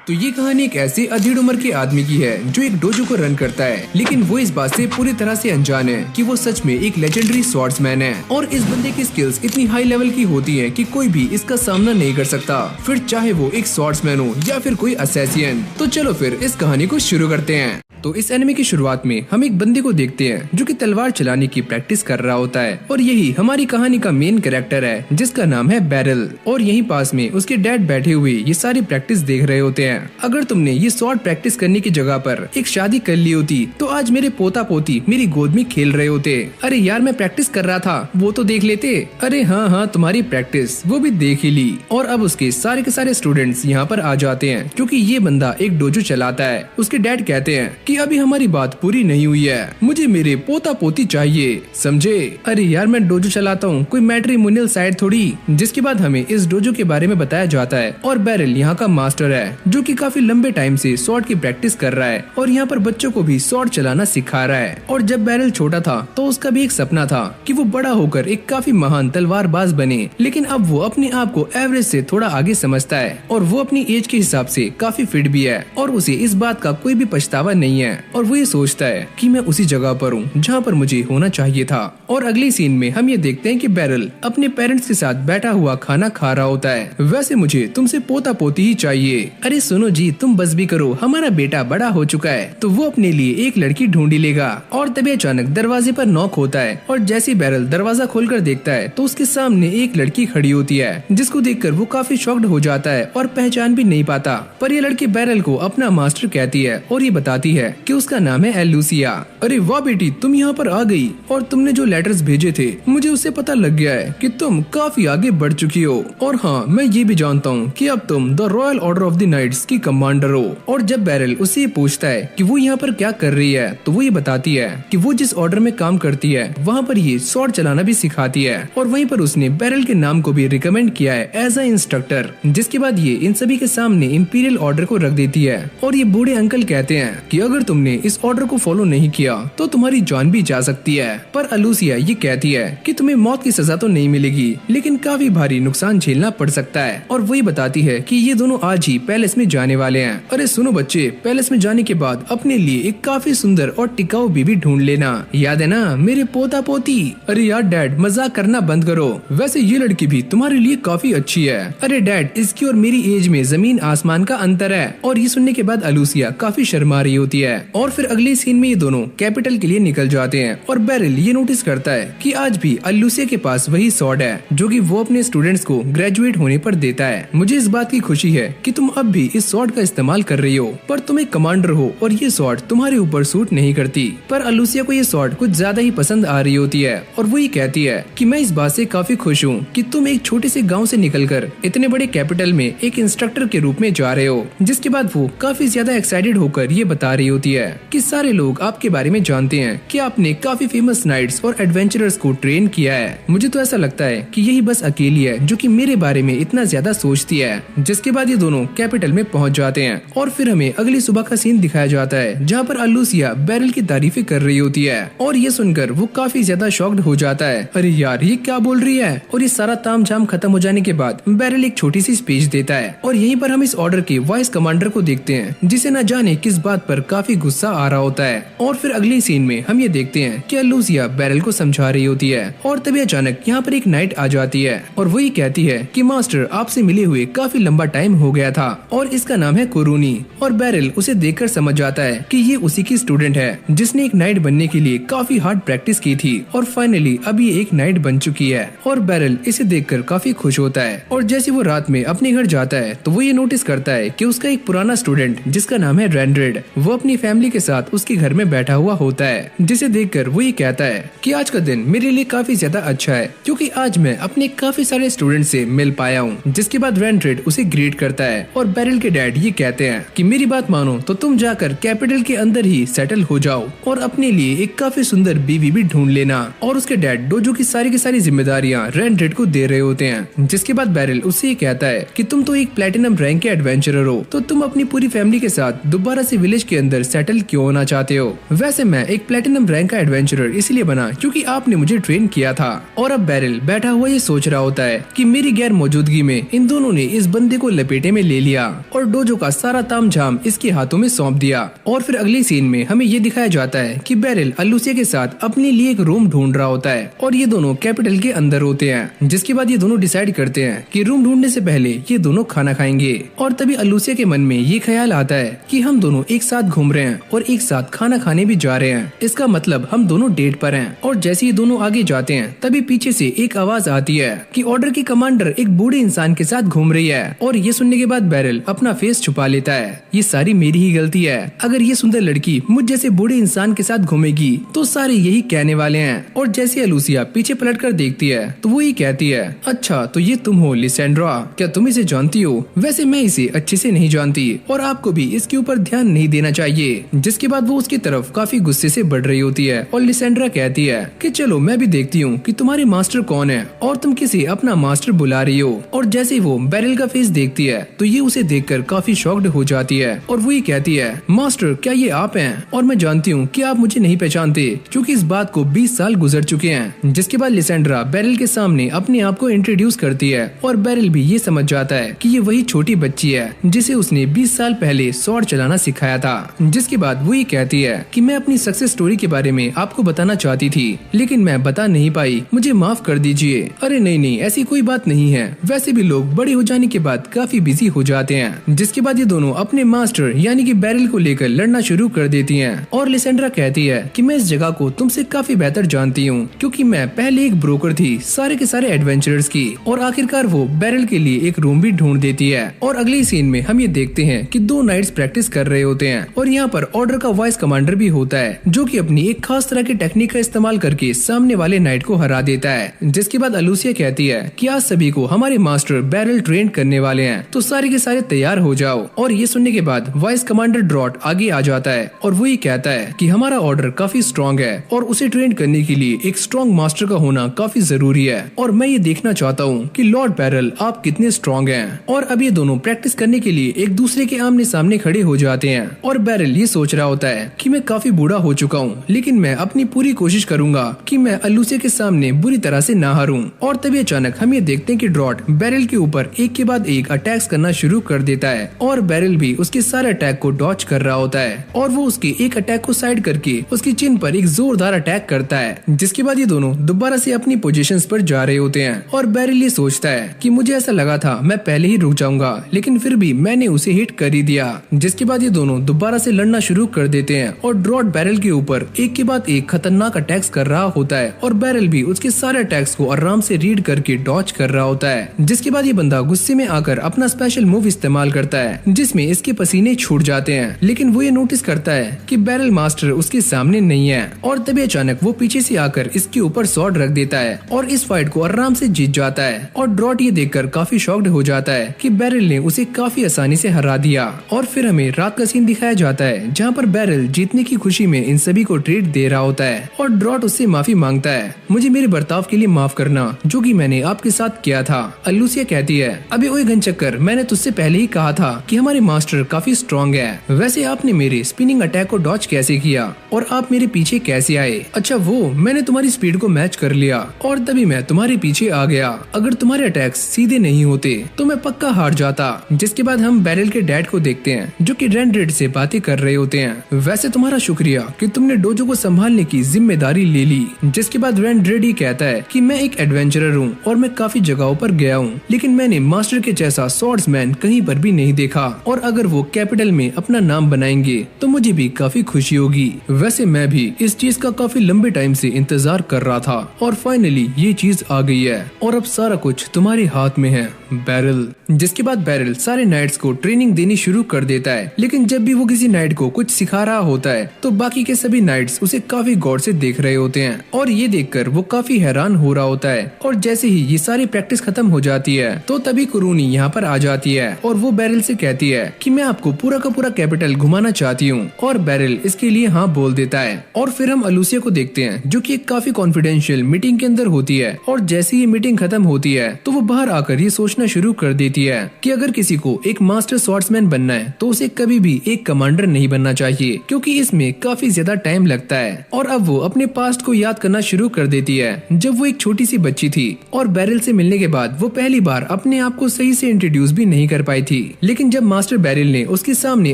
तो ये कहानी एक ऐसे अधेड़ उम्र के आदमी की है जो एक डोजो को रन करता है, लेकिन वो इस बात से पूरी तरह से अनजान है कि वो सच में एक लेजेंडरी स्वॉर्ड्समैन है और इस बंदे की स्किल्स इतनी हाई लेवल की होती है कि कोई भी इसका सामना नहीं कर सकता, फिर चाहे वो एक स्वॉर्ड्समैन हो या फिर कोई असैसिन। तो चलो फिर इस कहानी को शुरू करते हैं। तो इस एनिमे की शुरुआत में हम एक बंदे को देखते हैं जो कि तलवार चलाने की प्रैक्टिस कर रहा होता है और यही हमारी कहानी का मेन कैरेक्टर है जिसका नाम है बैरल। और यहीं पास में उसके डैड बैठे हुए ये सारी प्रैक्टिस देख रहे होते हैं। अगर तुमने ये स्वॉर्ड प्रैक्टिस करने की जगह पर एक शादी कर ली होती तो आज मेरे पोता पोती मेरी गोद में खेल रहे होते। अरे यार मैं प्रैक्टिस कर रहा था वो तो देख लेते। अरे हाँ तुम्हारी प्रैक्टिस वो भी देख ही ली। और अब उसके सारे के सारे स्टूडेंट्स यहाँ पर आ जाते हैं क्योंकि ये बंदा एक डोजो चलाता है। उसके डैड कहते हैं कि अभी हमारी बात पूरी नहीं हुई है, मुझे मेरे पोता पोती चाहिए, समझे। अरे यार मैं डोजो चलाता हूँ, कोई मैट्रिमोनियल साइट थोड़ी। जिसके बाद हमें इस डोजो के बारे में बताया जाता है और बैरल यहाँ का मास्टर है जो कि काफी लंबे टाइम से स्वॉर्ड की प्रैक्टिस कर रहा है और यहाँ पर बच्चों को भी स्वॉर्ड चलाना सिखा रहा है। और जब बैरल छोटा था तो उसका भी एक सपना था कि वो बड़ा होकर एक काफी महान तलवारबाज बने, लेकिन अब वो अपने आप को एवरेज से थोड़ा आगे समझता है और वो अपनी एज के हिसाब से काफी फिट भी है और उसे इस बात का कोई भी पछतावा नहीं है और वो ये सोचता है कि मैं उसी जगह पर हूँ जहाँ पर मुझे होना चाहिए था। और अगले सीन में हम ये देखते हैं कि बैरल अपने पेरेंट्स के साथ बैठा हुआ खाना खा रहा होता है। वैसे मुझे तुमसे पोता पोती ही चाहिए। अरे सुनो जी तुम बस भी करो, हमारा बेटा बड़ा हो चुका है तो वो अपने लिए एक लड़की ढूंढी लेगा। और तभी अचानक दरवाजे पर नॉक होता है और जैसे बैरल दरवाजा खोलकर देखता है तो उसके सामने एक लड़की खड़ी होती है जिसको देखकर वो काफी शॉक्ड हो जाता है और पहचान भी नहीं पाता। पर ये लड़की बैरल को अपना मास्टर कहती है और ये बताती है कि उसका नाम है एलूसिया। अरे वाह बेटी तुम यहाँ पर आ गई और तुमने जो लेटर्स भेजे थे मुझे उससे पता लग गया है कि तुम काफी आगे बढ़ चुकी हो। और हाँ मैं ये भी जानता हूँ कि अब तुम the royal order of the knights की कमांडर हो। और जब बैरल उससे पूछता है कि वो यहाँ पर क्या कर रही है तो वो ये बताती है कि वो जिस ऑर्डर में काम करती है वहाँ पर ये स्वॉर्ड चलाना भी सिखाती है और वहीं पर उसने बैरल के नाम को भी रिकमेंड किया है एज अ इंस्ट्रक्टर। जिसके बाद ये इन सभी के सामने इंपीरियल ऑर्डर को रख देती है और ये बूढ़े अंकल कहते हैं कि अगर तुमने इस ऑर्डर को फॉलो नहीं किया तो तुम्हारी जान भी जा सकती है। पर अलूसिया ये कहती है कि तुम्हें मौत की सजा तो नहीं मिलेगी लेकिन काफी भारी नुकसान झेलना पड़ सकता है। और वही बताती है कि ये दोनों आज ही पैलेस में जाने वाले हैं। अरे सुनो बच्चे, पैलेस में जाने के बाद अपने लिए एक काफी सुंदर और टिकाऊ बीवी ढूंढ लेना, याद है ना मेरे पोता पोती। अरे यार डैड मजाक करना बंद करो, वैसे ये लड़की भी तुम्हारे लिए काफी अच्छी है। अरे डैड इसकी और मेरी एज में जमीन आसमान का अंतर है। और ये सुनने के बाद अलूसिया काफी शर्मा रही होती है। और फिर अगले सीन में ये दोनों कैपिटल के लिए निकल जाते हैं और बैरल ये नोटिस करता है कि आज भी अलूसिया के पास वही स्वॉर्ड है जो कि वो अपने स्टूडेंट्स को ग्रेजुएट होने पर देता है। मुझे इस बात की खुशी है कि तुम अब भी इस स्वॉर्ड का इस्तेमाल कर रही हो, पर तुम एक कमांडर हो और ये स्वॉर्ड तुम्हारे ऊपर सूट नहीं करती। पर अलूसिया को ये स्वॉर्ड कुछ ज्यादा ही पसंद आ रही होती है और वो ये कहती है कि मैं इस बात से काफी खुश हूँ कि तुम एक छोटे से गाँव से निकलकर इतने बड़े कैपिटल में एक इंस्ट्रक्टर के रूप में जा रहे हो। जिसके बाद वो काफी ज्यादा एक्साइटेड होकर ये बता रही होती है कि सारे लोग आपके बारे में जानते हैं कि आपने काफी फेमस नाइट्स और एडवेंचरर्स को ट्रेन किया है। मुझे तो ऐसा लगता है कि यही बस अकेली है जो कि मेरे बारे में इतना ज्यादा सोचती है। जिसके बाद ये दोनों कैपिटल में पहुंच जाते हैं और फिर हमें अगली सुबह का सीन दिखाया जाता है जहाँ पर अलूसिया बैरल की तारीफें कर रही होती है और ये सुनकर वो काफी ज्यादा शॉक्ड हो जाता है। अरे यार ये क्या बोल रही है। और ये सारा तामझाम खत्म हो जाने के बाद बैरल एक छोटी सी स्पीच देता है और यहीं पर हम इस ऑर्डर के वाइस कमांडर को देखते हैं जिसे न जाने किस बात पर काफी गुस्सा आ रहा होता है। और फिर अगले सीन में हम ये देखते हैं कि अलूसिया बैरल को समझा रही होती है और तभी अचानक यहाँ पर एक नाइट आ जाती है और वही कहती है कि मास्टर आपसे मिले हुए काफी लंबा टाइम हो गया था और इसका नाम है कुरूनी। और बैरल उसे देखकर समझ जाता है कि ये उसी की स्टूडेंट है जिसने एक नाइट बनने के लिए काफी हार्ड प्रैक्टिस की थी और फाइनली अब ये एक नाइट बन चुकी है। और बैरल इसे देखकर काफी खुश होता है और जैसे वो रात में अपने घर जाता है तो वो ये नोटिस करता है कि उसका एक पुराना स्टूडेंट जिसका नाम है रेंड्रेड वो अपनी फैमिली के साथ उसके घर में बैठा हुआ होता है। जिसे देखकर वो ये कहता है कि आज का दिन मेरे लिए काफी ज्यादा अच्छा है क्योंकि आज मैं अपने काफी सारे स्टूडेंट से मिल पाया हूँ। जिसके बाद रेंड्रेड उसे ग्रीट करता है और बैरल के डैड ये कहते हैं कि मेरी बात मानो तो तुम जाकर कैपिटल के अंदर ही सेटल हो जाओ और अपने लिए एक काफी सुंदर बीवी भी ढूंढ लेना। और उसके डैड डोजो की सारी जिम्मेदारियां रेंड्रेड को दे रहे होते हैं। जिसके बाद बैरल उससे ये कहता है कि तुम तो एक प्लेटिनम रैंक के एडवेंचरर हो तो तुम अपनी पूरी फैमिली के साथ दोबारा से विलेज के अंदर अंदर सेटल क्यों होना चाहते हो? वैसे मैं एक प्लेटिनम रैंक का एडवेंचरर इसलिए बना क्योंकि आपने मुझे ट्रेन किया था। और अब बैरल बैठा हुआ ये सोच रहा होता है कि मेरी गैर मौजूदगी में इन दोनों ने इस बंदे को लपेटे में ले लिया और डोजो का सारा तामझाम इसके हाथों में सौंप दिया। और फिर अगले सीन में हमें ये दिखाया जाता है कि बैरल अलूसिया के साथ अपने लिए एक रूम ढूंढ रहा होता है और ये दोनों कैपिटल के अंदर होते हैं। जिसके बाद ये दोनों डिसाइड करते हैं कि रूम ढूंढने से पहले ये दोनों खाना खाएंगे। और तभी अलूसिया के मन में ये ख्याल आता है कि हम दोनों एक साथ घूम रहे हैं और एक साथ खाना खाने भी जा रहे हैं, इसका मतलब हम दोनों डेट पर हैं। और जैसे ये दोनों आगे जाते हैं तभी पीछे से एक आवाज आती है कि ऑर्डर की कमांडर एक बूढ़े इंसान के साथ घूम रही है। और ये सुनने के बाद बैरल अपना फेस छुपा लेता है। ये सारी मेरी ही गलती है, अगर ये सुंदर लड़की मुझ जैसे बूढ़े इंसान के साथ घूमेगी तो सारे यही कहने वाले हैं। और जैसे अलूसिया पीछे पलटकर देखती है तो वो ही कहती है, अच्छा तो ये तुम हो लिसेंड्रा, क्या तुम इसे जानती हो? वैसे मैं इसे अच्छे से नहीं जानती और आपको भी इसके ऊपर ध्यान नहीं देना चाहिए। जिसके बाद वो उसकी तरफ काफी गुस्से से बढ़ रही होती है और लिसेंड्रा कहती है कि चलो मैं भी देखती हूँ कि तुम्हारे मास्टर कौन है और तुम किसे अपना मास्टर बुला रही हो। और जैसे वो बैरल का फेस देखती है तो ये उसे देखकर काफी शॉक्ड हो जाती है और वो ही कहती है, मास्टर क्या ये आप हैं? और मैं जानती हूँ कि आप मुझे नहीं पहचानते क्योंकि इस बात को 20 साल गुजर चुके हैं। जिसके बाद लिसेंड्रा बैरल के सामने अपने आप को इंट्रोड्यूस करती है और बैरल भी ये समझ जाता है कि ये वही छोटी बच्ची है जिसे उसने 20 साल पहले स्वॉर्ड चलाना सिखाया था। जिसके बाद वो ये कहती है कि मैं अपनी सक्सेस स्टोरी के बारे में आपको बताना चाहती थी लेकिन मैं बता नहीं पाई, मुझे माफ कर दीजिए। अरे नहीं, ऐसी कोई बात नहीं है, वैसे भी लोग बड़े हो जाने के बाद काफी बिजी हो जाते हैं। जिसके बाद ये दोनों अपने मास्टर यानी कि बैरल को लेकर लड़ना शुरू कर देती हैं। और लिसेंड्रा कहती है कि मैं इस जगह को तुमसे काफी बेहतर जानती हूँ क्योंकि मैं पहले एक ब्रोकर थी सारे के सारे एडवेंचरर्स की। और आखिरकार वो बैरल के लिए एक रूम भी ढूंढ देती है। और अगले सीन में हम ये देखते हैं कि दो नाइट्स प्रैक्टिस कर रहे होते हैं और यहाँ पर ऑर्डर का वाइस कमांडर भी होता है जो कि अपनी एक खास तरह की टेक्निक का इस्तेमाल करके सामने वाले नाइट को हरा देता है। जिसके बाद अलूसिया कहती है कि आज सभी को हमारे मास्टर बैरल ट्रेन करने वाले हैं तो सारे के सारे तैयार हो जाओ। और ये सुनने के बाद वाइस कमांडर ड्रॉट आगे आ जाता है और वो ये कहता है कि हमारा ऑर्डर काफी स्ट्रॉन्ग है और उसे ट्रेन करने के लिए एक स्ट्रॉन्ग मास्टर का होना काफी जरूरी है और मैं ये देखना चाहता हूँ कि लॉर्ड बैरल आप कितने स्ट्रॉन्ग हैं। और अब ये दोनों प्रैक्टिस करने के लिए एक दूसरे के आमने सामने खड़े हो जाते हैं और बैरल ये सोच रहा होता है कि मैं काफी बूढ़ा हो चुका हूँ लेकिन मैं अपनी पूरी कोशिश करूंगा कि मैं अलूसिया के सामने बुरी तरह से ना हारूं। और तभी अचानक हम ये देखते हैं कि ड्रॉट बैरल के ऊपर एक के बाद एक अटैक्स करना शुरू कर देता है और बैरल भी उसके सारे अटैक को डॉच कर रहा होता है और वो उसके एक अटैक को साइड करके उसकी चिन पर एक जोरदार अटैक करता है। जिसके बाद ये दोनों दोबारा से अपनी पोजीशंस पर जा रहे होते हैं और बैरल ये सोचता है कि मुझे ऐसा लगा था मैं पहले ही रुक जाऊंगा लेकिन फिर भी मैंने उसे हिट कर ही दिया। जिसके बाद ये दोनों दोबारा से लड़ना शुरू कर देते हैं और ड्रॉट बैरल के ऊपर एक के बाद एक खतरनाक अटैक्स कर रहा होता है और बैरल भी उसके सारे अटैक्स को आराम से रीड करके डॉच कर रहा होता है। जिसके बाद ये बंदा गुस्से में आकर अपना स्पेशल मूव इस्तेमाल करता है जिसमें इसके पसीने छूट जाते हैं लेकिन वो ये नोटिस करता है कि बैरल मास्टर उसके सामने नहीं है। और तभी अचानक वो पीछे से आकर इसके ऊपर स्वॉर्ड रख देता है और इस फाइट को आराम से जीत जाता है। और ड्रॉट ये देखकर काफी शॉक्ड हो जाता है कि बैरल ने उसे काफी आसानी से हरा दिया। और फिर हमें रात का सीन दिखाया जाता है जहाँ पर बैरल जीतने की खुशी में इन सभी को ट्रीट दे रहा होता है और ड्रॉट उससे माफी मांगता है, मुझे मेरे बर्ताव के लिए माफ करना जो कि मैंने आपके साथ किया था। अलूसिया कहती है, अबे ओए घनचक्कर, मैंने तुझसे पहले ही कहा था कि हमारे मास्टर काफी स्ट्रॉन्ग है, वैसे आपने मेरे स्पिनिंग अटैक को डॉच कैसे किया और आप मेरे पीछे कैसे आए? अच्छा वो मैंने तुम्हारी स्पीड को मैच कर लिया और तभी मैं तुम्हारे पीछे आ गया, अगर तुम्हारे अटैक्स सीधे नहीं होते तो मैं पक्का हार जाता। जिसके बाद हम बैरल के डैड को देखते हैं जो कि रेंड्रेड से बातें कर रहे होते हैं, वैसे तुम्हारा शुक्रिया कि तुमने डोजो को संभालने की जिम्मेदारी ले ली। जिसके बाद रेंड्रेड ही कहता है कि मैं एक एडवेंचरर हूँ और मैं काफी जगहों पर गया हूँ लेकिन मैंने मास्टर के जैसा स्वॉर्ड्समैन कहीं पर भी नहीं देखा और अगर वो कैपिटल में अपना नाम बनाएंगे तो मुझे भी काफी खुशी होगी। वैसे मैं भी इस चीज का काफी लंबे टाइम से इंतजार कर रहा था और फाइनली ये चीज आ गई है और अब सारा कुछ तुम्हारे हाथ में है बैरल। जिसके बाद बैरल सारे नाइट्स को ट्रेनिंग देनी शुरू कर देता है लेकिन जब भी वो किसी नाइट को कुछ सिखा रहा होता है तो बाकी के सभी नाइट्स उसे काफी गौर से देख रहे होते हैं और ये देखकर वो काफी हैरान हो रहा होता है। और जैसे ही ये सारी प्रैक्टिस खत्म हो जाती है तो तभी कुरूनी यहाँ पर आ जाती है और वो बैरल से कहती है कि मैं आपको पूरा का पूरा कैपिटल घुमाना चाहती हूँ और बैरल इसके लिए हाँ बोल देता है। और फिर हम अलूसिया को देखते हैं जो कि एक काफी कॉन्फिडेंशियल मीटिंग के अंदर होती है और जैसे ये मीटिंग खत्म होती है तो वो बाहर आकर ये सोचने सोचना शुरू कर देती है कि अगर किसी को एक मास्टर स्वॉर्ड्समैन बनना है तो उसे कभी भी एक कमांडर नहीं बनना चाहिए, क्योंकि इसमें काफी ज्यादा टाइम लगता है। और अब वो अपने पास्ट को याद करना शुरू कर देती है जब वो एक छोटी सी बच्ची थी और बैरिल से मिलने के बाद वो पहली बार अपने आप को सही से इंट्रोड्यूस भी नहीं कर पाई थी। लेकिन जब मास्टर बैरिल ने उसके सामने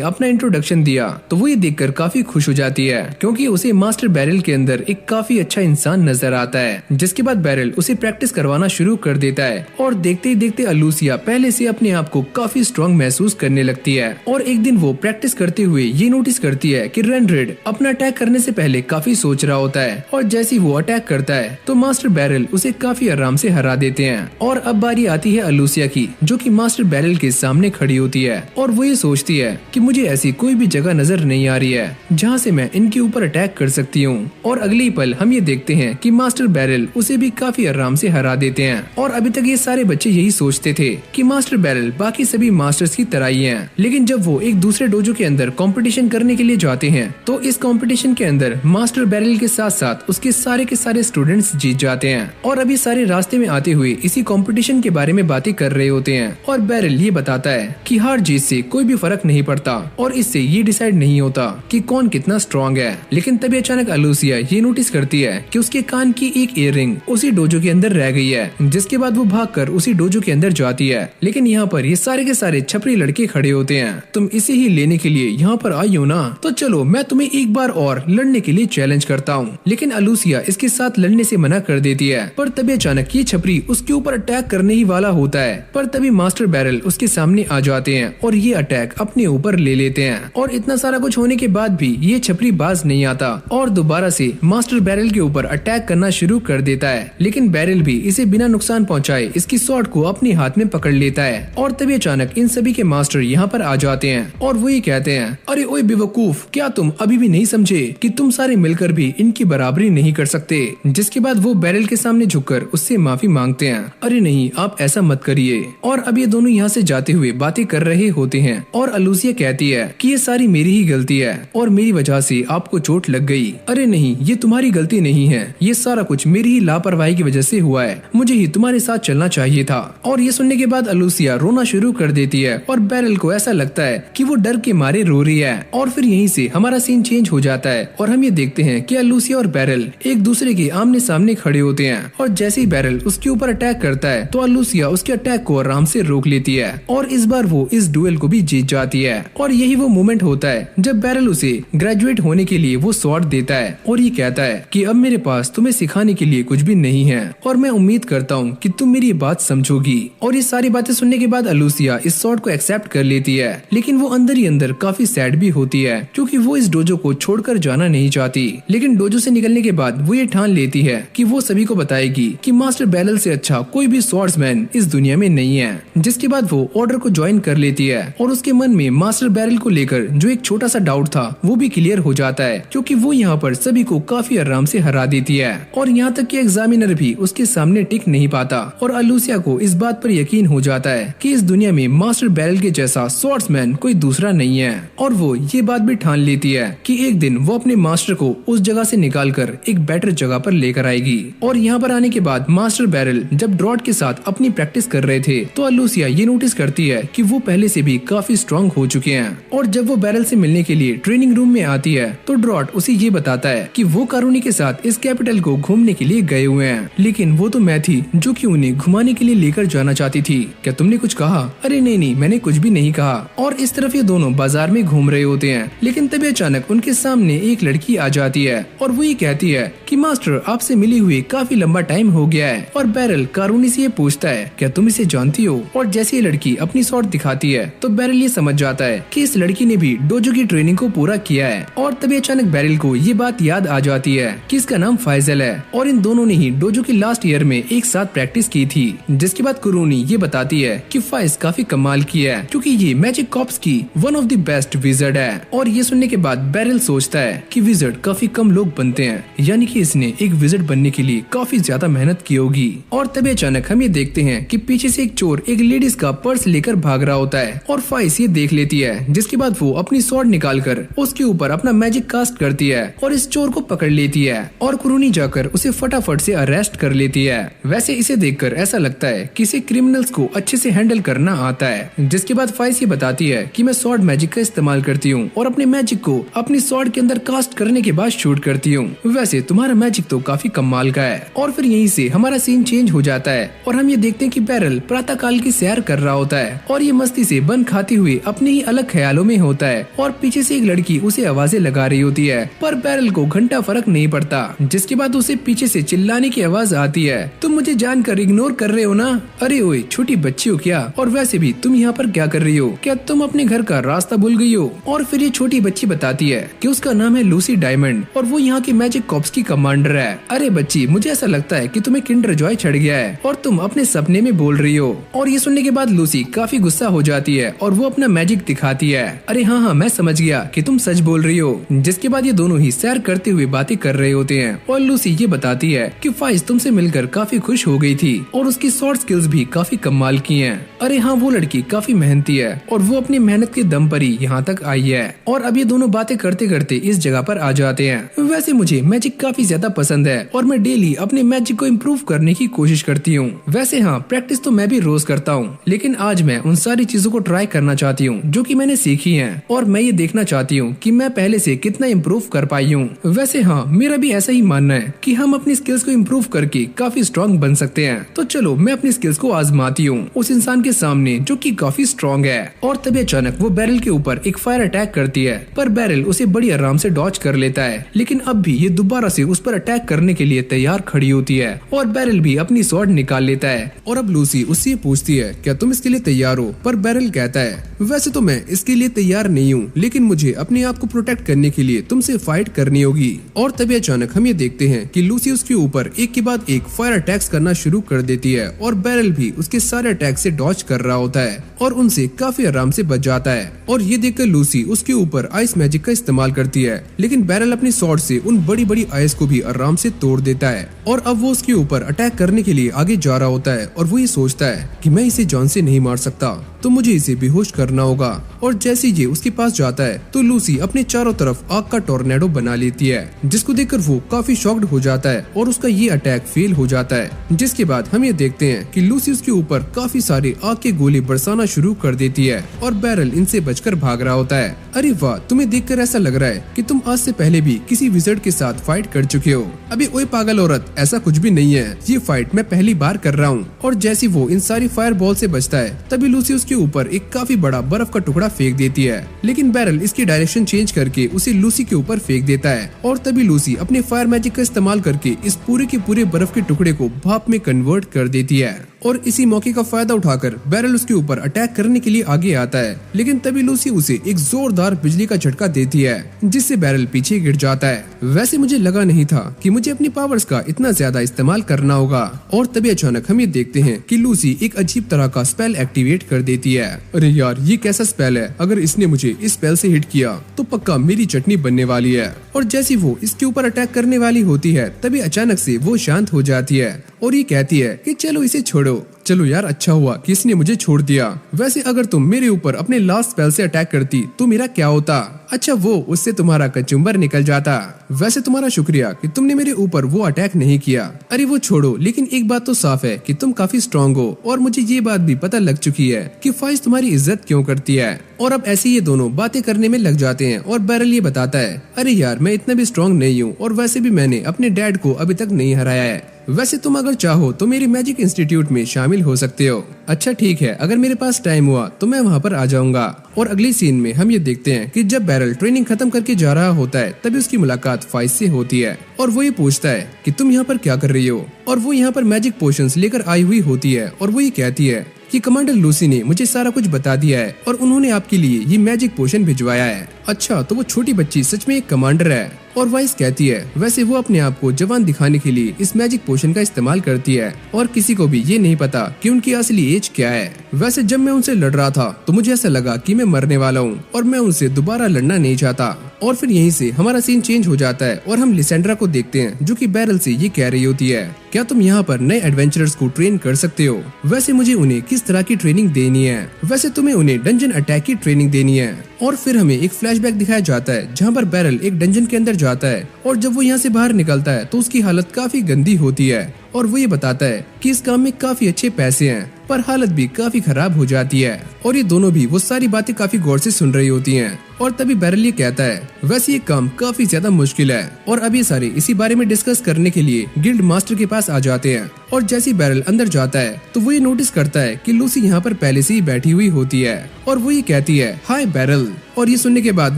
अपना इंट्रोडक्शन दिया तो वो ये देखकर काफी खुश हो जाती है, क्योंकि उसे मास्टर बैरिल के अंदर एक काफी अच्छा इंसान नजर आता है। जिसके बाद बैरिल उसे प्रैक्टिस करवाना शुरू कर देता है और देखते ही देखते अलूसिया पहले से अपने आप को काफी स्ट्रॉन्ग महसूस करने लगती है। और एक दिन वो प्रैक्टिस करते हुए ये नोटिस करती है कि रेनरेड अपना अटैक करने से पहले काफी सोच रहा होता है, और जैसे ही वो अटैक करता है तो मास्टर बैरिल उसे काफी आराम से हरा देते हैं। और अब बारी आती है अलूसिया की, जो कि मास्टर बैरिल के सामने खड़ी होती है और वो ये सोचती है कि मुझे ऐसी कोई भी जगह नजर नहीं आ रही है जहाँ से मैं इनके ऊपर अटैक कर सकती हूँ। और अगले ही पल हम ये देखते हैं कि मास्टर बैरिल उसे भी काफी आराम से हरा देते हैं। और अभी तक ये सारे बच्चे यही सोचते थे कि मास्टर बैरिल बाकी सभी मास्टर्स की तरह ही हैं। लेकिन जब वो एक दूसरे डोजो के अंदर कंपटीशन करने के लिए जाते हैं तो इस कंपटीशन के अंदर मास्टर बैरिल के साथ साथ उसके सारे के सारे स्टूडेंट्स जीत जाते हैं। और अभी सारे रास्ते में आते हुए इसी कंपटीशन के बारे में बातें कर रहे होते हैं। और बैरिल ये बताता है कि हार जीत से कोई भी फर्क नहीं पड़ता और इससे ये डिसाइड नहीं होता कि कौन कितना स्ट्रॉन्ग है। लेकिन तभी अचानक अलूसिया ये नोटिस करती है कि उसके कान की एक ईयररिंग उसी डोजो के अंदर रह गई है। जिसके बाद वो भागकर उसी डोजो के अंदर जाती है। लेकिन यहाँ पर ये सारे के सारे छपरी लड़के खड़े होते हैं। तुम इसे ही लेने के लिए यहाँ पर आई हो ना, तो चलो मैं तुम्हें एक बार और लड़ने के लिए चैलेंज करता हूँ। लेकिन अलूसिया इसके साथ लड़ने से मना कर देती है। पर तभी अचानक ये छपरी उसके ऊपर अटैक करने ही वाला होता है। पर तभी मास्टर बैरिल उसके सामने आ जाते हैं और ये अटैक अपने ऊपर ले लेते हैं। और इतना सारा कुछ होने के बाद भी ये छपरी बाज नहीं आता और दोबारा से मास्टर बैरिल के ऊपर अटैक करना शुरू कर देता है। लेकिन बैरिल भी इसे बिना नुकसान पहुंचाए इसकी स्वॉर्ड को अपने हाथ में पकड़ लेता है। और तभी अचानक इन सभी के मास्टर यहाँ पर आ जाते हैं और वो ये कहते हैं, अरे ओए बेवकूफ, क्या तुम अभी भी नहीं समझे कि तुम सारे मिलकर भी इनकी बराबरी नहीं कर सकते। जिसके बाद वो बैरिल के सामने झुककर उससे माफी मांगते हैं। अरे नहीं, आप ऐसा मत करिए। और अब ये दोनों यहाँ से जाते हुए बातें कर रहे होते हैं और अलूसिया कहती है कि ये सारी मेरी ही गलती है और मेरी वजह से आपको चोट लग गई। अरे नहीं, ये तुम्हारी गलती नहीं है, ये सारा कुछ मेरी ही लापरवाही की वजह से हुआ है, मुझे ही तुम्हारे साथ चलना चाहिए था। और ये सुनने के बाद अलूसिया रोना शुरू कर देती है और बैरिल को ऐसा लगता है कि वो डर के मारे रो रही है। और फिर यहीं से हमारा सीन चेंज हो जाता है और हम ये देखते हैं कि अलूसिया और बैरिल एक दूसरे के आमने सामने खड़े होते हैं। और जैसे ही बैरिल उसके ऊपर अटैक करता है तो अलूसिया उसके अटैक को आराम से रोक लेती है और इस बार वो इस डुएल को भी जीत जाती है। और यही वो मोमेंट होता है जब बैरिल उसे ग्रेजुएट होने के लिए वो स्वॉर्ड देता है और ये कहता है कि अब मेरे पास तुम्हें सिखाने के लिए कुछ भी नहीं है और मैं उम्मीद करता हूँ कि तुम मेरी बात समझोगी। और ये सारी बातें सुनने के बाद अलूसिया इस स्वॉर्ड को एक्सेप्ट कर लेती है। लेकिन वो अंदर ही अंदर काफी सैड भी होती है क्योंकि वो इस डोजो को छोड़कर जाना नहीं चाहती। लेकिन डोजो से निकलने के बाद वो ये ठान लेती है कि वो सभी को बताएगी कि मास्टर बैरिल से अच्छा कोई भी स्वॉर्ड्समैन इस दुनिया में नहीं है। जिसके बाद वो ऑर्डर को ज्वाइन कर लेती है और उसके मन में मास्टर बैरिल को लेकर जो एक छोटा सा डाउट था वो भी क्लियर हो जाता है, क्योंकि वो यहाँ पर सभी को काफी आराम से हरा देती है। और यहाँ तक कि एग्जामिनर भी उसके सामने टिक नहीं पाता और अलूसिया को इस बात पर यकीन हो जाता है कि इस दुनिया में मास्टर बैरिल के जैसा स्वॉर्ड्समैन कोई दूसरा नहीं है। और वो ये बात भी ठान लेती है कि एक दिन वो अपने मास्टर को उस जगह से निकालकर एक बेटर जगह पर लेकर आएगी। और यहाँ पर आने के बाद मास्टर बैरिल जब ड्रॉट के साथ अपनी प्रैक्टिस कर रहे थे तो अलूसिया ये नोटिस करती है कि वो पहले से भी काफी स्ट्रॉन्ग हो चुके हैं। और जब वो बैरिल से मिलने के लिए ट्रेनिंग रूम में आती है तो ड्रॉट उसे ये बताता है कि वो कारूनी के साथ इस कैपिटल को घूमने के लिए गए हुए हैं, लेकिन वो तो मैं थी जो कि उन्हें घुमाने के लिए लेकर जाना चाहती थी। क्या तुमने कुछ कहा? अरे नहीं, मैंने कुछ भी नहीं कहा। और इस तरफ ये दोनों बाजार में घूम रहे होते हैं। लेकिन तभी अचानक उनके सामने एक लड़की आ जाती है और वो ये कहती है कि मास्टर आपसे मिली हुई काफी लंबा टाइम हो गया है। और बैरिल कारूनी से ये पूछता है, क्या तुम इसे जानती हो? और जैसे ये लड़की अपनी स्वॉर्ड दिखाती है तो बैरिल ये समझ जाता है कि इस लड़की ने भी डोजो की ट्रेनिंग को पूरा किया है। और तभी अचानक बैरिल को ये बात याद आ जाती है कि इसका नाम फाइजल है और इन दोनों ने ही डोजो की लास्ट ईयर में एक साथ प्रैक्टिस की थी। जिसके बाद कुरूनी ये बताती है कि फाइज काफी कमाल किया है क्योंकि ये मैजिक कॉप्स की one of the best wizard है। और ये सुनने के बाद बैरिल सोचता है कि विजर्ड काफी कम लोग बनते हैं, यानी कि इसने एक विजर्ड बनने के लिए काफी ज्यादा मेहनत की होगी। और तभी अचानक हम ये देखते हैं कि पीछे से एक चोर एक लेडीज का पर्स लेकर भाग रहा होता है और फाइज ये देख लेती है। जिसके बाद वो अपनी स्वॉर्ड निकालकर उसके ऊपर अपना मैजिक कास्ट करती है और इस चोर को पकड़ लेती है और कुरूनी जाकर उसे फटाफट से अरेस्ट कर लेती है। वैसे इसे देखकर ऐसा लगता है कि इसे क्रिमिनल्स को अच्छे से हैंडल करना आता है। जिसके बाद फाइज ये बताती है कि मैं स्वॉर्ड मैजिक का इस्तेमाल करती हूँ और अपने मैजिक को अपनी स्वॉर्ड के अंदर कास्ट करने के बाद शूट करती हूँ। वैसे तुम्हारा मैजिक तो काफी कमाल का है। और फिर यहीं से हमारा सीन चेंज हो जाता है और हम ये देखते हैं कि बैरल प्रातः काल की सैर कर रहा होता है और ये मस्ती से बन खाते हुए अपने ही अलग ख्यालों में होता है और पीछे से एक लड़की उसे आवाजें लगा रही होती है, पर बैरल को घंटा फर्क नहीं पड़ता। जिसके बाद उसे पीछे से चिल्लाने की आवाज आती है, तुम मुझे जानकर इग्नोर कर रहे हो ना? अरे ओए छोटी बच्ची हो क्या? और वैसे भी तुम यहाँ पर क्या कर रही हो? क्या तुम अपने घर का रास्ता भूल गई हो? और फिर ये छोटी बच्ची बताती है कि उसका नाम है लूसी डायमंड और वो यहाँ की मैजिक कॉर्प्स की कमांडर है। अरे बच्ची, मुझे ऐसा लगता है कि तुम्हें किंडर जॉय चढ़ गया है और तुम अपने सपने में बोल रही हो। और ये सुनने के बाद लूसी काफी गुस्सा हो जाती है और वो अपना मैजिक दिखाती है। अरे हाँ, मैं समझ गया कि तुम सच बोल रही हो। जिसके बाद ये दोनों ही सैर करते हुए बातें कर रहे होते हैं और लूसी ये बताती है कि फाइज तुमसे मिलकर काफी खुश हो गई थी और उसकी शॉर्ट स्किल्स भी काफी कमाल की हैं। अरे हाँ, वो लड़की काफी मेहनती है और वो अपनी मेहनत के दम पर ही यहाँ तक आई है। और अब ये दोनों बातें करते करते इस जगह पर आ जाते हैं। वैसे मुझे मैजिक काफी ज्यादा पसंद है और मैं डेली अपने मैजिक को इम्प्रूव करने की कोशिश करती हूँ। वैसे हाँ, प्रैक्टिस तो मैं भी रोज करता हूँ, लेकिन आज मैं उन सारी चीजों को ट्राई करना चाहती हूँ जो कि मैंने सीखी हैं और मैं ये देखना चाहती हूँ कि मैं पहले से कितना इम्प्रूव कर पाई हूँ। वैसे हाँ, मेरा भी ऐसा ही मानना है कि हम अपनी स्किल्स को इम्प्रूव करके काफी स्ट्रॉन्ग बन सकते हैं। तो चलो मैं अपनी स्किल्स को आजमाती हूँ उस इंसान के सामने जो कि काफी स्ट्रॉन्ग है। और तभी अचानक वो बैरल के ऊपर एक फायर अटैक करती है, पर बैरल उसे बड़ी आराम से डॉज कर लेता है। लेकिन अब भी ये दोबारा से उस पर अटैक करने के लिए तैयार खड़ी होती है और बैरल भी अपनी स्वॉर्ड निकाल लेता है। और अब लूसी उससे पूछती है, क्या तुम इसके लिए तैयार हो? पर बैरल कहता है, वैसे तो मैं इसके लिए तैयार नहीं हूँ, लेकिन मुझे अपने आप को प्रोटेक्ट करने के लिए तुमसे फाइट करनी होगी। और तभी अचानक हम ये देखते हैं कि लूसी उसके ऊपर एक के बाद एक फायर अटैक्स करना शुरू कर देती है और बैरल भी उसके सारे अटैक से डॉज कर रहा होता है और उनसे काफी आराम से बच जाता है। और ये देखकर लूसी उसके ऊपर आइस मैजिक का इस्तेमाल करती है, लेकिन बैरल अपनी स्वॉर्ड से उन बड़ी बड़ी आइस को भी आराम से तोड़ देता है। और अब वो उसके ऊपर अटैक करने के लिए आगे जा रहा होता है और वो ये सोचता है कि मैं इसे जान से नहीं मार सकता, तो मुझे इसे बेहोश करना होगा। और जैसे ये उसके पास जाता है तो लूसी अपने चारों तरफ आग का टोर्नेडो बना लेती है, जिसको देखकर वो काफी शॉक्ड हो जाता है और उसका ये अटैक फेल हो जाता है। जिसके बाद हम ये देखते हैं कि लूसी उसके ऊपर काफी सारे आग के गोले बरसाना शुरू कर देती है और बैरल इनसे बचकर भाग रहा होता है। अरे वाह, तुम्हें देखकर ऐसा लग रहा है कि तुम आज से पहले भी किसी विज़र्ड के साथ फाइट कर चुके हो। अभी ओए पागल औरत, ऐसा कुछ भी नहीं है, ये फाइट मैं पहली बार कर रहा हूँ। और जैसे वो इन सारी फायर बॉल से बचता है तभी लूसी उसके ऊपर एक काफी बड़ा बर्फ का टुकड़ा फेंक देती है, लेकिन बैरल इसकी डायरेक्शन चेंज करके उसे लूसी के ऊपर फेंक देता है। और तभी लूसी अपने फायर मैजिक का इस्तेमाल करके इस पूरे के पूरे बर्फ के टुकड़े को भाप में कन्वर्ट कर देती है। और इसी मौके का फायदा उठाकर बैरल उसके ऊपर अटैक करने के लिए आगे आता है, लेकिन तभी लूसी उसे एक जोरदार बिजली का झटका देती है, जिससे बैरल पीछे गिर जाता है। वैसे मुझे लगा नहीं था कि मुझे अपनी पावर्स का इतना ज्यादा इस्तेमाल करना होगा। और तभी अचानक हम ये देखते हैं कि लूसी एक अजीब तरह का स्पेल एक्टिवेट कर देती है। अरे यार, ये कैसा स्पेल है? अगर इसने मुझे इस स्पेल से हिट किया तो पक्का मेरी चटनी बनने वाली है। और जैसी वो इसके ऊपर अटैक करने वाली होती है तभी अचानक से वो शांत हो जाती है और ये कहती है कि चलो इसे छोड़ो। चलो यार, अच्छा हुआ कि इसने मुझे छोड़ दिया। वैसे अगर तुम मेरे ऊपर अपने लास्ट स्पेल से अटैक करती तो मेरा क्या होता? अच्छा, वो उससे तुम्हारा कचुम्बर निकल जाता। वैसे तुम्हारा शुक्रिया कि तुमने मेरे ऊपर वो अटैक नहीं किया। अरे वो छोड़ो, लेकिन एक बात तो साफ है कि तुम काफी स्ट्रॉन्ग हो और मुझे ये बात भी पता लग चुकी है कि फाइज तुम्हारी इज्जत क्यों करती है। और अब ऐसे ये दोनों बातें करने में लग जाते हैं और बैरल ये बताता है, अरे यार, मैं इतना भी स्ट्रॉन्ग नहीं हूँ और वैसे भी मैंने अपने डैड को अभी तक नहीं हराया है। वैसे तुम अगर चाहो तो मेरी मैजिक इंस्टीट्यूट में शामिल हो सकते हो। अच्छा ठीक है, अगर मेरे पास टाइम हुआ तो मैं वहाँ पर आ जाऊंगा। और अगली सीन में हम ये देखते हैं कि जब बैरल ट्रेनिंग खत्म करके जा रहा होता है तभी उसकी मुलाकात फाइज से होती है और वो ये पूछता है कि तुम यहाँ पर क्या कर रही हो? और वो यहाँ पर मैजिक पोशंस लेकर आई हुई होती है और वो ये कहती है कि कमांडर लूसी ने मुझे सारा कुछ बता दिया है और उन्होंने आपके लिए ये मैजिक पोशन भिजवाया है। अच्छा, तो वो छोटी बच्ची सच में एक कमांडर है। और वाइस कहती है, वैसे वो अपने आप को जवान दिखाने के लिए इस मैजिक पोशन का इस्तेमाल करती है और किसी को भी ये नहीं पता कि उनकी असली एज क्या है। वैसे जब मैं उनसे लड़ रहा था तो मुझे ऐसा लगा कि मैं मरने वाला हूँ और मैं उनसे दोबारा लड़ना नहीं चाहता। और फिर यहीं से हमारा सीन चेंज हो जाता है और हम लिसेंड्रा को देखते हैं जो कि बैरल से ये कह रही होती है, क्या तुम यहाँ पर नए एडवेंचरर्स को ट्रेन कर सकते हो? वैसे मुझे उन्हें किस तरह की ट्रेनिंग देनी है? वैसे तुम्हें उन्हें डंजन अटैक की ट्रेनिंग देनी है। और फिर हमें एक फ्लैशबैक दिखाया जाता है जहाँ पर बैरल एक डंजन के अंदर जाता है और जब वो यहाँ से बाहर निकलता है तो उसकी हालत काफी गंदी होती है और वो ये बताता है कि इस काम में काफी अच्छे पैसे हैं पर हालत भी काफी खराब हो जाती है। और ये दोनों भी वो सारी बातें काफी गौर से सुन रही होती हैं। और तभी बैरल ये कहता है, वैसे ये काम काफी ज्यादा मुश्किल है। और अब ये सारे इसी बारे में डिस्कस करने के लिए गिल्ड मास्टर के पास आ जाते हैं। और जैसे ही बैरल अंदर जाता है तो वो ये नोटिस करता है कि लूसी यहाँ पर पहले से ही बैठी हुई होती है। और वो ये कहती है, हाय बैरल। और ये सुनने के बाद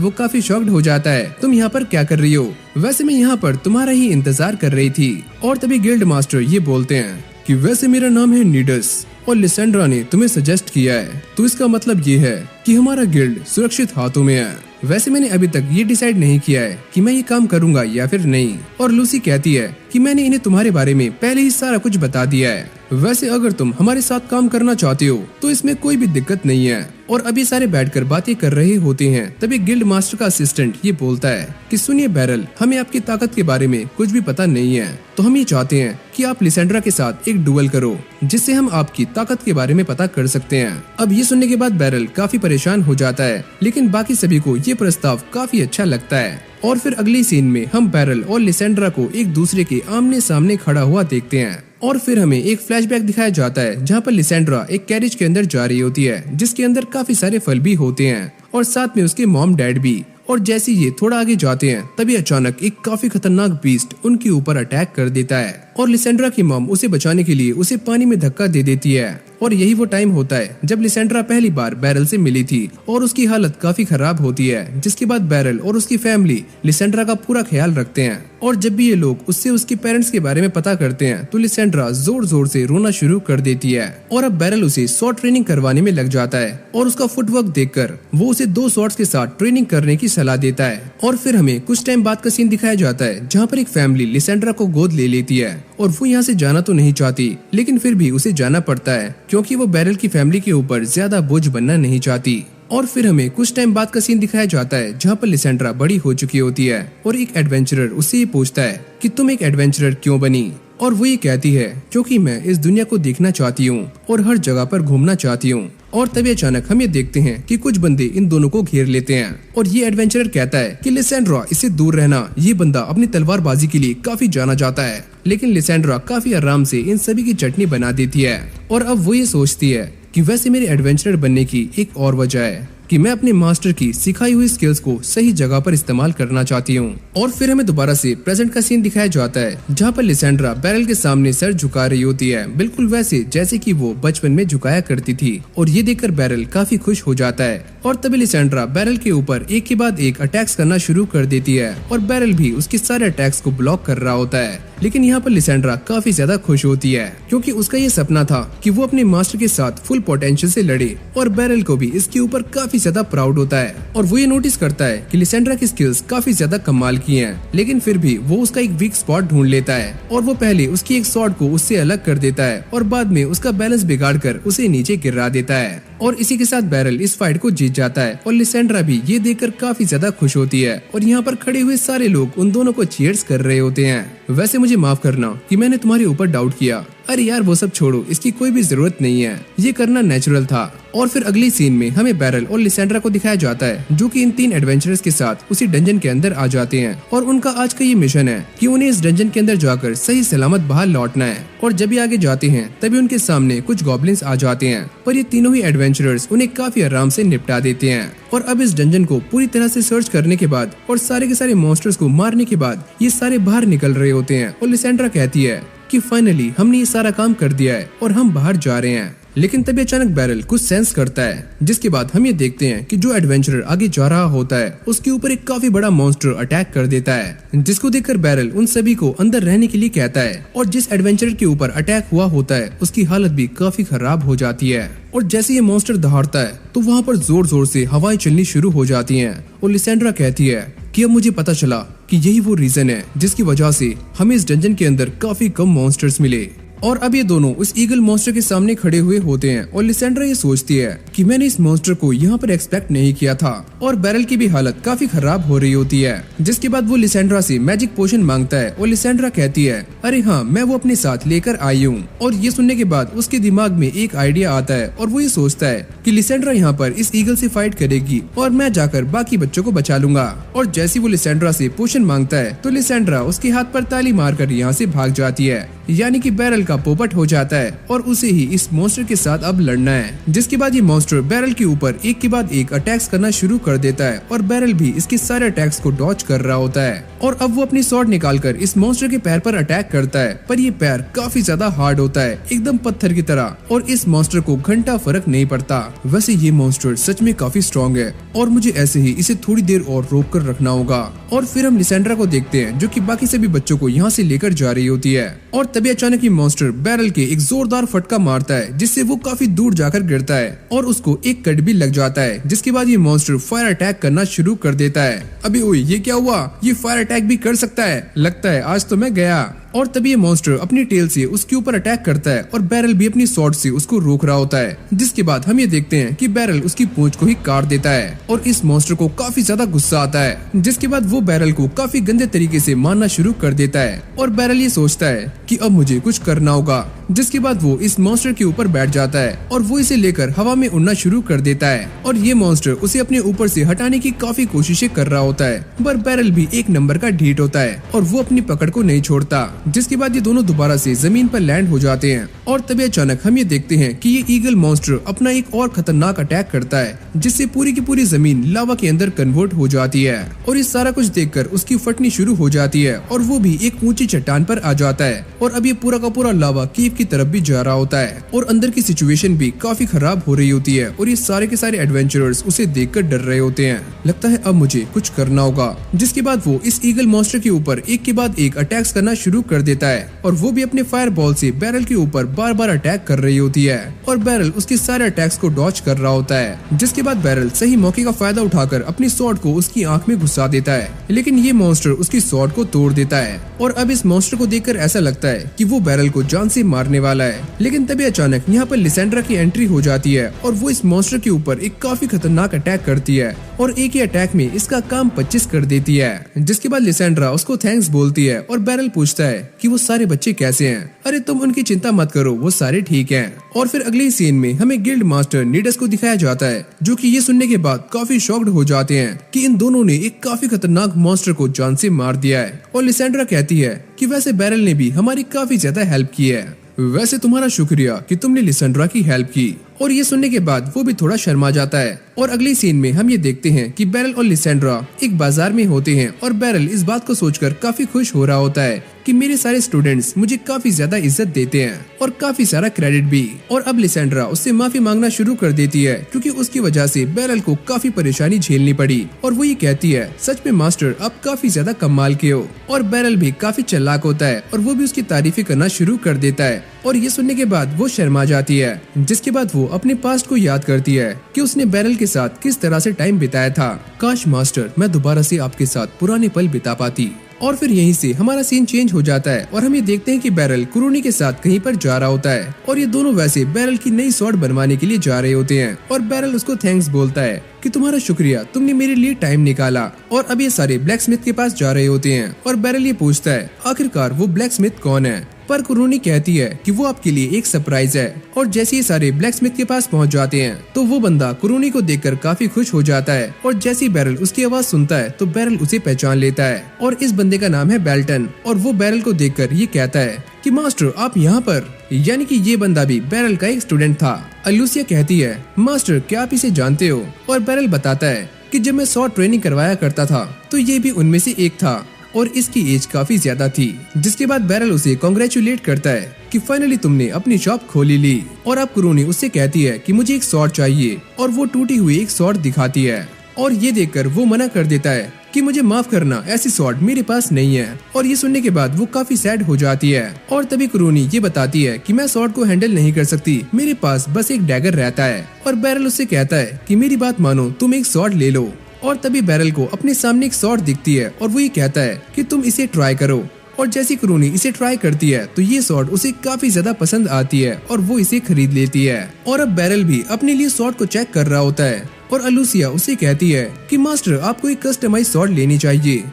वो काफी शॉक्ड हो जाता है, तुम यहाँ पर क्या कर रही हो? वैसे मैं यहाँ पर तुम्हारा ही इंतजार कर रही थी। और तभी गिल्ड मास्टर ये बोलते हैं कि वैसे मेरा नाम है नीडस और लिसेंड्रा ने तुम्हें सजेस्ट किया है, तो इसका मतलब ये है कि हमारा गिल्ड सुरक्षित हाथों में है। वैसे मैंने अभी तक ये डिसाइड नहीं किया है कि मैं ये काम करूंगा या फिर नहीं। और लूसी कहती है कि मैंने इन्हें तुम्हारे बारे में पहले ही सारा कुछ बता दिया है। वैसे अगर तुम हमारे साथ काम करना चाहते हो तो इसमें कोई भी दिक्कत नहीं है। और अभी सारे बैठकर बातें कर रहे होते हैं। तभी गिल्ड मास्टर का असिस्टेंट ये बोलता है कि सुनिए बैरल, हमें आपकी ताकत के बारे में कुछ भी पता नहीं है, तो हम ये चाहते हैं कि आप लिसेंड्रा के साथ एक डुएल करो, जिससे हम आपकी ताकत के बारे में पता कर सकते हैं। अब ये सुनने के बाद बैरल काफी परेशान हो जाता है, लेकिन बाकी सभी को ये प्रस्ताव काफी अच्छा लगता है। और फिर अगली सीन में हम बैरल और लिसेंड्रा को एक दूसरे के आमने सामने खड़ा हुआ देखते हैं। और फिर हमें एक फ्लैशबैक दिखाया जाता है जहाँ पर लिसेंड्रा एक कैरेज के अंदर जा रही होती है, जिसके अंदर काफी सारे फल भी होते हैं और साथ में उसके मॉम डैड भी। और जैसे ये थोड़ा आगे जाते हैं तभी अचानक एक काफी खतरनाक बीस्ट उनके ऊपर अटैक कर देता है। और लिसेंड्रा की मॉम उसे बचाने के लिए उसे पानी में धक्का दे देती है। और यही वो टाइम होता है जब लिसेंड्रा पहली बार बैरल से मिली थी और उसकी हालत काफी खराब होती है, जिसके बाद बैरल और उसकी फैमिली लिसेंड्रा का पूरा ख्याल रखते हैं। और जब भी ये लोग उससे उसके पेरेंट्स के बारे में पता करते हैं तो लिसेंड्रा जोर जोर से रोना शुरू कर देती है। और अब बैरल उसे शॉर्ट ट्रेनिंग करवाने में लग जाता है और उसका फुटवर्क देखकर वो उसे 2 शॉट्स के साथ ट्रेनिंग करने की सलाह देता है। और फिर हमें कुछ टाइम बाद का सीन दिखाया जाता है जहाँ पर एक फैमिली लिसेंड्रा को गोद ले लेती है। और वो यहाँ से जाना तो नहीं चाहती, लेकिन फिर भी उसे जाना पड़ता है क्योंकि वो बैरल की फैमिली के ऊपर ज्यादा बोझ बनना नहीं चाहती। और फिर हमें कुछ टाइम बाद का सीन दिखाया जाता है जहाँ पर लिसेंड्रा बड़ी हो चुकी होती है और एक एडवेंचरर उससे ये पूछता है कि तुम एक एडवेंचरर क्यों बनी? और वो ये कहती है क्योंकि मैं इस दुनिया को देखना चाहती हूँ और हर जगह पर घूमना चाहती हूँ। और तभी अचानक हम ये देखते हैं कि कुछ बंदे इन दोनों को घेर लेते हैं और ये एडवेंचरर कहता है कि लिसेंड्रा, इससे दूर रहना, ये बंदा अपनी तलवारबाजी के लिए काफी जाना जाता है। लेकिन लिसेंड्रा काफी आराम से इन सभी की चटनी बना देती है। और अब वो ये सोचती है कि वैसे मेरे एडवेंचरर बनने की एक और वजह है कि मैं अपने मास्टर की सिखाई हुई स्किल्स को सही जगह पर इस्तेमाल करना चाहती हूँ। और फिर हमें दोबारा से प्रेजेंट का सीन दिखाया जाता है जहाँ पर लिसेंड्रा बैरल के सामने सर झुका रही होती है, बिल्कुल वैसे जैसे कि वो बचपन में झुकाया करती थी। और ये देखकर बैरल काफी खुश हो जाता है। और तभी लिसेंड्रा बैरल के ऊपर एक के बाद एक अटैक्स करना शुरू कर देती है और बैरल भी उसके सारे अटैक्स को ब्लॉक कर रहा होता है। लेकिन यहाँ पर लिसेंड्रा काफी ज्यादा खुश होती है क्योंकि उसका ये सपना था कि वो अपने मास्टर के साथ फुल पोटेंशियल से लड़े। और बैरल को भी इसके ऊपर काफी ज्यादा प्राउड होता है। और वो ये नोटिस करता है कि लिसेंड्रा की स्किल्स काफी ज्यादा कमाल की हैं, लेकिन फिर भी वो उसका एक वीक स्पॉट ढूंढ लेता है। और वो पहले उसकी एक शॉट को उससे अलग कर देता है और बाद में उसका बैलेंस बिगाड़ कर उसे नीचे गिरा देता है। और इसी के साथ बैरल इस फाइट को जीत जाता है और लिसेंड्रा भी ये देखकर काफी ज्यादा खुश होती है। और यहाँ पर खड़े हुए सारे लोग उन दोनों को चीयर्स कर रहे होते हैं। वैसे मुझे माफ करना कि मैंने तुम्हारे ऊपर डाउट किया। अरे यार वो सब छोड़ो, इसकी कोई भी जरूरत नहीं है, ये करना नेचुरल था। और फिर अगली सीन में हमें बैरल और लिसेंड्रा को दिखाया जाता है जो कि इन 3 एडवेंचरर्स के साथ उसी डंजन के अंदर आ जाते हैं। और उनका आज का ये मिशन है कि उन्हें इस डंजन के अंदर जाकर सही सलामत बाहर लौटना है। और जब ये आगे जाते हैं तभी उनके सामने कुछ गॉब्लिन्स आ जाते हैं, पर ये तीनों ही एडवेंचरर्स उन्हें काफी आराम से निपटा देते हैं। और अब इस डंजन को पूरी तरह से सर्च करने के बाद और सारे के सारे मॉन्स्टर्स को मारने के बाद ये सारे बाहर निकल रहे होते हैं। और लिसेंड्रा कहती है कि फाइनली हमने ये सारा काम कर दिया है और हम बाहर जा रहे हैं। लेकिन तभी अचानक बैरल कुछ सेंस करता है, जिसके बाद हम ये देखते हैं कि जो एडवेंचरर आगे जा रहा होता है उसके ऊपर एक काफी बड़ा मॉन्स्टर अटैक कर देता है, जिसको देखकर बैरल उन सभी को अंदर रहने के लिए कहता है। और जिस एडवेंचरर के ऊपर अटैक हुआ होता है उसकी हालत भी काफी खराब हो जाती है। और जैसे ये मॉन्स्टर दहाड़ता है तो वहाँ पर जोर जोर से हवाएं चलनी शुरू हो जाती हैं। और लिसेंड्रा कहती है कि अब मुझे पता चला कि यही वो रीजन है जिसकी वजह से हमें इस डंजन के अंदर काफी कम मॉन्स्टर्स मिले। और अब ये दोनों उस ईगल मॉन्स्टर के सामने खड़े हुए होते हैं और लिसेंड्रा ये सोचती है कि मैंने इस मॉन्स्टर को यहाँ पर एक्सपेक्ट नहीं किया था। और बैरल की भी हालत काफी खराब हो रही होती है, जिसके बाद वो लिसेंड्रा से मैजिक पोशन मांगता है और लिसेंड्रा कहती है अरे हाँ, मैं वो अपने साथ लेकर आई हूँ। और ये सुनने के बाद उसके दिमाग में एक आइडिया आता है और वो ये सोचता है कि लिसेंड्रा यहाँ पर इस ईगल से फाइट करेगी और मैं जाकर बाकी बच्चों को बचा लूंगा। और जैसे वो लिसेंड्रा से पोशन मांगता है तो लिसेंड्रा उसके हाथ पर ताली मारकर यहाँ से भाग जाती है, यानी कि बैरल का पोपट हो जाता है और उसे ही इस मॉन्स्टर के साथ अब लड़ना है। जिसके बाद ये मॉन्स्टर बैरल के ऊपर एक के बाद एक अटैक्स करना शुरू कर देता है और बैरल भी इसके सारे अटैक्स को डॉज कर रहा होता है। और अब वो अपनी स्वॉर्ड निकालकर इस मॉन्स्टर के पैर पर अटैक करता है, पर ये पैर काफी ज्यादा हार्ड होता है, एकदम पत्थर की तरह, और इस मॉन्स्टर को घंटा फर्क नहीं पड़ता। वैसे ये मॉन्स्टर सच में काफी स्ट्रॉन्ग है और मुझे ऐसे ही इसे थोड़ी देर और रोक कर रखना होगा। और फिर हम लिसेंड्रा को देखते हैं जो कि बाकी सभी बच्चों को यहाँ से लेकर जा रही होती है और तभी अचानक ये मॉन्स्टर बैरल के एक जोरदार फटका मारता है जिससे वो काफी दूर जाकर गिरता है और उसको एक कट भी लग जाता है। जिसके बाद ये मॉन्स्टर फायर अटैक करना शुरू कर देता है। अबे ओए, ये क्या हुआ? ये फायर अटैक भी कर सकता है? लगता है आज तो मैं गया। और तभी ये मॉन्स्टर अपनी टेल से उसके ऊपर अटैक करता है और बैरल भी अपनी स्वॉर्ड से उसको रोक रहा होता है। जिसके बाद हम ये देखते हैं कि बैरल उसकी पूंछ को ही काट देता है और इस मॉन्स्टर को काफी ज्यादा गुस्सा आता है। जिसके बाद वो बैरल को काफी गंदे तरीके से मारना शुरू कर देता है और बैरल ये सोचता है कि अब मुझे कुछ करना होगा। जिसके बाद वो इस मॉन्स्टर के ऊपर बैठ जाता है और वो इसे लेकर हवा में उड़ना शुरू कर देता है और ये मॉन्स्टर उसे अपने ऊपर से हटाने की काफी कोशिशें कर रहा होता है, पर बैरल भी एक नंबर का ढीठ होता है और वो अपनी पकड़ को नहीं छोड़ता। जिसके बाद ये दोनों दोबारा से जमीन पर लैंड हो जाते हैं और तभी अचानक हम ये देखते हैं कि ये ईगल मॉन्स्टर अपना एक और खतरनाक अटैक करता है जिससे पूरी की पूरी जमीन लावा के अंदर कन्वर्ट हो जाती है और ये सारा कुछ देखकर उसकी फटनी शुरू हो जाती है और वो भी एक ऊंची चट्टान पर आ जाता है और अब ये पूरा का पूरा लावा केव की तरफ भी जा रहा होता है और अंदर की सिचुएशन भी काफी खराब हो रही होती है और ये सारे के सारे एडवेंचरर्स उसे देखकर डर रहे होते हैं। लगता है अब मुझे कुछ करना होगा। जिसके बाद वो इस ईगल मॉन्स्टर के ऊपर एक के बाद एक अटैक्स करना शुरू कर देता है और वो भी अपने फायर बॉल से बैरल के ऊपर बार बार अटैक कर रही होती है और बैरल उसके सारे अटैक्स को डॉज कर रहा होता है। जिसके बाद बैरल सही मौके का फायदा उठाकर अपनी स्वॉर्ड को उसकी आंख में घुसा देता है, लेकिन ये मॉन्स्टर उसकी स्वॉर्ड को तोड़ देता है और अब इस मॉन्स्टर को देखकर ऐसा लगता है कि वो बैरल को जान से मारने वाला है। लेकिन तभी अचानक यहाँ पर लिसेंड्रा की एंट्री हो जाती है और वो इस मॉन्स्टर के ऊपर एक काफी खतरनाक अटैक करती है और एक ही अटैक में इसका काम 25 कर देती है। जिसके बाद लिसेंड्रा उसको थैंक्स बोलती है और बैरल पूछता है कि वो सारे बच्चे कैसे हैं। अरे तुम उनकी चिंता मत करो, वो सारे ठीक हैं। और फिर अगले सीन में हमें गिल्ड मास्टर नीडस को दिखाया जाता है जो कि ये सुनने के बाद काफी शॉक्ड हो जाते हैं कि इन दोनों ने एक काफी खतरनाक मॉन्स्टर को जान से मार दिया है। और लिसेंड्रा कहती है कि वैसे बैरल ने भी हमारी काफी ज्यादा हेल्प की है, वैसे तुम्हारा शुक्रिया कि तुमने लिसेंड्रा की हेल्प की। और ये सुनने के बाद वो भी थोड़ा शर्मा जाता है। और अगले सीन में हम ये देखते हैं कि बैरल और लिसेंड्रा एक बाजार में होते हैं और बैरल इस बात को सोचकर काफी खुश हो रहा होता है कि मेरे सारे स्टूडेंट्स मुझे काफी ज्यादा इज्जत देते हैं और काफी सारा क्रेडिट भी। और अब लिसेंड्रा उससे माफी मांगना शुरू कर देती है क्योंकि उसकी वजह से बैरल को काफी परेशानी झेलनी पड़ी और वो ये कहती है सच में मास्टर आप काफी ज्यादा कमाल के हो। और बैरल भी काफी चालाक होता है और वो भी उसकी तारीफें करना शुरू कर देता है और ये सुनने के बाद वो शर्मा जाती है। जिसके बाद वो अपने पास्ट को याद करती है कि उसने बैरल के साथ किस तरह से टाइम बिताया था। काश मास्टर मैं दोबारा से आपके साथ पुराने पल बिता पाती। और फिर यहीं से हमारा सीन चेंज हो जाता है और हम ये देखते हैं कि बैरल कुरूनी के साथ कहीं पर जा रहा होता है और ये दोनों वैसे बैरल की नई स्वॉर्ड बनवाने के लिए जा रहे होते हैं और बैरल उसको थैंक्स बोलता है कि तुम्हारा शुक्रिया, तुमने मेरे लिए टाइम निकाला। और अब ये सारे ब्लैक स्मिथ के पास जा रहे होते हैं और बैरल ये पूछता है आखिरकार वो ब्लैक स्मिथ कौन है, पर कुरूनी कहती है कि वो आपके लिए एक सरप्राइज है। और जैसे ही सारे ब्लैक स्मिथ के पास पहुंच जाते हैं तो वो बंदा कुरूनी को देखकर काफी खुश हो जाता है और जैसे ही बैरल उसकी आवाज सुनता है तो बैरल उसे पहचान लेता है और इस बंदे का नाम है बेल्टन। और वो बैरल को देखकर ये कहता है कि मास्टर आप यहाँ पर, यानी कि ये बंदा भी बैरल का एक स्टूडेंट था। अलूसिया कहती है मास्टर क्या आप इसे जानते हो? और बैरल बताता है कि जब मैं स्वॉर्ड ट्रेनिंग करवाया करता था तो ये भी उनमें से एक था और इसकी एज काफी ज्यादा थी। जिसके बाद बैरल उसे कांग्रेचुलेट करता है कि फाइनली तुमने अपनी शॉप खोली ली। और अब कुरूनी उससे कहती है कि मुझे एक स्वॉर्ड चाहिए और वो टूटी हुई एक स्वॉर्ड दिखाती है और ये देखकर वो मना कर देता है कि मुझे माफ करना, ऐसी स्वॉर्ड मेरे पास नहीं है। और ये सुनने के बाद वो काफी सैड हो जाती है और तभी कुरूनी ये बताती है कि मैं स्वॉर्ड को हैंडल नहीं कर सकती, मेरे पास बस एक डैगर रहता है। और बैरल उससे कहता है कि मेरी बात मानो, तुम एक स्वॉर्ड ले लो। और तभी बैरल को अपने सामने एक स्वॉर्ड दिखती है और वो ये कहता है कि तुम इसे ट्राई करो। और जैसी कुरूनी इसे ट्राई करती है तो ये स्वॉर्ड उसे काफी ज्यादा पसंद आती है और वो इसे खरीद लेती है। और अब बैरल भी अपने लिए स्वॉर्ड को चेक कर रहा होता है और अलूसिया उसे कहती है कि मास्टर आपको एक कस्टमाइज स्वॉर्ड लेनी चाहिए।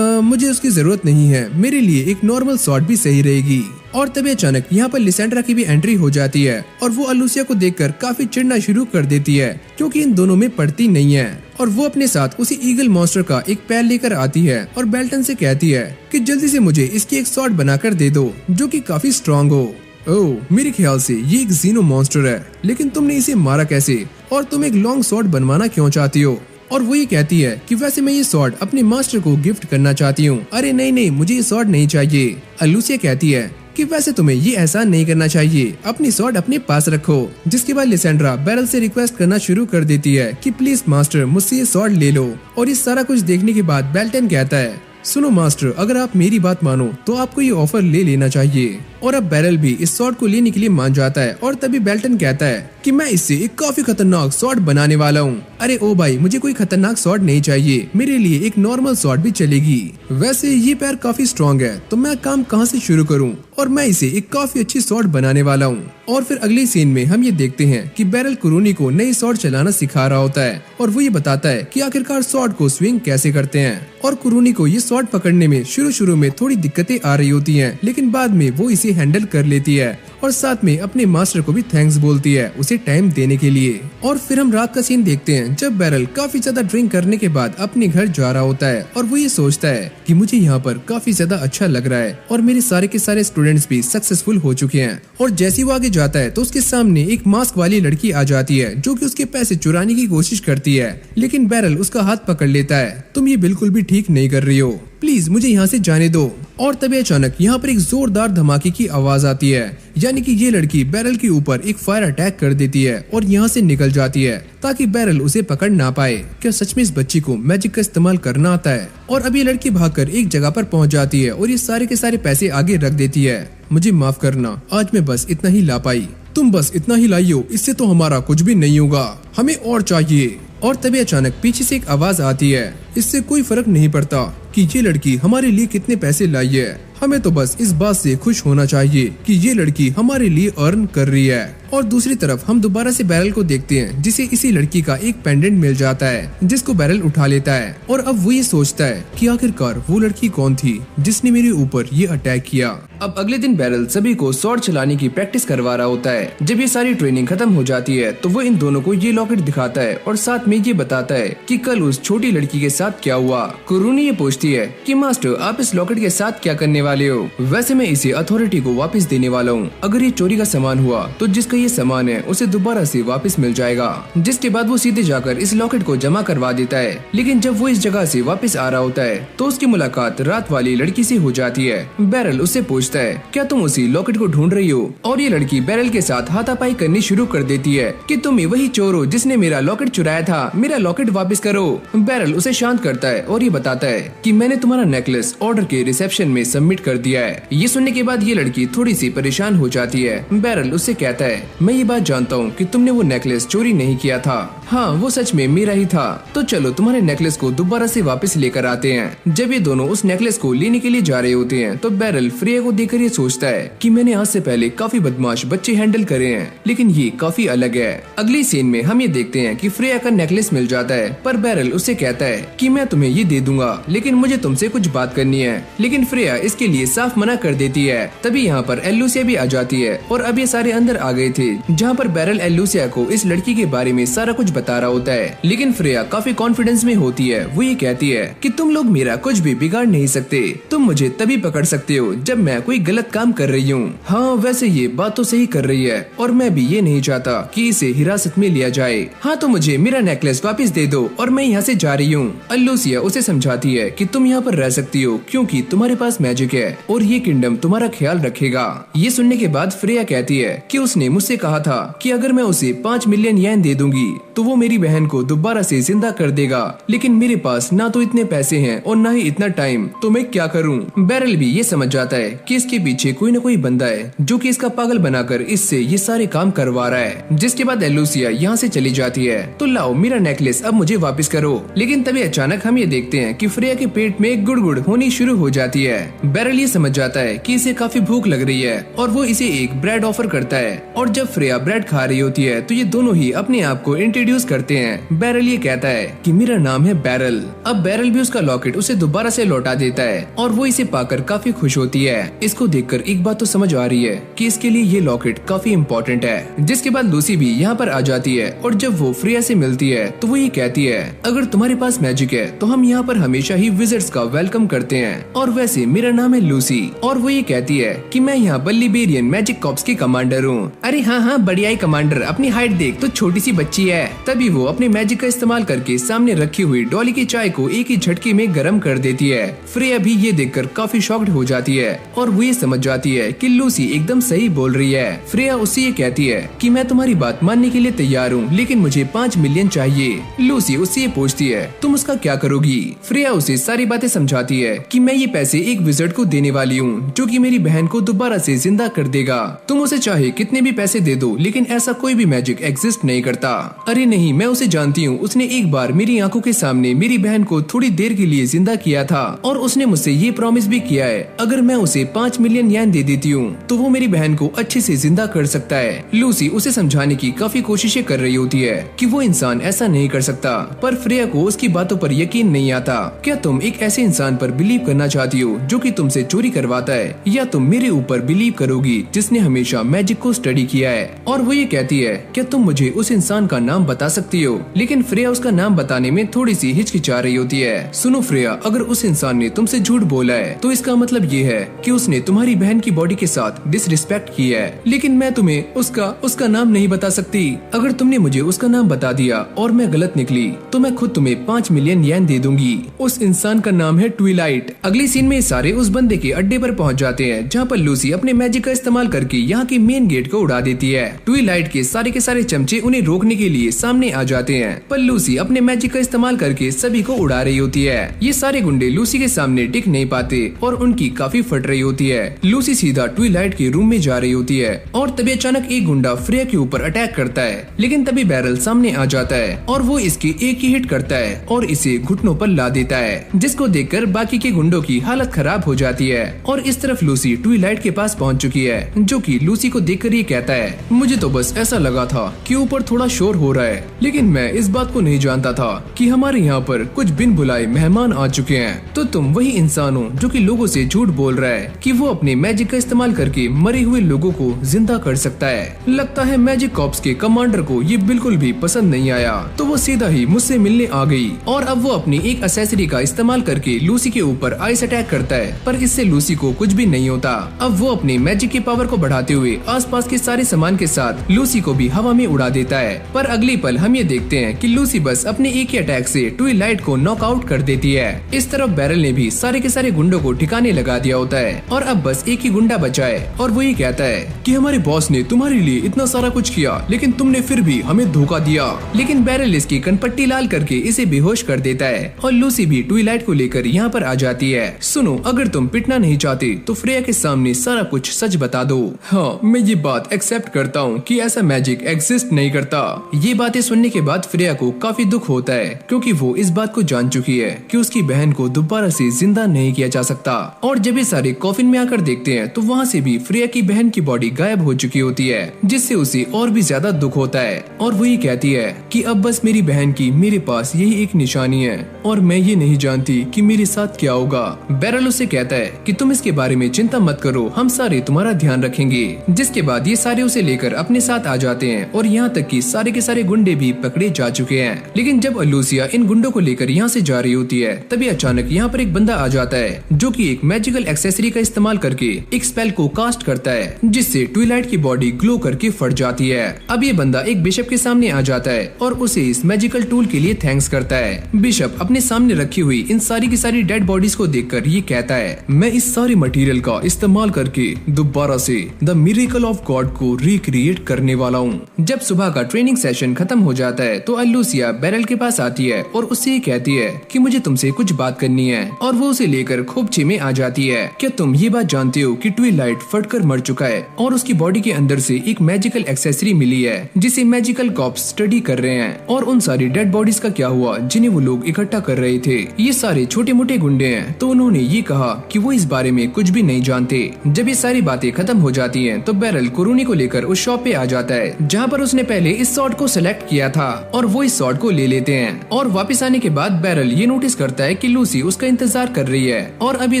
मुझे उसकी जरूरत नहीं है, मेरे लिए एक नॉर्मल स्वॉर्ड भी सही रहेगी। और तभी अचानक यहाँ पर लिसेंड्रा की भी एंट्री हो जाती है और वो अलूसिया को देखकर काफी चिढ़ना शुरू कर देती है क्योंकि इन दोनों में पड़ती नहीं है। और वो अपने साथ उसी ईगल मॉन्स्टर का एक पैर लेकर आती है और बेल्टन से कहती है कि जल्दी से मुझे इसकी एक स्वॉर्ड बनाकर दे दो जो कि काफी स्ट्रॉन्ग हो। ओह, मेरे ख्याल से ये एक जीनो मॉन्स्टर है, लेकिन तुमने इसे मारा कैसे और तुम एक लॉन्ग स्वॉर्ड बनवाना क्यों चाहती हो? और वो ये कहती है कि वैसे मैं ये स्वॉर्ड अपने मास्टर को गिफ्ट करना चाहती हूँ। अरे नहीं नहीं, मुझे ये स्वॉर्ड नहीं चाहिए। लूसिया कहती है कि वैसे तुम्हें ये एहसान नहीं करना चाहिए, अपनी स्वॉर्ड अपने पास रखो। जिसके बाद लिसेंड्रा बैरल से रिक्वेस्ट करना शुरू कर देती है कि प्लीज मास्टर, मुझसे ये स्वॉर्ड ले लो। और ये सारा कुछ देखने के बाद बेल्टन कहता है, सुनो मास्टर, अगर आप मेरी बात मानो तो आपको ये ऑफर ले लेना चाहिए। और अब बैरल भी इस स्वॉर्ड को लेने के लिए मान जाता है। और तभी बेल्टन कहता है कि मैं इससे एक काफी खतरनाक स्वॉर्ड बनाने वाला हूँ। अरे ओ भाई, मुझे कोई खतरनाक स्वॉर्ड नहीं चाहिए, मेरे लिए एक नॉर्मल स्वॉर्ड भी चलेगी। वैसे ये पैर काफी स्ट्रॉन्ग है, तो मैं काम कहाँ से शुरू करूँ? और मैं इसे एक काफी अच्छी स्वॉर्ड बनाने वाला हूँ। और फिर अगले सीन में हम ये देखते हैं कि बैरल कुरूनी को नई स्वॉर्ड चलाना सिखा रहा होता है और वो ये बताता है कि आखिरकार स्वॉर्ड को स्विंग कैसे करते हैं। और कुरूनी को ये स्वॉर्ड पकड़ने में शुरू में थोड़ी दिक्कतें आ रही होती हैं, लेकिन बाद में वो इसे हैंडल कर लेती है और साथ में अपने मास्टर को भी थैंक्स बोलती है उसे टाइम देने के लिए। और फिर हम रात का सीन देखते हैं जब बैरल काफी ज्यादा ड्रिंक करने के बाद अपने घर जा रहा होता है और वो ये सोचता है कि मुझे यहाँ पर काफी ज्यादा अच्छा लग रहा है और मेरे सारे के सारे स्टूडेंट्स भी सक्सेसफुल हो चुके हैं। और जैसे वो आगे जाता है तो उसके सामने एक मास्क वाली लड़की आ जाती है जो कि उसके पैसे चुराने की कोशिश करती है, लेकिन बैरल उसका हाथ पकड़ लेता है। तुम ये बिल्कुल भी ठीक नहीं कर रही हो, प्लीज मुझे यहाँ से जाने दो। और तभी अचानक यहाँ पर एक जोरदार धमाके की आवाज आती है, यानी कि ये लड़की बैरल के ऊपर एक फायर अटैक कर देती है और यहाँ से निकल जाती है ताकि बैरल उसे पकड़ ना पाए। क्या सच में इस बच्ची को मैजिक का इस्तेमाल करना आता है? और अब ये लड़की भागकर एक जगह पर पहुँच जाती है और ये सारे के सारे पैसे आगे रख देती है। मुझे माफ करना, आज मैं बस इतना ही ला पाई। तुम बस इतना ही लाई हो, इससे तो हमारा कुछ भी नहीं होगा, हमें और चाहिए। और तभी अचानक पीछे से एक आवाज आती है, इससे कोई फर्क नहीं पड़ता कि ये लड़की हमारे लिए कितने पैसे लाई है, हमें तो बस इस बात से खुश होना चाहिए कि ये लड़की हमारे लिए अर्न कर रही है। और दूसरी तरफ हम दोबारा से बैरल को देखते हैं जिसे इसी लड़की का एक पेंडेंट मिल जाता है जिसको बैरल उठा लेता है। और अब वो ये सोचता है कि आखिरकार वो लड़की कौन थी जिसने मेरे ऊपर ये अटैक किया। अब अगले दिन बैरल सभी को स्वॉर्ड चलाने की प्रैक्टिस करवा रहा होता है। जब ये सारी ट्रेनिंग खत्म हो जाती है तो वो इन दोनों को ये लॉकेट दिखाता है और साथ में ये बताता है कि कल उस छोटी लड़की के साथ क्या हुआ। कुरूनी ये पूछती है कि मास्टर, आप इस लॉकेट के साथ क्या करने वाले हो? वैसे मैं इसे अथॉरिटी को वापस देने वाला हूँ। अगर ये चोरी का सामान हुआ तो जिसका ये सामान है उसे दोबारा से वापस मिल जाएगा। जिसके बाद वो सीधे जाकर इस लॉकेट को जमा करवा देता है। लेकिन जब वो इस जगह से वापस आ रहा होता है तो उसकी मुलाकात रात वाली लड़की से हो जाती है। बैरल उससे पूछता है, क्या तुम उसी लॉकेट को ढूंढ रही हो? और ये लड़की बैरल के साथ हाथापाई करनी शुरू कर देती है कि तुम ही वही चोर हो जिसने मेरा लॉकेट चुराया था, मेरा लॉकेट वापस करो। बैरल उसे शांत करता है और ये बताता है कि मैंने तुम्हारा नेकलेस ऑर्डर के रिसेप्शन में सबमिट कर दिया है। ये सुनने के बाद ये लड़की थोड़ी सी परेशान हो जाती है। बैरल उससे कहता है, मैं ये बात जानता हूँ कि तुमने वो नेकलेस चोरी नहीं किया था। हाँ, वो सच में मेरा ही था। तो चलो तुम्हारे नेकलेस को दोबारा से वापस लेकर आते हैं। जब ये दोनों उस नेकलेस को लेने के लिए जा रहे होते हैं तो बैरल फ्रेया को देखकर ये सोचता है कि मैंने आज से पहले काफी बदमाश बच्चे हैंडल करे हैं, लेकिन ये काफी अलग है। अगली सीन में हम ये देखते हैं कि फ्रेया का नेकलेस मिल जाता है, पर बैरल उससे कहता है कि मैं तुम्हें ये दे दूंगा, लेकिन मुझे तुमसे कुछ बात करनी है। लेकिन फ्रेया इसके लिए साफ मना कर देती है। तभी यहाँ पर एलूसिया भी आ जाती है और अब ये सारे अंदर आ गए थे, जहाँ पर बैरल एलूसिया को इस लड़की के बारे में सारा कुछ बता रहा होता है। लेकिन फ्रेया काफी कॉन्फिडेंस में होती है। वो ये कहती है कि तुम लोग मेरा कुछ भी बिगाड़ नहीं सकते, तुम मुझे तभी पकड़ सकते हो जब मैं कोई गलत काम कर रही हूँ। हाँ, वैसे ये बात तो सही कर रही है और मैं भी ये नहीं चाहता कि इसे हिरासत में लिया जाए। हाँ, तो मुझे मेरा नेकलेस वापस दे दो और मैं यहाँ से जा रही हूँ। एलूसिया उसे समझाती है कि तुम यहाँ पर रह सकती हो क्योंकि तुम्हारे पास मैजिक है और ये किंगडम तुम्हारा ख्याल रखेगा। ये सुनने के बाद फ्रेया कहती है कि उसने मुझसे कहा था कि अगर मैं उसे 5 मिलियन येन दे दूंगी तो वो मेरी बहन को दोबारा से जिंदा कर देगा, लेकिन मेरे पास ना तो इतने पैसे हैं और ना ही इतना टाइम, तो मैं क्या करूं? बैरल भी ये समझ जाता है कि इसके पीछे कोई न कोई बंदा है जो कि इसका पागल बनाकर इससे ये सारे काम करवा रहा है। जिसके बाद एलूसिया यहाँ से चली जाती है। तो लाओ मेरा नेकलेस अब मुझे वापस करो। लेकिन तभी अचानक हम ये देखते हैं कि फ्रेया के पेट में गुड़गुड़ होनी शुरू हो जाती है। बैरल ये समझ जाता है कि इसे काफी भूख लग रही है और वो इसे एक ब्रेड ऑफर करता है। और जब फ्रेया ब्रेड खा रही होती है तो ये दोनों ही अपने आप को इंट्रोड्यूस करते हैं। बैरल ये कहता है कि मेरा नाम है बैरल। अब बैरल भी उसका लॉकेट उसे दोबारा से लौटा देता है और वो इसे पाकर काफी खुश होती है। इसको देखकर एक बात तो समझ आ रही है कि इसके लिए ये लॉकेट काफी इम्पोर्टेंट है। जिसके बाद लूसी भी यहाँ पर आ जाती है और जब वो फ्रेया से मिलती है तो वो ये कहती है, अगर तुम्हारे पास मैजिक है तो हम यहाँ पर हमेशा ही विजिटर्स का वेलकम करते हैं। और वैसे मेरा नाम है लूसी और वो ये कहती है कि मैं यहाँ पर लिबेरियन मैजिक कॉर्प्स की कमांडर हूँ। अरे हाँ बढ़िया ही कमांडर, अपनी हाइट देख तो छोटी सी बच्ची है। तभी वो अपने मैजिक का इस्तेमाल करके सामने रखी हुई डॉली की चाय को एक ही झटके में गर्म कर देती है। फ्रेया भी ये देखकर काफी शॉक्ड हो जाती है और वो ये समझ जाती है कि लूसी एकदम सही बोल रही है। फ्रेया उससे ये कहती है कि मैं तुम्हारी बात मानने के लिए तैयार हूँ, लेकिन मुझे 5 मिलियन चाहिए। लूसी उससे ये पूछती है तुम उसका क्या करोगी। फ्रेया उसे सारी बातें समझाती है कि मैं ये पैसे एक विजिट को देने वाली हूँ जो कि मेरी बहन को दोबारा से जिंदा कर देगा। तुम उसे चाहे कितने भी पैसे दे दो, लेकिन ऐसा कोई भी मैजिक एग्जिस्ट नहीं करता। अरे नहीं, मैं उसे जानती हूँ, उसने एक बार मेरी आंखों के सामने मेरी बहन को थोड़ी देर के लिए जिंदा किया था और उसने मुझसे ये प्रॉमिस भी किया है अगर मैं उसे 5 मिलियन येन दे देती हूँ तो वो मेरी बहन को अच्छे से जिंदा कर सकता है। लूसी उसे समझाने की काफी कोशिशें कर रही होती है कि वो इंसान ऐसा नहीं कर सकता, पर फ्रेया को उसकी बातों पर यकीन नहीं आता। क्या तुम एक ऐसे इंसान पर बिलीव करना चाहती हो जो कि तुमसे चोरी करवाता है, या तुम मेरे ऊपर बिलीव करोगी जिसने हमेशा मैजिक को स्टडी किया है। और वो ये कहती है क्या तुम मुझे उस इंसान का नाम बता सकती हो, लेकिन फ्रेया उसका नाम बताने में थोड़ी सी हिचकिचा रही होती है। सुनो फ्रेया, अगर उस इंसान ने तुमसे झूठ बोला है तो इसका मतलब ये है कि उसने तुम्हारी बहन की बॉडी के साथ डिसरिस्पेक्ट किया है, लेकिन मैं तुम्हें उसका नाम नहीं बता सकती। अगर तुमने मुझे उसका नाम बता दिया और मैं गलत निकली तो मैं खुद तुम्हें 5 मिलियन येन दे दूंगी। उस इंसान का नाम है ट्विलाइट। अगली सीन में सारे उस बंदे के अड्डे पर पहुंच जाते हैं जहाँ पर लूसी अपने मैजिक का इस्तेमाल करके यहाँ की मेन गेट को उड़ा देती है। ट्विलाइट के सारे चमचे उन्हें रोकने के लिए सामने आ जाते हैं, पर लूसी अपने मैजिक का इस्तेमाल करके सभी को उड़ा रही होती है। ये सारे गुंडे लूसी के सामने टिक नहीं पाते और उनकी काफी फट रही होती है। लूसी सीधा ट्विलाइट के रूम में जा रही होती है और तभी अचानक एक गुंडा फ्रेया के ऊपर अटैक करता है, लेकिन तभी बैरल सामने आ जाता है और वो इसके एक ही हिट करता है और इसे घुटनों पर ला देता है, जिसको देखकर बाकी के गुंडों की हालत खराब हो जाती है। और इस तरफ लूसी ट्विलाइट के पास पहुंच चुकी है, जो कि लूसी को देखकर ये कहता है मुझे तो बस ऐसा लगा था कि ऊपर थोड़ा शोर हो रहा है, लेकिन मैं इस बात को नहीं जानता था कि हमारे यहाँ पर कुछ बिन बुलाए मेहमान आ चुके हैं। तो तुम वही इंसान हो जो कि लोगों से झूठ बोल रहा है कि वो अपने मैजिक का इस्तेमाल करके मरे हुए लोगों को जिंदा कर सकता है। लगता है मैजिक कॉर्प्स के कमांडर को ये बिल्कुल भी पसंद नहीं आया, तो वो सीधा ही मुझसे मिलने आ गई और अब वो अपनी एक एक्सेसरी का इस्तेमाल करके लूसी के ऊपर आइस अटैक करता है, पर इससे लूसी को कुछ भी नहीं होता। अब वो अपनी मैजिक की पावर को बढ़ाते हुए आसपास के सारे सामान के साथ लूसी को भी हवा में उड़ा देता है। पर अगली पल हम ये देखते हैं कि लूसी बस अपने एक ही अटैक से ट्विलाइट को नॉकआउट कर देती है। इस तरफ बैरल ने भी सारे के सारे गुंडों को ठिकाने लगा दिया होता है और अब बस एक ही गुंडा बचा है और वो ये कहता है कि हमारे बॉस ने तुम्हारे लिए इतना सारा कुछ किया, लेकिन तुमने फिर भी हमें धोखा दिया। लेकिन बैरल इसकी कनपट्टी लाल करके इसे बेहोश कर देता है और लूसी भी ट्विलाइट को लेकर यहाँ पर आ जाती है। सुनो, अगर तुम पिटना नहीं चाहते तो फ्रेया के सामने सारा कुछ सच बता दो। हाँ, मैं ये बात एक्सेप्ट करता हूँ कि ऐसा मैजिक एग्जिस्ट नहीं करता। ये बातें सुनने के बाद फ्रेया को काफी दुख होता है, क्योंकि वो इस बात को जान चुकी है कि उसकी बहन को दोबारा से जिंदा नहीं किया जा सकता। और जब ये सारे कॉफिन में आकर देखते हैं तो वहाँ से भी फ्रेया की बहन की बॉडी गायब हो चुकी होती है, जिससे उसे और भी ज्यादा दुख होता है। और वो ये कहती है कि अब बस मेरी बहन की मेरे पास यही एक निशानी है और मैं ये नहीं जानती कि मेरे साथ क्या होगा। बैरल उसे कहता है कि तुम इसके बारे में चिंता मत करो, हम सारे तुम्हारा ध्यान रखेंगे। जिसके बाद ये सारे उसे लेकर अपने साथ आ जाते हैं और यहाँ तक कि सारे के सारे गुंडे भी पकड़े जा चुके हैं। लेकिन जब लूसिया इन गुंडों को लेकर यहाँ से जा रही होती है तभी अचानक यहाँ पर एक बंदा आ जाता है जो कि एक मैजिकल एक्सेसरी का इस्तेमाल करके एक स्पेल को कास्ट करता है, जिससे ट्विलाइट की बॉडी ग्लो करके फट जाती है। अब ये बंदा एक बिशप के सामने आ जाता है और उसे इस मैजिकल टूल के लिए थैंक्स करता है। बिशप अपने सामने रखी हुई इन सारी की सारी डेड बॉडीज को देखकर ये कहता है मैं इस सारी मटेरियल का इस्तेमाल करके दोबारा से द मिरेकल ऑफ गॉड को रिक्रिएट करने वाला हूँ। जब सुबह का ट्रेनिंग सेशन खत्म हो जाता है तो लूसिया बैरल के पास आती है और उससे ये कहती है कि मुझे तुमसे कुछ बात करनी है, और वो उसे लेकर खोपचे में आ जाती है। क्या तुम ये बात जानते हो कि ट्विलाइट फटकर मर चुका है और उसकी बॉडी के अंदर से एक मैजिकल एक्सेसरी मिली है जिसे मैजिकल कॉप्स स्टडी कर रहे हैं, और उन सारी डेड बॉडीज का क्या हुआ जिन्हें वो लोग इकट्ठा कर रहे थे। ये सारे छोटे मोटे गुंडे हैं, तो उन्होंने ये कहा कि वो इस बारे में कुछ भी नहीं जानते। जब ये सारी बातें खत्म हो जाती हैं तो बैरल कुरूनी को लेकर उस शॉप पे आ जाता है जहाँ पर उसने पहले इस सॉर्ड को सिलेक्ट किया था, और वो इस सॉर्ड को ले लेते हैं। और वापस आने के बाद बैरल ये नोटिस करता है कि लूसी उसका इंतजार कर रही है, और अब ये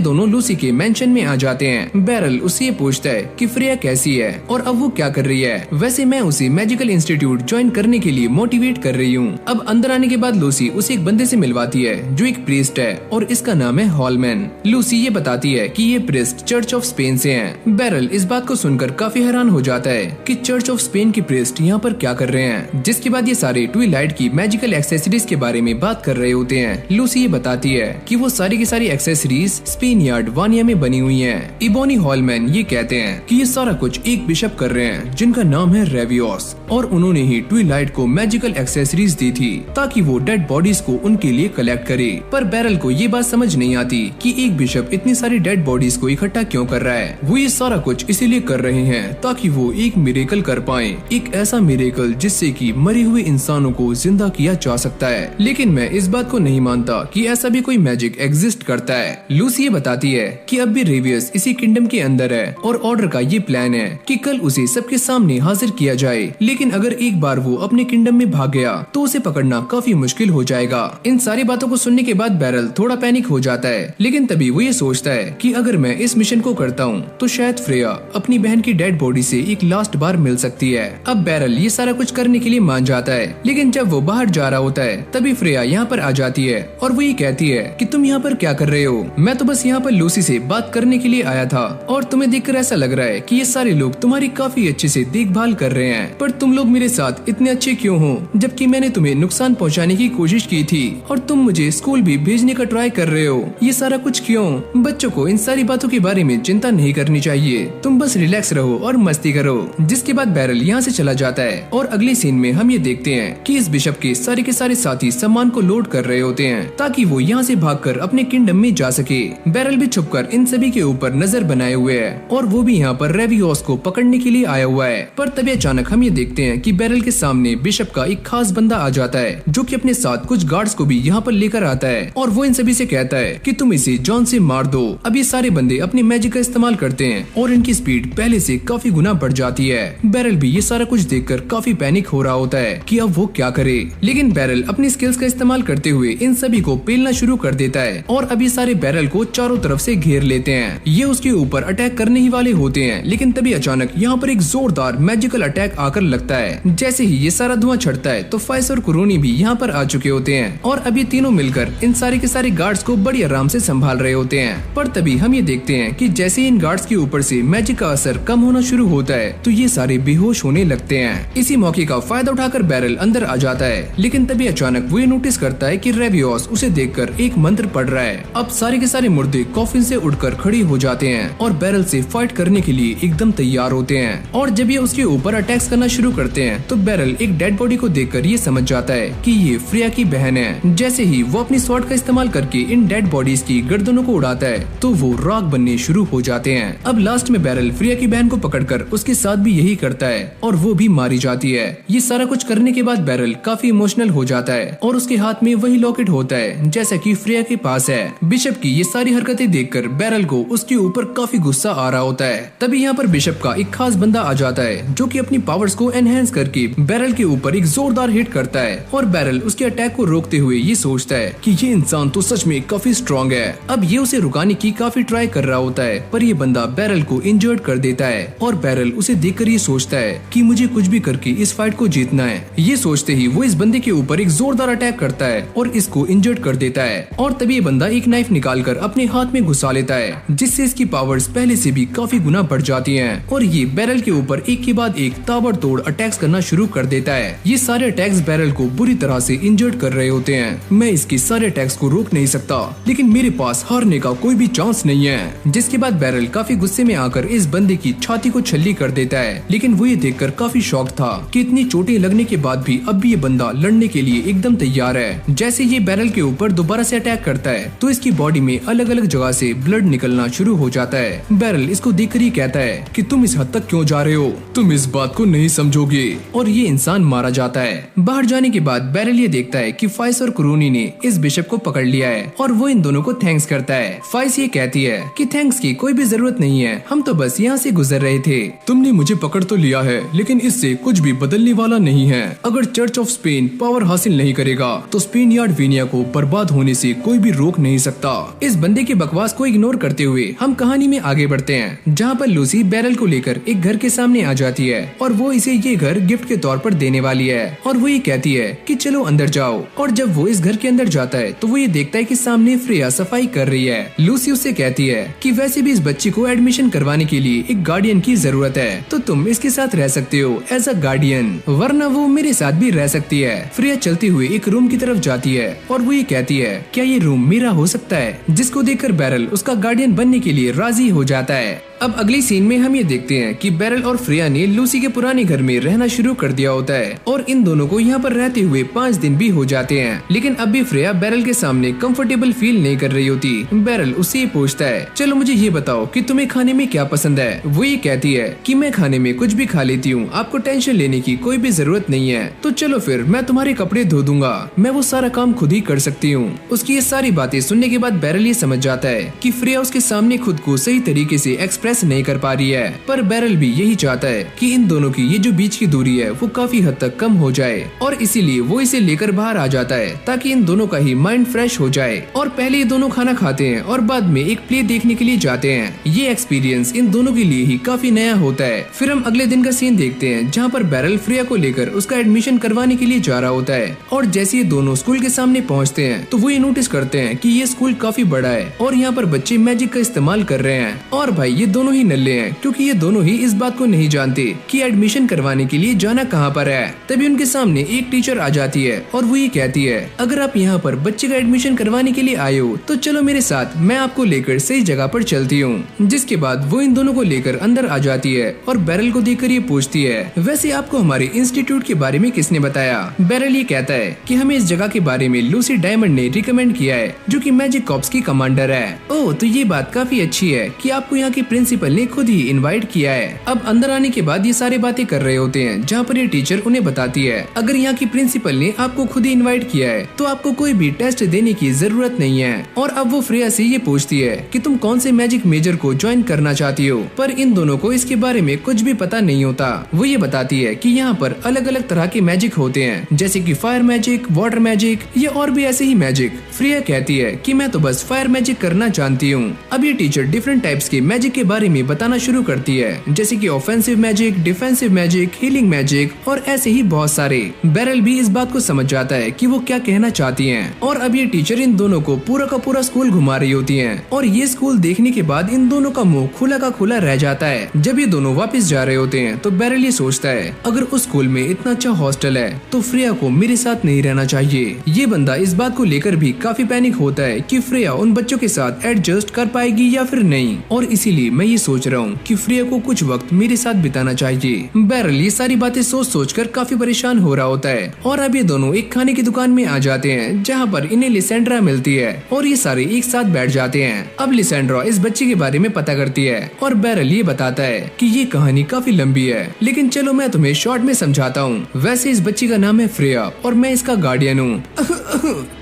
दोनों लूसी के मेंशन में आ जाते हैं। बैरल उससे ये पूछता है कि फ्रेया कैसी है और अब वो क्या कर रही है। वैसे मैं उसे मैजिकल इंस्टीट्यूट ज्वाइन करने के लिए मोटिवेट कर रही हूँ। अब अंदर आने के बाद लूसी उसे एक बंदे से मिलवाती है जो एक प्रीस्ट प्रीस्ट है और इसका नाम है हॉलमैन। लूसी ये बताती है कि ये प्रीस्ट चर्च ऑफ स्पेन से हैं। बैरल इस बात को सुनकर काफी हैरान हो जाता है कि चर्च ऑफ स्पेन के प्रीस्ट यहाँ पर क्या कर रहे हैं। जिसके बाद ये सारे ट्विलाइट की मैजिकल एक्सेसरीज के बारे में बात कर रहे होते हैं। लूसी ये बताती है कि वो सारी की सारी एक्सेसरीज स्पेन यार्ड वानिया में बनी हुई हैं। इबोनी हॉलमैन ये कहते हैं कि ये सारा कुछ एक बिशप कर रहे हैं जिनका नाम है रेवियोस, और उन्होंने ही ट्विलाइट को मैजिकल एक्सेसरीज दी थी ताकि वो डेड बॉडीज को उनके लिए कलेक्ट करे। पर बैरल को ये बात समझ नहीं आती कि एक बिशप इतनी सारी डेड बॉडीज को इकट्ठा क्यों कर रहा है। वो ये सारा कुछ इसीलिए कर रहे हैं ताकि वो एक मिरेकल कर पाए, एक ऐसा मिरेकल जिससे कि मरे हुए इंसानों को जिंदा किया जा सकता है। लेकिन मैं इस बात को नहीं मानता कि ऐसा भी कोई मैजिक एग्जिस्ट करता है। लूसी ये बताती है कि अब भी रेवियस इसी किंगडम के अंदर है और ऑर्डर का ये प्लान है कि कल उसे सबके सामने हाजिर किया जाए। लेकिन अगर एक बार वो अपने किंगडम में भाग गया तो उसे पकड़ना काफी मुश्किल हो जाएगा। इन सारी बातों को सुनने के बाद बैरल थोड़ा पैनिक हो जाता है, लेकिन तभी वो ये सोचता है कि अगर मैं इस मिशन को करता हूँ तो शायद फ्रेया अपनी बहन की डेड बॉडी से एक लास्ट बार मिल सकती है। अब बैरल ये सारा कुछ करने के लिए मान जाता है, लेकिन जब वो बाहर जा रहा होता है तभी फ्रेया यहाँ पर आ जाती है और वो ये कहती है कि तुम यहाँ पर क्या कर रहे हो? मैं तो बस यहाँ पर लूसी से बात करने के लिए आया था और तुम्हें देखकर ऐसा लग रहा है कि ये सारे लोग तुम्हारी काफी अच्छे से देखभाल कर रहे हैं, पर तुम लोग मेरे साथ इतने अच्छे क्यों हो जबकि मैंने तुम्हें नुकसान पहुँचाने की कोशिश की थी और तुम मुझे स्कूल भी भेजने का ट्राई कर रहे हो। ये सारा कुछ क्यों? बच्चों को इन सारी बातों के बारे में चिंता नहीं करनी चाहिए, तुम बस रिलैक्स रहो और मस्ती करो। जिसके बाद बैरल यहाँ से चला जाता है और अगली सीन में हम ये देखते हैं कि इस बिशप के सारे साथी सामान को लोड कर रहे होते हैं ताकि वो यहाँ से भागकर अपने किंगडम में जा सके। बैरल भी छुपकर इन सभी के ऊपर नजर बनाए हुए है और वो भी यहाँ पर रेवियोस को पकड़ने के लिए आया हुआ है। पर तभी अचानक हम ये देखते हैं कि बैरल के सामने बिशप का एक खास बंदा आ जाता है जो कि अपने साथ कुछ गार्ड्स को भी यहाँ पर लेकर आता है और वो इन सभी से कहता है कि तुम इसे जॉन से मार दो। अब ये सारे बंदे अपनी मैजिक का इस्तेमाल करते हैं और इनकी स्पीड पहले से काफी गुना बढ़ जाती है। बैरल भी ये सारा कुछ देखकर काफी पैनिक हो रहा होता है कि अब वो क्या करे, लेकिन बैरल अपनी स्किल्स का इस्तेमाल करते हुए इन सभी को पेलना शुरू कर देता है और अभी सारे बैरल को चारों तरफ से घेर लेते हैं। ये उसके ऊपर अटैक करने ही वाले होते हैं, लेकिन तभी अचानक यहाँ पर एक जोरदार मैजिकल अटैक आकर लगता है। जैसे ही ये सारा धुआं छड़ता है तो फाइस और कुरोनी भी यहाँ पर आ चुके होते हैं और अभी तीनों मिलकर इन सारे के सारे गार्ड्स को बड़ी आराम से संभाल रहे होते हैं। पर तभी हम ये देखते हैं कि जैसे इन गार्ड्स के ऊपर से मैजिक का असर कम होना शुरू होता है तो ये सारे बेहोश होने लगते हैं। इसी मौके का फायदा उठाकर बैरल अंदर आ जाता है, लेकिन तभी अचानक वो ये नोटिस करता है कि रेवियोस उसे देखकर एक मंत्र पढ़ रहा है। अब सारे के सारे मुर्दे कॉफिन से उठकर खड़े हो जाते हैं और बैरल से फाइट करने के लिए एकदम तैयार होते हैं। और जब ये उसके ऊपर अटैक्स करना शुरू करते हैं तो बैरल एक डेड बॉडी को देखकर ये समझ जाता है कि ये फ्रेया की बहन है। जैसे ही वो अपनी स्वॉर्ड का इस्तेमाल करके इन डेड बॉडीज की गर्दनों को उड़ाता है तो वो राख बनने शुरू हो जाते हैं। अब लास्ट में बैरल फ्रेया की बहन को पकड़कर उसके साथ भी यही करता है और वो भी मारी जाती है। ये सारा कुछ करने के बाद बैरल काफी इमोशनल हो जाता है और उसके हाथ में वही लॉकेट होता है जैसा कि फ्रेया के पास है। बिशप की ये सारी हरकतें देखकर बैरल को उसके ऊपर काफी गुस्सा आ रहा होता है। तभी यहाँ पर बिशप का एक खास बंदा आ जाता है जो कि अपनी पावर्स को एनहेंस करके बैरल के ऊपर एक जोरदार हिट करता है और बैरल उसके अटैक को रोकते हुए ये सोचता है कि ये इंसान तो सच में काफी स्ट्रॉन्ग है। अब ये उसे रुकाने की काफी ट्राई कर रहा होता है पर ये बंदा बैरल को इंजर्ड कर देता है और बैरल उसे देखकर ये सोचता है कि मुझे कुछ भी करके इस फाइट को जीतना है। ये सोचते ही वो इस बंदे के ऊपर एक जोरदार अटैक करता है और इसको इंजर्ड कर देता है और तभी ये बंदा एक नाइफ निकालकर अपने हाथ में घुसा लेता है जिससे इसकी पावर्स पहले से भी काफी गुना बढ़ जाती हैं और ये बैरल के ऊपर एक के बाद एक ताबड़तोड़ अटैक्स करना शुरू कर देता है। ये सारे अटैक्स बैरल को बुरी तरह से इंजर्ड कर रहे होते हैं। मैं इसके सारे अटैक्स को रोक नहीं सकता, लेकिन मेरे पास हारने का कोई भी चांस नहीं है। जिसके बाद बैरल काफी गुस्से में आकर इस बंदे की छाती को छल्ली कर देता है, लेकिन वो ये देखकर काफी शॉक था कि इतनी चोटें लगने के बाद भी अब भी ये बंदा लड़ने के लिए एकदम तैयार है। जैसे ये बैरल के ऊपर दोबारा से अटैक करता है तो इसकी बॉडी में अलग अलग जगह से ब्लड निकलना शुरू हो जाता है। बैरल इसको देखकर ही कहता है कि तुम इस हद तक क्यों जा रहे हो, तुम इस बात को नहीं समझोगे, और ये इंसान मारा जाता है। बाहर जाने के बाद बैरल ये देखता है कि फाइस और कुरोनी ने इस बिशप को पकड़ लिया है और वो इन दोनों को थैंक्स करता है। फाइस ये कहती है कि थैंक्स की कोई भी जरूरत नहीं है, हम तो बस यहाँ से गुजर रहे थे। तुमने मुझे पकड़ तो लिया है, लेकिन इससे कुछ भी बदलने वाला नहीं है। अगर चर्च ऑफ स्पेन पावर हासिल नहीं करेगा तो स्पेन यार्ड वीनिया को बर्बाद होने से कोई भी रोक नहीं सकता। इस बंदे के बकवास को इग्नोर करते हुए हम कहानी में आगे बढ़ते हैं, जहाँ पर लूसी बैरल को लेकर एक घर के सामने आ जाती है और वो इसे ये घर गिफ्ट के तौर पर देने वाली है और वो ये कहती है कि चलो अंदर जाओ। और जब वो इस घर के अंदर जाता है तो वो ये ये देखता है कि सामने फ्रेया सफाई कर रही है। लूसी उससे कहती है कि वैसे भी इस बच्ची को एडमिशन करवाने के लिए एक गार्डियन की जरूरत है, तो तुम इसके साथ रह सकते हो एज अ गार्डियन, वरना वो मेरे साथ भी रह सकती है। फ्रेया चलती हुई एक रूम की तरफ जाती है और वो ये कहती है क्या ये रूम मेरा हो सकता है, जिसको देखकर बैरल उसका गार्डियन बनने के लिए राजी हो जाता है। अब अगली सीन में हम ये देखते हैं कि बैरल और फ्रेया ने लूसी के पुराने घर में रहना शुरू कर दिया होता है और इन दोनों को यहाँ पर रहते हुए 5 दिन भी हो जाते हैं, लेकिन अब भी फ्रेया बैरल के सामने कंफर्टेबल फील नहीं कर रही होती। बैरल उससे ये पूछता है चलो मुझे ये बताओ कि तुम्हें खाने में क्या पसंद है। वो ये कहती है कि मैं खाने में कुछ भी खा लेती हूँ, आपको टेंशन लेने की कोई भी जरूरत नहीं है, तो चलो फिर मैं तुम्हारे कपड़े धो दूंगा, मैं वो सारा काम खुद ही कर सकती हूँ। उसकी ये सारी बातें सुनने के बाद बैरल ये समझ जाता है कि फ्रेया उसके सामने खुद को सही तरीके से एक्सप्रेस नहीं कर पा रही है, पर बैरल भी यही चाहता है कि इन दोनों की ये जो बीच की दूरी है वो काफी हद तक कम हो जाए और इसीलिए वो इसे लेकर बाहर आ जाता है ताकि इन दोनों का ही माइंड फ्रेश हो जाए। और पहले ये दोनों खाना खाते हैं और बाद में एक प्ले देखने के लिए जाते हैं। ये एक्सपीरियंस इन दोनों के लिए ही काफी नया होता है। फिर हम अगले दिन का सीन देखते हैं जहाँ पर बैरल फ्रेया को लेकर उसका एडमिशन करवाने के लिए जा रहा होता है और जैसे ये दोनों स्कूल के सामने पहुँचते हैं तो वो ये नोटिस करते हैं कि ये स्कूल काफी बड़ा है और यहाँ पर बच्चे मैजिक का इस्तेमाल कर रहे हैं। और भाई ये दोनों ही नल्ले हैं क्योंकि ये दोनों ही इस बात को नहीं जानते कि एडमिशन करवाने के लिए जाना कहाँ पर है। तभी उनके सामने एक टीचर आ जाती है और वो ये कहती है अगर आप यहाँ पर बच्चे का एडमिशन करवाने के लिए आए हो तो चलो मेरे साथ, मैं आपको लेकर सही जगह पर चलती हूँ। जिसके बाद वो इन दोनों को लेकर अंदर आ जाती है और बैरल को देखकर ये पूछती है वैसे आपको हमारे इंस्टीट्यूट के बारे में किसने बताया। बैरल ये कहता है कि हमें इस जगह के बारे में लूसी डायमंड ने रिकमेंड किया है जो कि मैजिक कॉर्प्स की कमांडर है। ओह तो ये बात काफी अच्छी है कि आपको यहाँ के प्रिंसिपल ने खुद ही इनवाइट किया है। अब अंदर आने के बाद ये सारी बातें कर रहे होते हैं जहाँ पर ये टीचर उन्हें बताती है अगर यहाँ की प्रिंसिपल ने आपको खुद ही इनवाइट किया है तो आपको कोई भी टेस्ट देने की जरूरत नहीं है। और अब वो फ्रेया से ये पूछती है कि तुम कौन से मैजिक मेजर को ज्वाइन करना चाहती हो, पर इन दोनों को इसके बारे में कुछ भी पता नहीं होता। वो ये बताती है कि यहाँ पर अलग अलग तरह के मैजिक होते हैं जैसे कि फायर मैजिक, वाटर मैजिक या और भी ऐसे ही मैजिक। फ्रेया कहती है कि मैं तो बस फायर मैजिक करना जानती हूँ। अब ये टीचर डिफरेंट टाइप्स के मैजिक के बारे में बताना शुरू करती है जैसे कि offensive magic, defensive magic, healing magic और ऐसे ही बहुत सारे। बैरल भी इस बात को समझ जाता है कि वो क्या कहना चाहती हैं। और अब ये टीचर इन दोनों को पूरा का पूरा स्कूल घुमा रही होती हैं और ये स्कूल देखने के बाद इन दोनों का मुंह खुला का खुला रह जाता है। जब ये दोनों वापस जा रहे होते हैं तो बैरल ये सोचता है अगर उस स्कूल में इतना अच्छा हॉस्टल है तो फ्रेया को मेरे साथ नहीं रहना चाहिए। ये बंदा इस बात को लेकर भी काफी पैनिक होता है कि फ्रेया उन बच्चों के साथ एडजस्ट कर पाएगी या फिर नहीं, और इसीलिए मैं ये सोच रहा हूँ कि फ्रेया को कुछ वक्त मेरे साथ बिताना चाहिए। बैरल ये सारी बातें सोच कर काफी परेशान हो रहा होता है। और अब ये दोनों एक खाने की दुकान में आ जाते हैं जहाँ पर इन्हें लिसेंड्रा मिलती है और ये सारे एक साथ बैठ जाते हैं। अब लिसेंड्रा इस बच्चे के बारे में पता करती है और बैरल ये बताता है कि ये कहानी काफी लंबी है, लेकिन चलो मैं तुम्हें शॉर्ट में समझाता हूँ। वैसे इस बच्ची का नाम है फ्रेया और मैं इसका गार्डियन हूँ।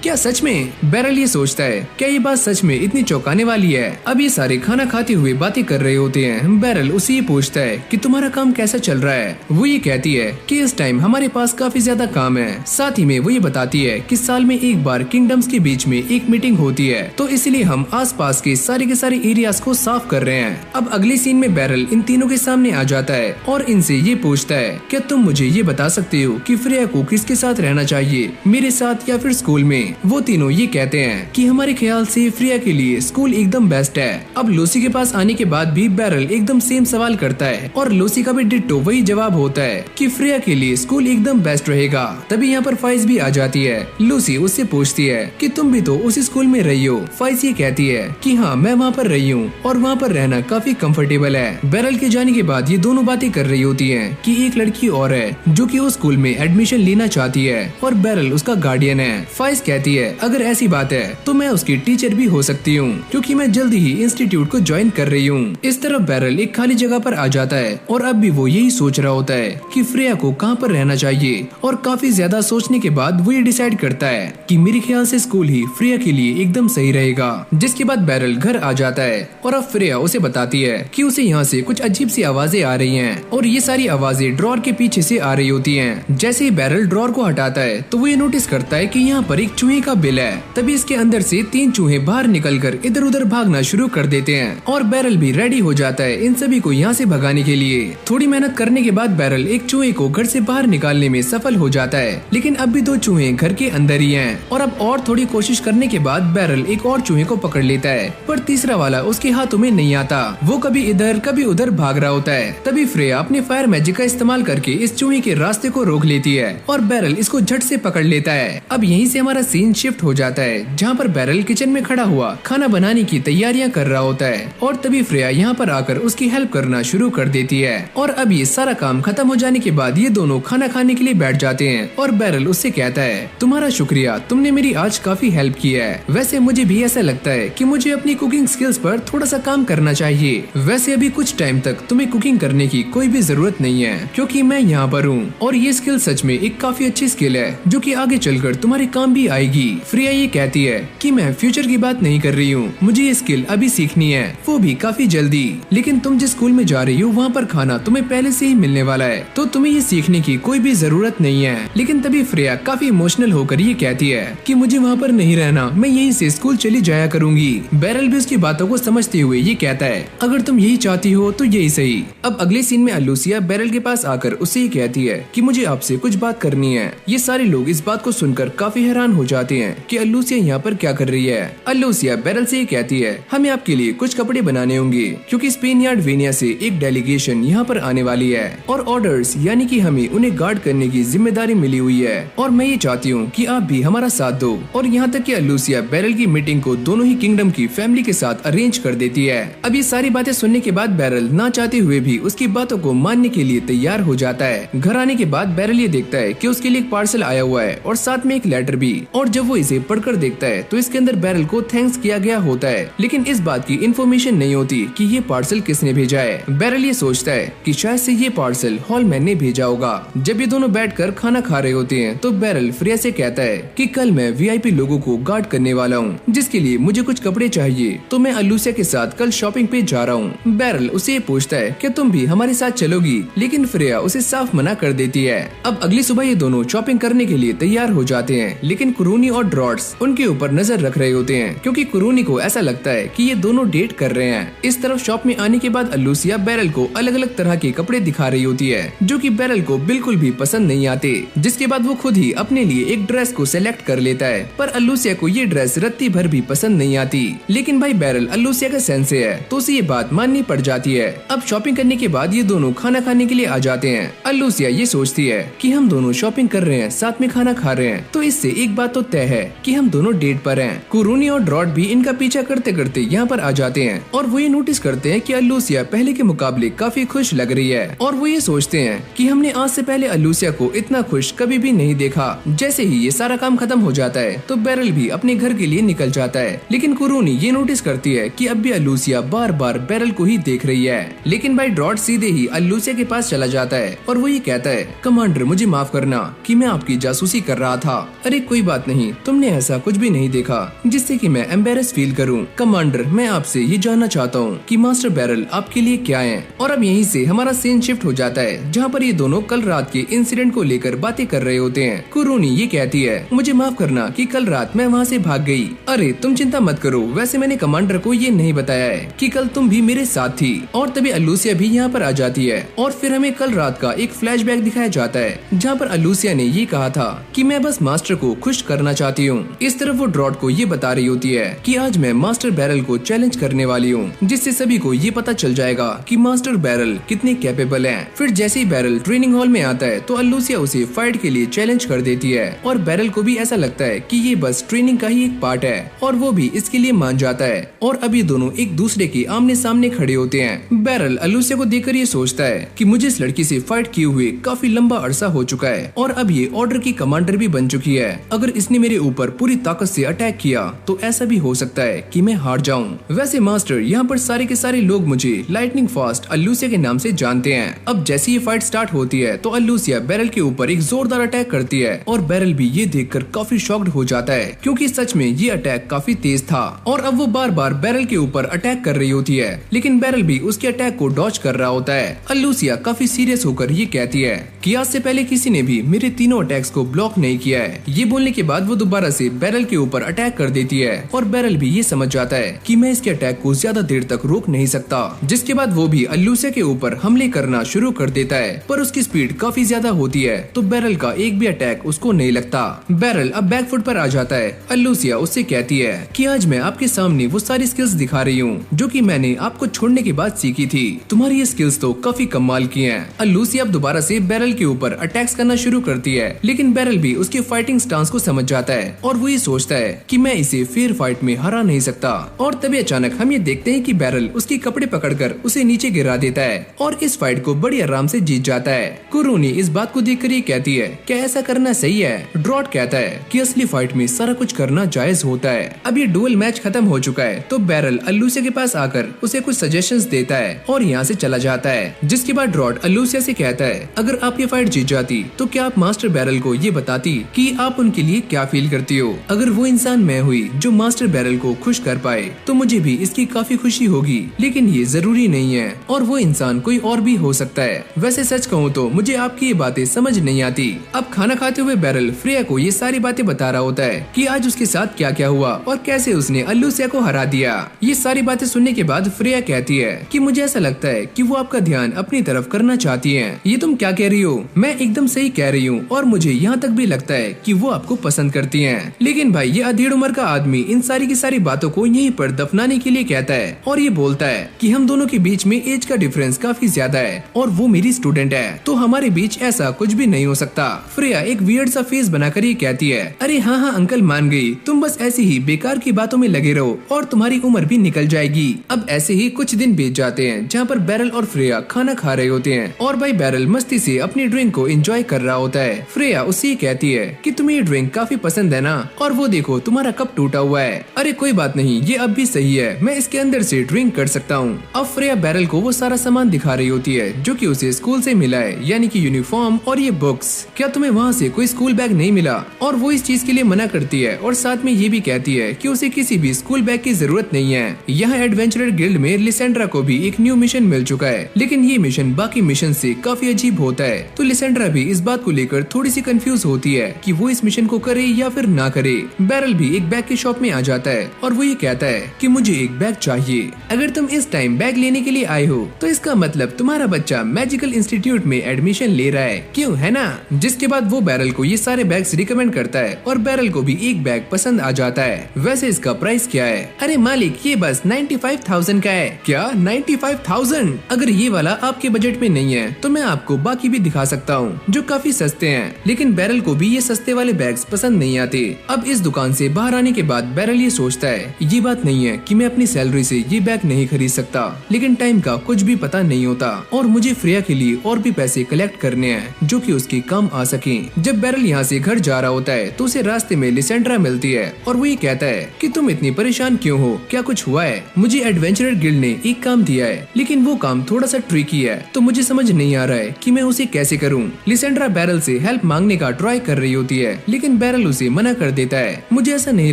क्या सच में? बैरल ये सोचता है क्या ये बात सच में इतनी चौंकाने वाली है। अब ये सारे खाना खाते हुए बातें कर रहे होते हैं। बैरल उसे ये पूछता है कि तुम्हारा काम कैसा चल रहा है। वो ये कहती है कि इस टाइम हमारे पास काफी ज्यादा काम है। साथ ही में वो ये बताती है कि साल में एक बार किंगडम्स के बीच में एक मीटिंग होती है, तो इसलिए हम आसपास के सारे एरियाज को साफ कर रहे हैं। अब अगले सीन में बैरल इन तीनों के सामने आ जाता है और इनसे ये पूछता है क्या तुम मुझे ये बता सकते हो कि फ्रेया को किसके साथ रहना चाहिए, मेरे साथ या फिर स्कूल में। वो तीनों ये कहते हैं कि हमारे ख्याल से फ्रेया के लिए स्कूल एकदम बेस्ट है। अब लूसी के पास आने के बाद भी बैरल एकदम सेम सवाल करता है और लूसी का भी डिट्टो वही जवाब होता है कि फ्रेया के लिए स्कूल एकदम बेस्ट रहेगा। तभी यहाँ पर फाइज भी आ जाती है। लूसी उससे पूछती है कि तुम भी तो उसी स्कूल में रही हो। फाइज ये कहती है कि हाँ मैं वहाँ पर रही हूँ और वहाँ पर रहना काफी कंफर्टेबल है। बैरल के जाने के बाद ये दोनों बातें कर रही होती हैं कि एक लड़की और है जो कि उस स्कूल में एडमिशन लेना चाहती है और बैरल उसका गार्डियन है। फाइज कहती है अगर ऐसी बात है तो मैं उसकी टीचर भी हो सकती हूँ क्योंकि मैं जल्दी ही इंस्टीट्यूट को ज्वाइन कर रही हूँ। इस तरफ बैरल एक खाली जगह पर आ जाता है और अब भी वो यही सोच रहा होता है कि फ्रेया को कहाँ पर रहना चाहिए और काफी ज्यादा सोचने के बाद वो ये डिसाइड करता है कि मेरे ख्याल से स्कूल ही फ्रेया के लिए एकदम सही रहेगा। जिसके बाद बैरल घर आ जाता है और अब फ्रेया उसे बताती है कि उसे यहाँ से कुछ अजीब सी आवाजें आ रही हैं और ये सारी आवाजें ड्रॉर के पीछे से आ रही होती हैं। जैसे ही बैरल ड्रॉर को हटाता है तो वो ये नोटिस करता है कि यहाँ यहाँ पर एक चूहे का बिल है। तभी इसके अंदर से 3 चूहे बाहर निकलकर इधर उधर भागना शुरू कर देते हैं और बैरल भी रेडी हो जाता है इन सभी को यहाँ से भगाने के लिए। थोड़ी मेहनत करने के बाद बैरल एक चूहे को घर से बाहर निकालने में सफल हो जाता है, लेकिन अब भी 2 चूहे घर के अंदर ही हैं। और अब और थोड़ी कोशिश करने के बाद बैरल एक और चूहे को पकड़ लेता है, पर तीसरा वाला उसके हाथों में नहीं आता। वो कभी इधर कभी उधर भाग रहा होता है। तभी फ्रेया अपने फायर मैजिक का इस्तेमाल करके इस चूहे के रास्ते को रोक लेती है और बैरल इसको झट से पकड़ लेता है। अब यहीं से हमारा सीन शिफ्ट हो जाता है, जहाँ पर बैरल किचन में खड़ा हुआ खाना बनाने की तैयारियां कर रहा होता है और तभी फ्रेया यहाँ पर आकर उसकी हेल्प करना शुरू कर देती है। और अब ये सारा काम खत्म हो जाने के बाद ये दोनों खाना खाने के लिए बैठ जाते हैं और बैरल उससे कहता है, तुम्हारा शुक्रिया, तुमने मेरी आज काफी हेल्प की है। वैसे मुझे भी ऐसा लगता है कि मुझे अपनी कुकिंग स्किल्स पर थोड़ा सा काम करना चाहिए। वैसे अभी कुछ टाइम तक तुम्हें कुकिंग करने की कोई भी जरूरत नहीं है, क्योंकि मैं यहाँ पर हूँ और ये स्किल सच में एक काफी अच्छी स्किल है जो कि आगे चलकर तुम्हारे काम भी आएगी। फ्रेया ये कहती है कि मैं फ्यूचर की बात नहीं कर रही हूँ, मुझे ये स्किल अभी सीखनी है, वो भी काफी जल्दी। लेकिन तुम जिस स्कूल में जा रही हो वहाँ पर खाना तुम्हें पहले से ही मिलने वाला है, तो तुम्हें ये सीखने की कोई भी जरूरत नहीं है। लेकिन तभी फ्रेया काफी इमोशनल होकर ये कहती है कि मुझे वहाँ पर नहीं रहना, मैं यहीं से स्कूल चली जाया करूंगी। बैरल भी उसकी बातों को समझते हुए ये कहता है, अगर तुम यही चाहती हो तो यही सही। अब अगले सीन में अलूसिया बैरल के पास आकर उससे ये कहती है कि मुझे आपसे कुछ बात करनी है। ये सारे लोग इस बात को सुनकर काफी हैरान हो जाते हैं कि अलूसिया यहाँ पर क्या कर रही है। अलूसिया बैरल से ये कहती है, हमें आपके लिए कुछ कपड़े बनाने होंगे, क्योंकि स्पेन यार्ड वेनिया से एक डेलीगेशन यहाँ पर आने वाली है और ऑर्डर्स यानी कि हमें उन्हें गार्ड करने की जिम्मेदारी मिली हुई है और मैं ये चाहती हूँ कि आप भी हमारा साथ दो। और यहाँ तक कि अलूसिया बैरल की मीटिंग को दोनों ही किंगडम की फैमिली के साथ अरेंज कर देती है। अब ये सारी बातें सुनने के बाद बैरल ना चाहते हुए भी उसकी बातों को मानने के लिए तैयार हो जाता है। घर आने के बाद बैरल ये देखता है कि उसके लिए एक पार्सल आया हुआ है और साथ में एक लेटर भी। और जब वो इसे पढ़कर देखता है तो इसके अंदर बैरल को थैंक्स किया गया होता है, लेकिन इस बात की इन्फॉर्मेशन नहीं होती कि ये पार्सल किसने भेजा है। बैरल ये सोचता है कि शायद से ये पार्सल हॉलमैन ने भेजा होगा। जब ये दोनों बैठकर खाना खा रहे होते हैं तो बैरल फ्रेया से कहता है कि कल मैं वीआईपी लोगों को गार्ड करने वाला हूँ, जिसके लिए मुझे कुछ कपड़े चाहिए, तो मैं अलूसिया के साथ कल शॉपिंग पे जा रहा हूँ। बैरल उसे पूछता है कि तुम भी हमारे साथ चलोगी, लेकिन फ्रेया उसे साफ मना कर देती है। अब अगली सुबह ये दोनों शॉपिंग करने के लिए तैयार हो जाते हैं, लेकिन कुरूनी और ड्रॉट्स उनके ऊपर नजर रख रहे होते हैं, क्योंकि कुरूनी को ऐसा लगता है कि ये दोनों डेट कर रहे हैं। इस तरफ शॉप में आने के बाद अलूसिया बैरल को अलग अलग तरह के कपड़े दिखा रही होती है, जो कि बैरल को बिल्कुल भी पसंद नहीं आते। जिसके बाद वो खुद ही अपने लिए एक ड्रेस को सेलेक्ट कर लेता है, पर अलूसिया को ये ड्रेस रत्ती भर भी पसंद नहीं आती। लेकिन भाई बैरल अलूसिया का सेंस है, तो उसे ये बात माननी पड़ जाती है। अब शॉपिंग करने के बाद ये दोनों खाना खाने के लिए आ जाते हैं। अलूसिया ये सोचती है कि हम दोनों शॉपिंग कर रहे हैं, साथ में खाना खा रहे हैं, तो इससे एक बात तो तय है कि हम दोनों डेट पर हैं। कुरूनी और ड्रॉट भी इनका पीछा करते करते यहाँ पर आ जाते हैं और वो ये नोटिस करते हैं कि अलूसिया पहले के मुकाबले काफी खुश लग रही है और वो ये सोचते हैं कि हमने आज से पहले अलूसिया को इतना खुश कभी भी नहीं देखा। जैसे ही ये सारा काम खत्म हो जाता है तो बैरल भी अपने घर के लिए निकल जाता है, लेकिन कुरूनी ये नोटिस करती है कि अब भी अलूसिया बार बार बैरल को ही देख रही है। लेकिन भाई ड्रॉट सीधे ही अलूसिया के पास चला जाता है और वो ये कहता है, कमांडर मुझे माफ करना कि मैं आपकी जासूसी कर रहा था। अरे कोई बात नहीं, तुमने ऐसा कुछ भी नहीं देखा जिससे कि मैं एम्बेरस फील करूं। कमांडर मैं आपसे ये जानना चाहता हूँ कि मास्टर बैरल आपके लिए क्या है। और अब यहीं से हमारा सीन शिफ्ट हो जाता है, जहाँ पर ये दोनों कल रात के इंसिडेंट को लेकर बातें कर रहे होते हैं। कुरूनी ये कहती है, मुझे माफ करना कि कल रात मैं वहाँ से भाग गई। अरे तुम चिंता मत करो, वैसे मैंने कमांडर को ये नहीं बताया है कि कल तुम भी मेरे साथ थी। और तभी अलूसिया भी यहाँ पर आ जाती है और फिर हमें कल रात का एक फ्लैशबैक दिखाया जाता है, जहाँ पर अलूसिया ने ये कहा था कि मैं बस मास्टर को खुश करना चाहती हूँ। इस तरफ वो ड्रॉट को ये बता रही होती है कि आज मैं मास्टर बैरल को चैलेंज करने वाली हूँ, जिससे सभी को ये पता चल जाएगा कि मास्टर बैरल कितने कैपेबल हैं। फिर जैसे ही बैरल ट्रेनिंग हॉल में आता है तो अलूसिया उसे फाइट के लिए चैलेंज कर देती है और बैरल को भी ऐसा लगता है कि ये बस ट्रेनिंग का ही एक पार्ट है और वो भी इसके लिए मान जाता है। और अब ये दोनों एक दूसरे के आमने सामने खड़े होते हैं। बैरल अलूसिया को देखकर ये सोचता है कि मुझे इस लड़की से फाइट किए हुए काफी लंबा अरसा हो चुका है और अब ये ऑर्डर की कमांडर भी बन चुकी है। अगर इसने मेरे ऊपर पूरी ताकत से अटैक किया तो ऐसा भी हो सकता है कि मैं हार जाऊं। वैसे मास्टर यहाँ पर सारे के सारे लोग मुझे लाइटनिंग फास्ट अलूसिया के नाम से जानते हैं। अब जैसे ये फाइट स्टार्ट होती है तो अलूसिया बैरल के ऊपर एक जोरदार अटैक करती है और बैरल भी ये देखकर काफी शॉक्ड हो जाता है, क्योंकि सच में ये अटैक काफी तेज था। और अब वो बार बार बैरल के ऊपर अटैक कर रही होती है, लेकिन बैरल भी उसके अटैक को डॉज कर रहा होता है। अलूसिया काफी सीरियस होकर ये कहती है कि आज से पहले किसी ने भी मेरे तीनों अटैक्स को ब्लॉक नहीं किया है। ये बोलने के बाद वो दोबारा से बैरल के ऊपर अटैक कर देती है और बैरल भी ये समझ जाता है कि मैं इसके अटैक को ज्यादा देर तक रोक नहीं सकता। जिसके बाद वो भी अल्लूसिया के ऊपर हमले करना शुरू कर देता है, पर उसकी स्पीड काफी ज्यादा होती है तो बैरल का एक भी अटैक उसको नहीं लगता। बैरल अब बैकफुट पर आ जाता है। अल्लूसिया उससे कहती है कि आज मैं आपके सामने वो सारी स्किल्स दिखा रही हूँ जो कि मैंने आपको छोड़ने के बाद सीखी थी। तुम्हारी ये स्किल्स तो काफी कमाल की हैं। अल्लूसिया अब दोबारा से बैरल के ऊपर अटैक्स करना शुरू करती है, लेकिन बैरल भी उसके फाइटिंग स्टांस को समझ जाता है और वो ये सोचता है कि मैं इसे फेयर फाइट में हरा नहीं सकता। और तभी अचानक हम ये देखते हैं कि बैरल उसके कपड़े पकड़कर उसे नीचे गिरा देता है और इस फाइट को बड़ी आराम से जीत जाता है। कुरूनी इस बात को देखकर ये कहती है क्या ऐसा करना सही है? ड्रॉट कहता है कि असली फाइट में सारा कुछ करना जायज होता है। अब ये डुअल मैच खत्म हो चुका है तो बैरल अल्लूसिया के पास आकर उसे कुछ सजेशंस देता है और यहाँ से चला जाता है। जिसके बाद ड्रॉट अल्लूसिया से कहता है अगर आप ये फाइट जीत जाती तो क्या आप मास्टर बैरल को ये बताती कि आप उनके लिए क्या फील करती हो? अगर वो इंसान मैं हुई जो मास्टर बैरल को खुश कर पाए तो मुझे भी इसकी काफी खुशी होगी, लेकिन ये जरूरी नहीं है और वो इंसान कोई और भी हो सकता है। वैसे सच कहूँ तो मुझे आपकी ये बातें समझ नहीं आती। अब खाना खाते हुए बैरल फ्रेया को ये सारी बातें बता रहा होता है कि आज उसके साथ क्या क्या हुआ और कैसे उसने अल्लूसिया को हरा दिया। ये सारी बातें सुनने के बाद फ्रेया कहती है कि मुझे ऐसा लगता है कि वो आपका ध्यान अपनी तरफ करना चाहती हैं। ये तुम क्या कह रही हो? मैं एकदम सही कह रही हूँ और मुझे यहाँ तक भी लगता है कि वो आपको पसंद करती हैं। लेकिन भाई ये अधेड़ उम्र का आदमी इन सारी की सारी बातों को यहीं पर दफनाने के लिए कहता है और ये बोलता है कि हम दोनों के बीच में एज का डिफरेंस काफी ज्यादा है और वो मेरी स्टूडेंट है तो हमारे बीच ऐसा कुछ भी नहीं हो सकता। फ्रेया एक वियर्ड सा फेस बनाकर ये कहती है अरे हाँ हाँ अंकल मान गई, तुम बस ऐसी ही बेकार की बातों में लगे रहो और तुम्हारी उम्र भी निकल जाएगी। अब ऐसे ही कुछ दिन बीत जाते हैं जहाँ पर बैरल और फ्रेया खाना खा रहे होते हैं और भाई बैरल मस्ती से अपनी ड्रिंक को एंजॉय कर रहा होता है। फ्रेया उससे कहती है कि तुम्हें ये ड्रिंक काफी पसंद है ना, और वो देखो तुम्हारा कप टूटा हुआ है। अरे कोई बात नहीं, ये अब भी सही है, मैं इसके अंदर से ड्रिंक कर सकता हूँ। अब फ्रेया बैरल को वो सारा सामान दिखा रही होती है जो कि उसे स्कूल से मिला है, यानी कि यूनिफॉर्म और ये बुक्स। क्या तुम्हें वहाँ से कोई स्कूल बैग नहीं मिला? और वो इस चीज के लिए मना करती है और साथ में ये भी कहती है कि उसे किसी भी स्कूल बैग की जरूरत नहीं है। यहाँ एडवेंचरर गिल्ड में लिसेंड्रा को भी एक न्यू मिशन मिल चुका है, लेकिन ये मिशन बाकी मिशन से काफी अजीब होता है तो लिसेंड्रा भी इस बात को लेकर थोड़ी सी कंफ्यूज होती है कि वो इस मिशन को करे या फिर ना करे। बैरल भी एक बैग की शॉप में आ जाता है और वो ये कहता है कि मुझे एक बैग चाहिए। अगर तुम इस टाइम बैग लेने के लिए आए हो तो इसका मतलब तुम्हारा बच्चा मैजिकल इंस्टीट्यूट में एडमिशन ले रहा है, क्यों है ना? जिसके बाद वो बैरल को ये सारे बैग्स रिकमेंड करता है और बैरल को भी एक बैग पसंद आ जाता है। वैसे इसका प्राइस क्या है? अरे मालिक ये बस 95,000 का है। क्या 95,000? अगर ये वाला आपके बजट में नहीं है तो मैं आपको बाकी भी दिखा सकता हूँ जो काफी सस्ते हैं। लेकिन बैरल को भी ये सस्ते वाले बैग्स पसंद नहीं आते। अब इस दुकान से बाहर आने के बाद बैरल ये सोचता है ये बात नहीं है कि मैं अपनी सैलरी से ये बैग नहीं खरीद सकता, लेकिन टाइम का कुछ भी पता नहीं होता और मुझे फ्रेया के लिए और भी पैसे कलेक्ट करने हैं जो कि उसके काम आ सके। जब बैरल यहाँ से घर जा रहा होता है तो उसे रास्ते में लिसेंड्रा मिलती है और वो ये कहता है कि तुम इतनी परेशान क्यों हो, क्या कुछ हुआ है? मुझे एडवेंचरर गिल्ड ने एक काम दिया है, लेकिन वो काम थोड़ा सा ट्रिकी है तो मुझे समझ नहीं आ रहा है कि मैं उसे कैसे करूँ। लिसेंड्रा बैरल से हेल्प मांगने का ट्राई कर रही होती है, लेकिन बैरल उसे मना कर देता है। मुझे ऐसा नहीं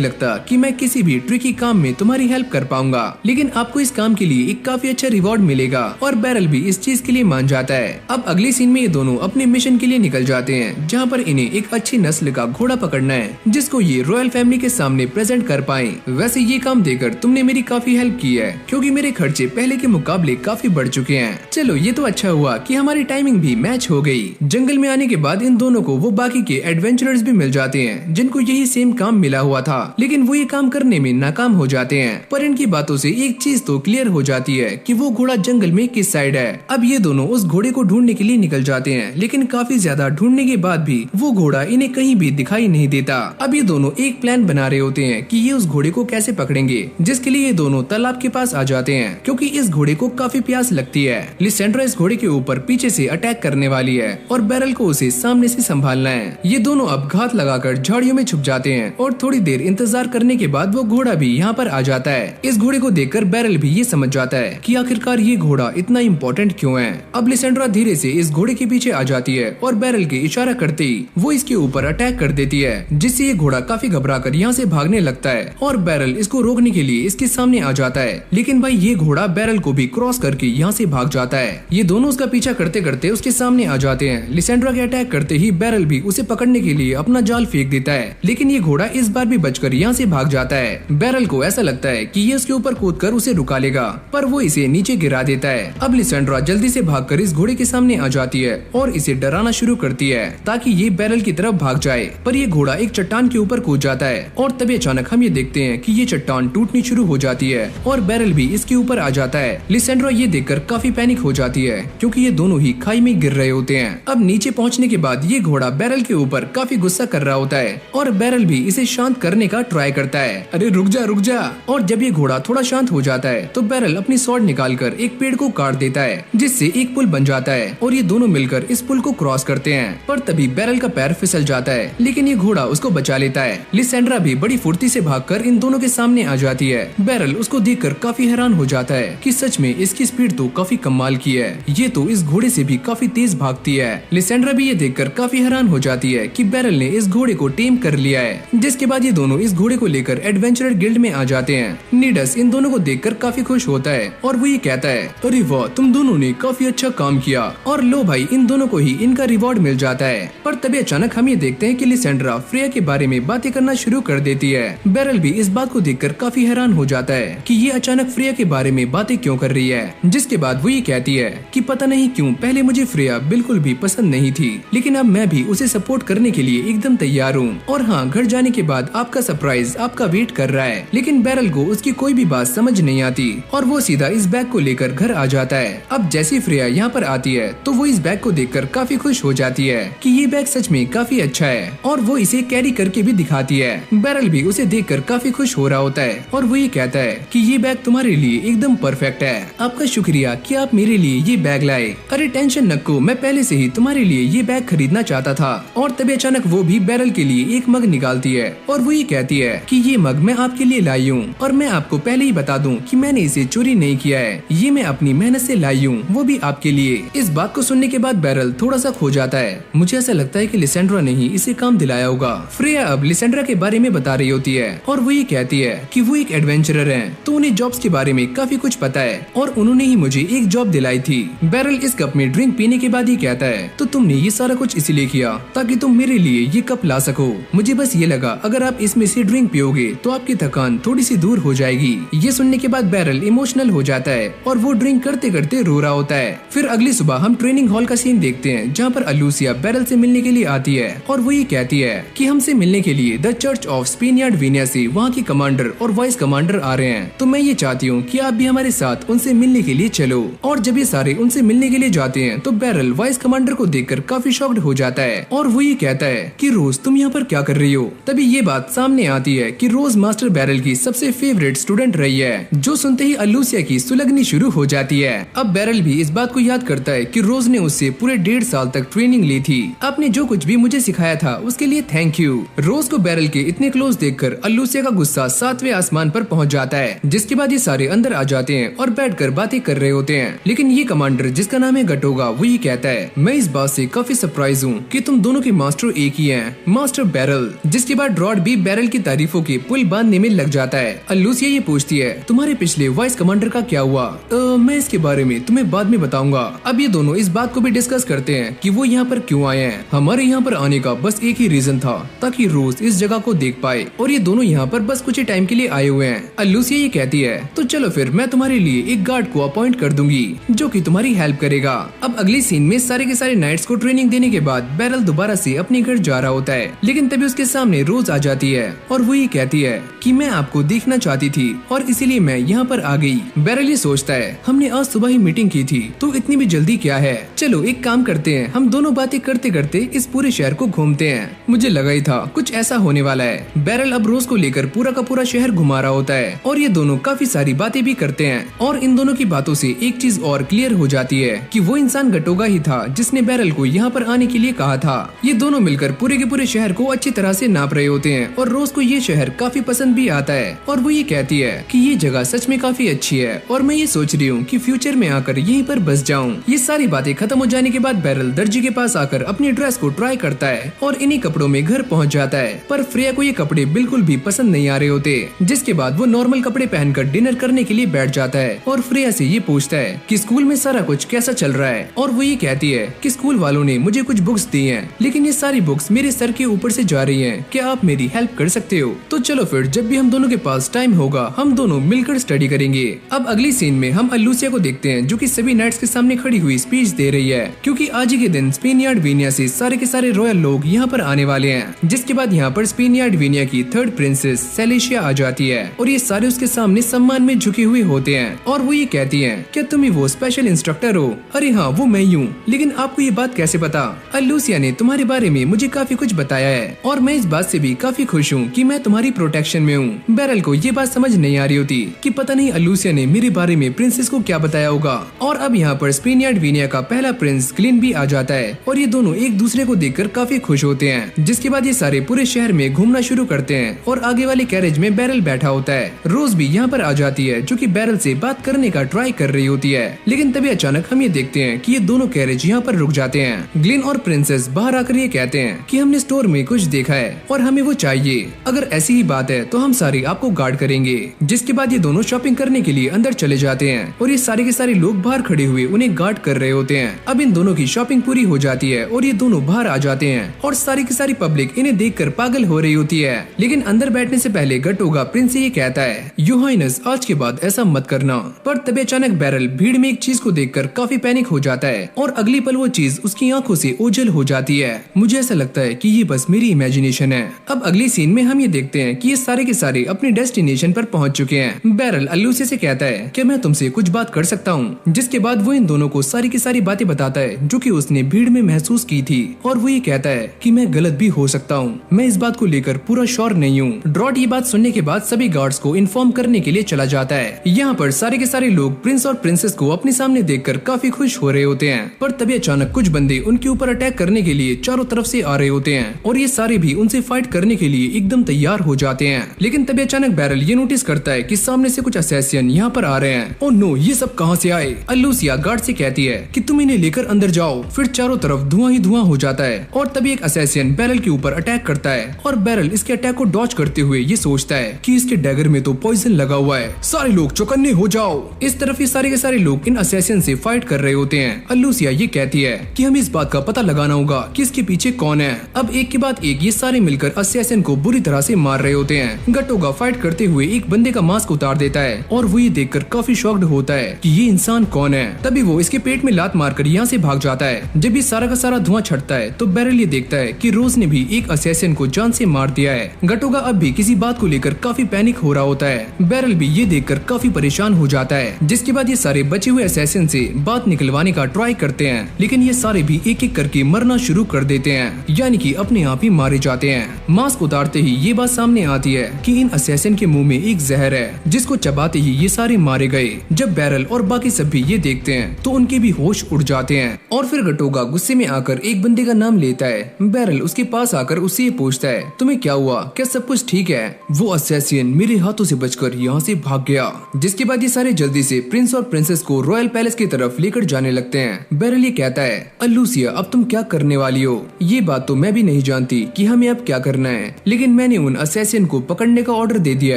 लगता कि मैं किसी भी ट्रिकी काम में तुम्हारी हेल्प कर पाऊंगा, लेकिन आपको इस काम के लिए एक काफी अच्छा रिवॉर्ड मिलेगा और बैरल भी इस चीज के लिए मान जाता है। अब अगली सीन में ये दोनों अपने मिशन के लिए निकल जाते हैं जहाँ पर इन्हें एक अच्छी नस्ल का घोड़ा पकड़ना है जिसको ये रॉयल फैमिली के सामने प्रेजेंट कर पाए। वैसे ये काम देकर तुमने मेरी काफी हेल्प की है क्योंकि मेरे खर्चे पहले के मुकाबले काफी बढ़ चुके हैं। चलो ये तो अच्छा हुआ कि हमारी टाइमिंग भी मैच हो गई। जंगल में आने के बाद इन दोनों को वो बाकी के एडवेंचरर्स भी मिल जाते हैं जिनको यही सेम काम मिला हुआ था, लेकिन वो ये काम करने में नाकाम हो जाते हैं। पर इनकी बातों से एक चीज तो क्लियर हो जाती है कि वो घोड़ा जंगल में किस साइड है। अब ये दोनों उस घोड़े को ढूंढने के लिए निकल जाते हैं, लेकिन काफी ज्यादा ढूंढने के बाद भी वो घोड़ा इन्हें कहीं भी दिखाई नहीं देता। अब ये दोनों एक प्लान बना रहे होते हैं कि ये उस घोड़े को कैसे पकड़ेंगे, जिसके लिए ये दोनों तालाब के पास आ जाते हैं क्योंकि इस घोड़े को काफी प्यास लगती है। लिसेंड्रा इस घोड़े के ऊपर पीछे से अटैक करने वाली है और बैरल को उसे सामने से संभालना है। ये दोनों अब घात लगाकर झाड़ियों में छुप जाते हैं और थोड़ी देर इंतजार करने के बाद वो घोड़ा भी यहाँ पर आ जाता है। इस घोड़े को देखकर बैरल भी ये समझ जाता है कि आखिरकार ये घोड़ा इतना इम्पोर्टेंट क्यों है। अब लिसेंड्रा धीरे से इस घोड़े के पीछे आ जाती है और बैरल के इशारा करते ही वो इसके ऊपर अटैक कर देती है, जिससे ये घोड़ा काफी घबराकर यहाँ से भागने लगता है और बैरल इसको रोकने के लिए इसके सामने आ जाता है। लेकिन भाई ये घोड़ा बैरल को भी क्रॉस करके यहाँ से भाग जाता है। ये दोनों उसका पीछा करते करते उसके सामने आ जाते हैं। लिसेंड्रा के अटैक करते ही बैरल भी उसे पकड़ने के लिए अपना अपना जाल फेंक देता है, लेकिन ये घोड़ा इस बार भी बचकर यहाँ से भाग जाता है। बैरल को ऐसा लगता है कि ये उसके ऊपर कूदकर उसे रुका लेगा, पर वो इसे नीचे गिरा देता है। अब लिसेंड्रा जल्दी से भागकर इस घोड़े के सामने आ जाती है और इसे डराना शुरू करती है ताकि ये बैरल की तरफ भाग जाए, पर ये घोड़ा एक चट्टान के ऊपर कूद जाता है और तभी अचानक हम ये देखते हैं कि ये चट्टान टूटनी शुरू हो जाती है और बैरल भी इसके ऊपर आ जाता है। लिसेंड्रा ये देखकर काफी पैनिक हो जाती है क्योंकि ये दोनों ही खाई में गिर रहे होते हैं। अब नीचे पहुंचने के बाद ये घोड़ा बैरल के ऊपर काफी गुस्सा कर रहा होता है और बैरल भी इसे शांत करने का ट्राई करता है। अरे रुक जा रुक जा। और जब ये घोड़ा थोड़ा शांत हो जाता है तो बैरल अपनी स्वॉर्ड निकालकर एक पेड़ को काट देता है, जिससे एक पुल बन जाता है और ये दोनों मिलकर इस पुल को क्रॉस करते हैं। पर तभी बैरल का पैर फिसल जाता है, लेकिन ये घोड़ा उसको बचा लेता है। लिसेंड्रा भी बड़ी फुर्ती से भागकर इन दोनों के सामने आ जाती है। बैरल उसको देखकर काफी हैरान हो जाता है कि सच में इसकी स्पीड तो काफी कमाल की है, ये तो इस घोड़े से भी काफी तेज भागती है। लिसेंड्रा भी ये देखकर काफी हैरान हो जाती है कि बैरल ने इस घोड़े को टेम कर लिया है। जिसके बाद ये दोनों इस घोड़े को लेकर एडवेंचरर गिल्ड में आ जाते हैं। नीडस इन दोनों को देखकर काफी खुश होता है और वो ये कहता है, अरे वाह, तुम दोनों ने काफी अच्छा काम किया। और लो भाई, इन दोनों को ही इनका रिवॉर्ड मिल जाता है। पर तभी अचानक हम ये देखते हैं कि लिसेंड्रा फ्रेया के बारे में बातें करना शुरू कर देती है। बैरल भी इस बात को देखकर काफी हैरान हो जाता है कि ये अचानक फ्रेया के बारे में बातें क्यों कर रही है। जिसके बाद वो ये कहती है कि पता नहीं क्यों पहले मुझे फ्रेया बिल्कुल भी पसंद नहीं थी, लेकिन अब मैं भी उसे सपोर्ट करने के लिए एकदम तैयार हूँ। और हाँ, घर जाने के बाद आपका सरप्राइज आपका वेट कर रहा है। लेकिन बैरल को उसकी कोई भी बात समझ नहीं आती और वो सीधा इस बैग को लेकर घर आ जाता है। अब जैसी फ्रेया यहाँ पर आती है तो वो इस बैग को देखकर काफी खुश हो जाती है कि ये बैग सच में काफी अच्छा है और वो इसे कैरी करके भी दिखाती है। बैरल भी उसे देखकर काफी खुश हो रहा होता है और वो ये कहता है कि ये बैग तुम्हारे लिए एकदम परफेक्ट है, आपका शुक्रिया कि आप मेरे लिए ये बैग लाए। अरे टेंशन नको, मैं पहले से ही तुम्हारे लिए ये बैग खरीदना चाहता था। और तभी अचानक वो भी बैरल के लिए एक मग निकालती है और वो ये कहती है कि ये मग मैं आपके लिए लाई हूँ और मैं आपको पहले ही बता दूं कि मैंने इसे चोरी नहीं किया है, ये मैं अपनी मेहनत से लाई हूँ, वो भी आपके लिए। इस बात को सुनने के बाद बैरल थोड़ा सा खो जाता है। मुझे ऐसा लगता है कि लिसेंड्रा ने ही इसे काम दिलाया होगा। फ्रेया अब लिसेंड्रा के बारे में बता रही होती है और वो ये कहती है कि वो एक एडवेंचरर है, तो उन्हें जॉब्स के बारे में काफी कुछ पता है और उन्होंने ही मुझे एक जॉब दिलाई थी। बैरल इस कप में ड्रिंक पीने के बाद ही कहता है, तो तुमने ये सारा कुछ इसलिए किया ताकि तुम मेरे लिए ये कप ला सको। मुझे बस ये लगा अगर आप इसमें से ड्रिंक पियोगे तो आपकी थकान थोड़ी सी दूर हो जाएगी। ये सुनने के बाद बैरल इमोशनल हो जाता है और वो ड्रिंक करते करते रो रहा होता है। फिर अगली सुबह हम ट्रेनिंग हॉल का सीन देखते हैं जहाँ पर अलूसिया बैरल से मिलने के लिए आती है और वो ये कहती है कि हमसे मिलने के लिए द चर्च ऑफ स्पेनियार्ड वीनिया से वहाँ की कमांडर और वाइस कमांडर आ रहे हैं, तो मैं ये चाहती हूँ कि आप भी हमारे साथ उनसे मिलने के लिए चलो। और जब ये सारे उनसे मिलने के लिए जाते हैं तो बैरल वाइस कमांडर को देखकर काफी शॉक्ड हो जाता है और वो ये कहता है कि रोज तुम यहाँ पर क्या कर रही हो। तभी ये बात सामने आती है कि रोज मास्टर बैरल की सबसे फेवरेट स्टूडेंट रही है, जो सुनते ही अलूसिया की सुलगनी शुरू हो जाती है। अब बैरल भी इस बात को याद करता है कि रोज ने उससे पूरे 1.5 साल तक ट्रेनिंग ली थी। आपने जो कुछ भी मुझे सिखाया था उसके लिए थैंक यू। रोज को बैरल के इतने क्लोज देखकर अलूसिया का गुस्सा 7वें आसमान पर पहुंच जाता है। जिसके बाद ये सारे अंदर आ जाते हैं और बैठकर बातें कर रहे होते हैं। लेकिन ये कमांडर जिसका नाम है गटोगा, वो ये कहता है, मैं इस बात से काफी सरप्राइज हूँ कि तुम दोनों के मास्टर एक ही हैं, मास्टर बैरल। जिसके बाद रॉड भी बैरल की तारीफों के पुल बांधने में लग जाता है। अलूसिया ये पूछती है, तुम्हारे पिछले वाइस कमांडर का क्या हुआ? मैं इसके बारे में तुम्हें बाद में बताऊंगा। अब ये दोनों इस बात को भी डिस्कस करते हैं कि वो यहाँ पर क्यों आए हैं। हमारे यहाँ पर आने का बस एक ही रीजन था, ताकि रोज इस जगह को देख पाए और ये दोनों यहाँ पर बस कुछ ही टाइम के लिए आए हुए हैं। अलूसिया ये कहती है, तो चलो फिर मैं तुम्हारे लिए एक गार्ड को अपॉइंट कर दूंगी जो कि तुम्हारी हेल्प करेगा। अब अगली सीन में सारे के सारे नाइट्स को ट्रेनिंग देने के बाद बैरल दोबारा से अपने घर जा रहा होता है। लेकिन तभी उसके सामने रोज आ जाती है और वो ये कहती है कि मैं आपको देखना चाहती थी और इसीलिए मैं यहाँ पर आ गई। बैरल ये सोचता है, हमने आज सुबह ही मीटिंग की थी, तो इतनी भी जल्दी क्या है। चलो एक काम करते हैं, हम दोनों बातें करते करते इस पूरे शहर को घूमते हैं। मुझे लगा ही था कुछ ऐसा होने वाला है। बैरल अब रोज को लेकर पूरा का पूरा शहर घुमा रहा होता है और ये दोनों काफी सारी बातें भी करते हैं। और इन दोनों की बातों से एक चीज और क्लियर हो जाती है कि वो इंसान गटोगा ही था जिसने बैरल को यहाँ पर आने के लिए कहा था। ये दोनों मिलकर पूरे के पूरे शहर को अच्छी तरह से नाप रहे होते हैं और रोज को ये शहर काफी पसंद भी आता है और वो ये कहती है कि ये जगह सच में काफी अच्छी है और मैं ये सोच रही हूँ कि फ्यूचर में आकर यहीं पर बस जाऊँ। ये सारी बातें खत्म हो जाने के बाद बैरल दर्जी के पास आकर अपनी ड्रेस को ट्राई करता है और इन्हीं कपड़ों में घर पहुँच जाता है। पर फ्रेया को ये कपड़े बिल्कुल भी पसंद नहीं आ रहे होते। जिसके बाद वो नॉर्मल कपड़े पहनकर डिनर करने के लिए बैठ जाता है और फ्रेया से ये पूछता है कि स्कूल में सारा कुछ कैसा चल रहा है। और वो ये कहती है कि स्कूल वालों ने मुझे कुछ बुक्स दी हैं, लेकिन ये सारी बुक्स मेरे मेरे सर के ऊपर से जा रही हैं। क्या आप मेरी हेल्प कर सकते हो? तो चलो फिर जब भी हम दोनों के पास टाइम होगा हम दोनों मिलकर स्टडी करेंगे। अब अगली सीन में हम अलूसिया को देखते हैं जो कि सभी नाइट्स के सामने खड़ी हुई स्पीच दे रही है, क्योंकि आज ही के दिन स्पेनयार्ड वीनिया से सारे के सारे रॉयल लोग यहाँ पर आने वाले हैं। जिसके बाद यहाँ पर स्पेनयार्ड वीनिया की थर्ड प्रिंसेस सेलेशिया आ जाती है और ये सारे उसके सामने सम्मान में झुके हुए होते हैं और वो ये कहती है, क्या तुम ही वो स्पेशल इंस्ट्रक्टर हो? अरे हाँ, वो मैं ही हूँ, लेकिन आपको ये बात कैसे पता? अलूसिया ने तुम्हारे बारे में मुझे काफी कुछ बताया है और मैं इस बात से भी काफी खुश हूँ कि मैं तुम्हारी प्रोटेक्शन में हूँ। बैरल को ये बात समझ नहीं आ रही होती कि पता नहीं अलूसिया ने मेरे बारे में प्रिंसेस को क्या बताया होगा। और अब यहाँ पर स्पेनयार्ड वीनिया का पहला प्रिंस ग्लिन भी आ जाता है और ये दोनों एक दूसरे को देखकर काफी खुश होते हैं। जिसके बाद ये सारे पूरे शहर में घूमना शुरू करते हैं और आगे वाले कैरेज में बैरल बैठा होता है। रोज भी यहाँ पर आ जाती है जो कि बैरल से बात करने का ट्राई कर रही होती है, लेकिन तभी अचानक हम ये देखते हैं कि ये दोनों कैरेज यहाँ पर रुक जाते हैं। ग्लिन और प्रिंसेस बाहर आकर ये कहते हैं कि हमने स्टोर में कुछ देखा है और हमें वो चाहिए। अगर ऐसी ही बात है तो हम सारे आपको गार्ड करेंगे। जिसके बाद ये दोनों शॉपिंग करने के लिए अंदर चले जाते हैं और ये सारे के सारे लोग बाहर खड़े हुए उन्हें गार्ड कर रहे होते हैं। अब इन दोनों की शॉपिंग पूरी हो जाती है और ये दोनों बाहर आ जाते हैं और सारी की सारी पब्लिक इन्हें देखकर पागल हो रही होती है। लेकिन अंदर बैठने से पहले गटोगा प्रिंस से ये कहता है, योर हाइनेस आज के बाद ऐसा मत करना। पर तभी अचानक बैरल भीड़ में एक चीज को देखकर काफी पैनिक हो जाता है और अगली पल वो चीज उसकी आंखों से ओझल हो जाती है। मुझे ऐसा लगता है कि ये बस मेरी इमेजिनेशन है। अब अगली सीन में हम ये देखते हैं कि ये सारे के सारे अपने डेस्टिनेशन पर पहुंच चुके हैं। बैरल अलूसिया से कहता है कि मैं तुमसे कुछ बात कर सकता हूँ। जिसके बाद वो इन दोनों को सारी की सारी बातें बताता है जो कि उसने भीड़ में महसूस की थी और वो ये कहता है कि मैं गलत भी हो सकता हूँ। मैं इस बात को लेकर पूरा श्योर नहीं हूँ। ड्रॉट ये बात सुनने के बाद सभी गार्ड्स को इन्फॉर्म करने के लिए चला जाता है। यहाँ पर सारे के सारे लोग प्रिंस और प्रिंसेस को अपने सामने देखकर काफी खुश हो रहे होते हैं। पर तभी अचानक कुछ बंदे उनके ऊपर अटैक करने के लिए चारों तरफ से आ रहे होते हैं और ये सारे भी उनसे फाइट करने के लिए एकदम तैयार हो जाते हैं। लेकिन तभी अचानक बैरल ये नोटिस करता है कि सामने से कुछ असैसियन यहाँ पर आ रहे हैं। ओह नो, ये सब कहाँ से आए? अलूसिया गार्ड से कहती है कि तुम इन्हें लेकर अंदर जाओ। फिर चारों तरफ धुआं ही धुआं हो जाता है और तभी एक असैसियन बैरल के ऊपर अटैक करता है और बैरल इसके अटैक को डॉज करते हुए ये सोचता है कि इसके डैगर में तो पॉइजन लगा हुआ है, सारे लोग चौकन्ने हो जाओ। इस तरफ ये सारे के सारे लोग इन असैसियन से फाइट कर रहे होते हैं। अलूसिया ये कहती है कि हमें इस बात का पता लगाना होगा कि इसके पीछे कौन है। अब एक के बाद एक ये सारे मिलकर असैसिन को बुरी तरह से मार रहे होते हैं। गटोगा फाइट करते हुए एक बंदे का मास्क उतार देता है और वो ये देखकर काफी शॉक्ड होता है कि ये इंसान कौन है। तभी वो इसके पेट में लात मारकर यहाँ से भाग जाता है। जब ये सारा का सारा धुआं छटता है तो बैरल ये देखता है कि रोज ने भी एक असैसिन को जान से मार दिया है। गटोगा अब भी किसी बात को लेकर काफी पैनिक हो रहा होता है। बैरल भी ये देखकर काफी परेशान हो जाता है। जिसके बाद ये सारे बचे हुए असैसिन से बात निकलवाने का ट्राई करते हैं, लेकिन ये सारे भी एक एक करके मरना शुरू कर देते हैं, यानी कि अपने आप ही मारे जाते हैं। मास्क उतारते ही ये बात सामने आती है कि इन असैसिन के मुंह में एक जहर है जिसको चबाते ही ये सारे मारे गए। जब बैरल और बाकी सब भी ये देखते हैं तो उनके भी होश उड़ जाते हैं और फिर गटोगा गुस्से में आकर एक बंदे का नाम लेता है। बैरल उसके पास आकर उससे ये पूछता है, तुम्हें क्या हुआ? क्या सब कुछ ठीक है? वो असैसिन मेरे हाथों से बचकर यहाँ से भाग गया। जिसके बाद ये सारे जल्दी से प्रिंस और प्रिंसेस को रॉयल पैलेस की तरफ लेकर जाने लगते हैं। बैरल ये कहता है, अलूसिया अब तुम क्या करने वाली हो? ये बात तो मैं भी नहीं जानती कि हमें अब क्या करना है, लेकिन मैंने उन असैसिन को पकड़ने का ऑर्डर दे दिया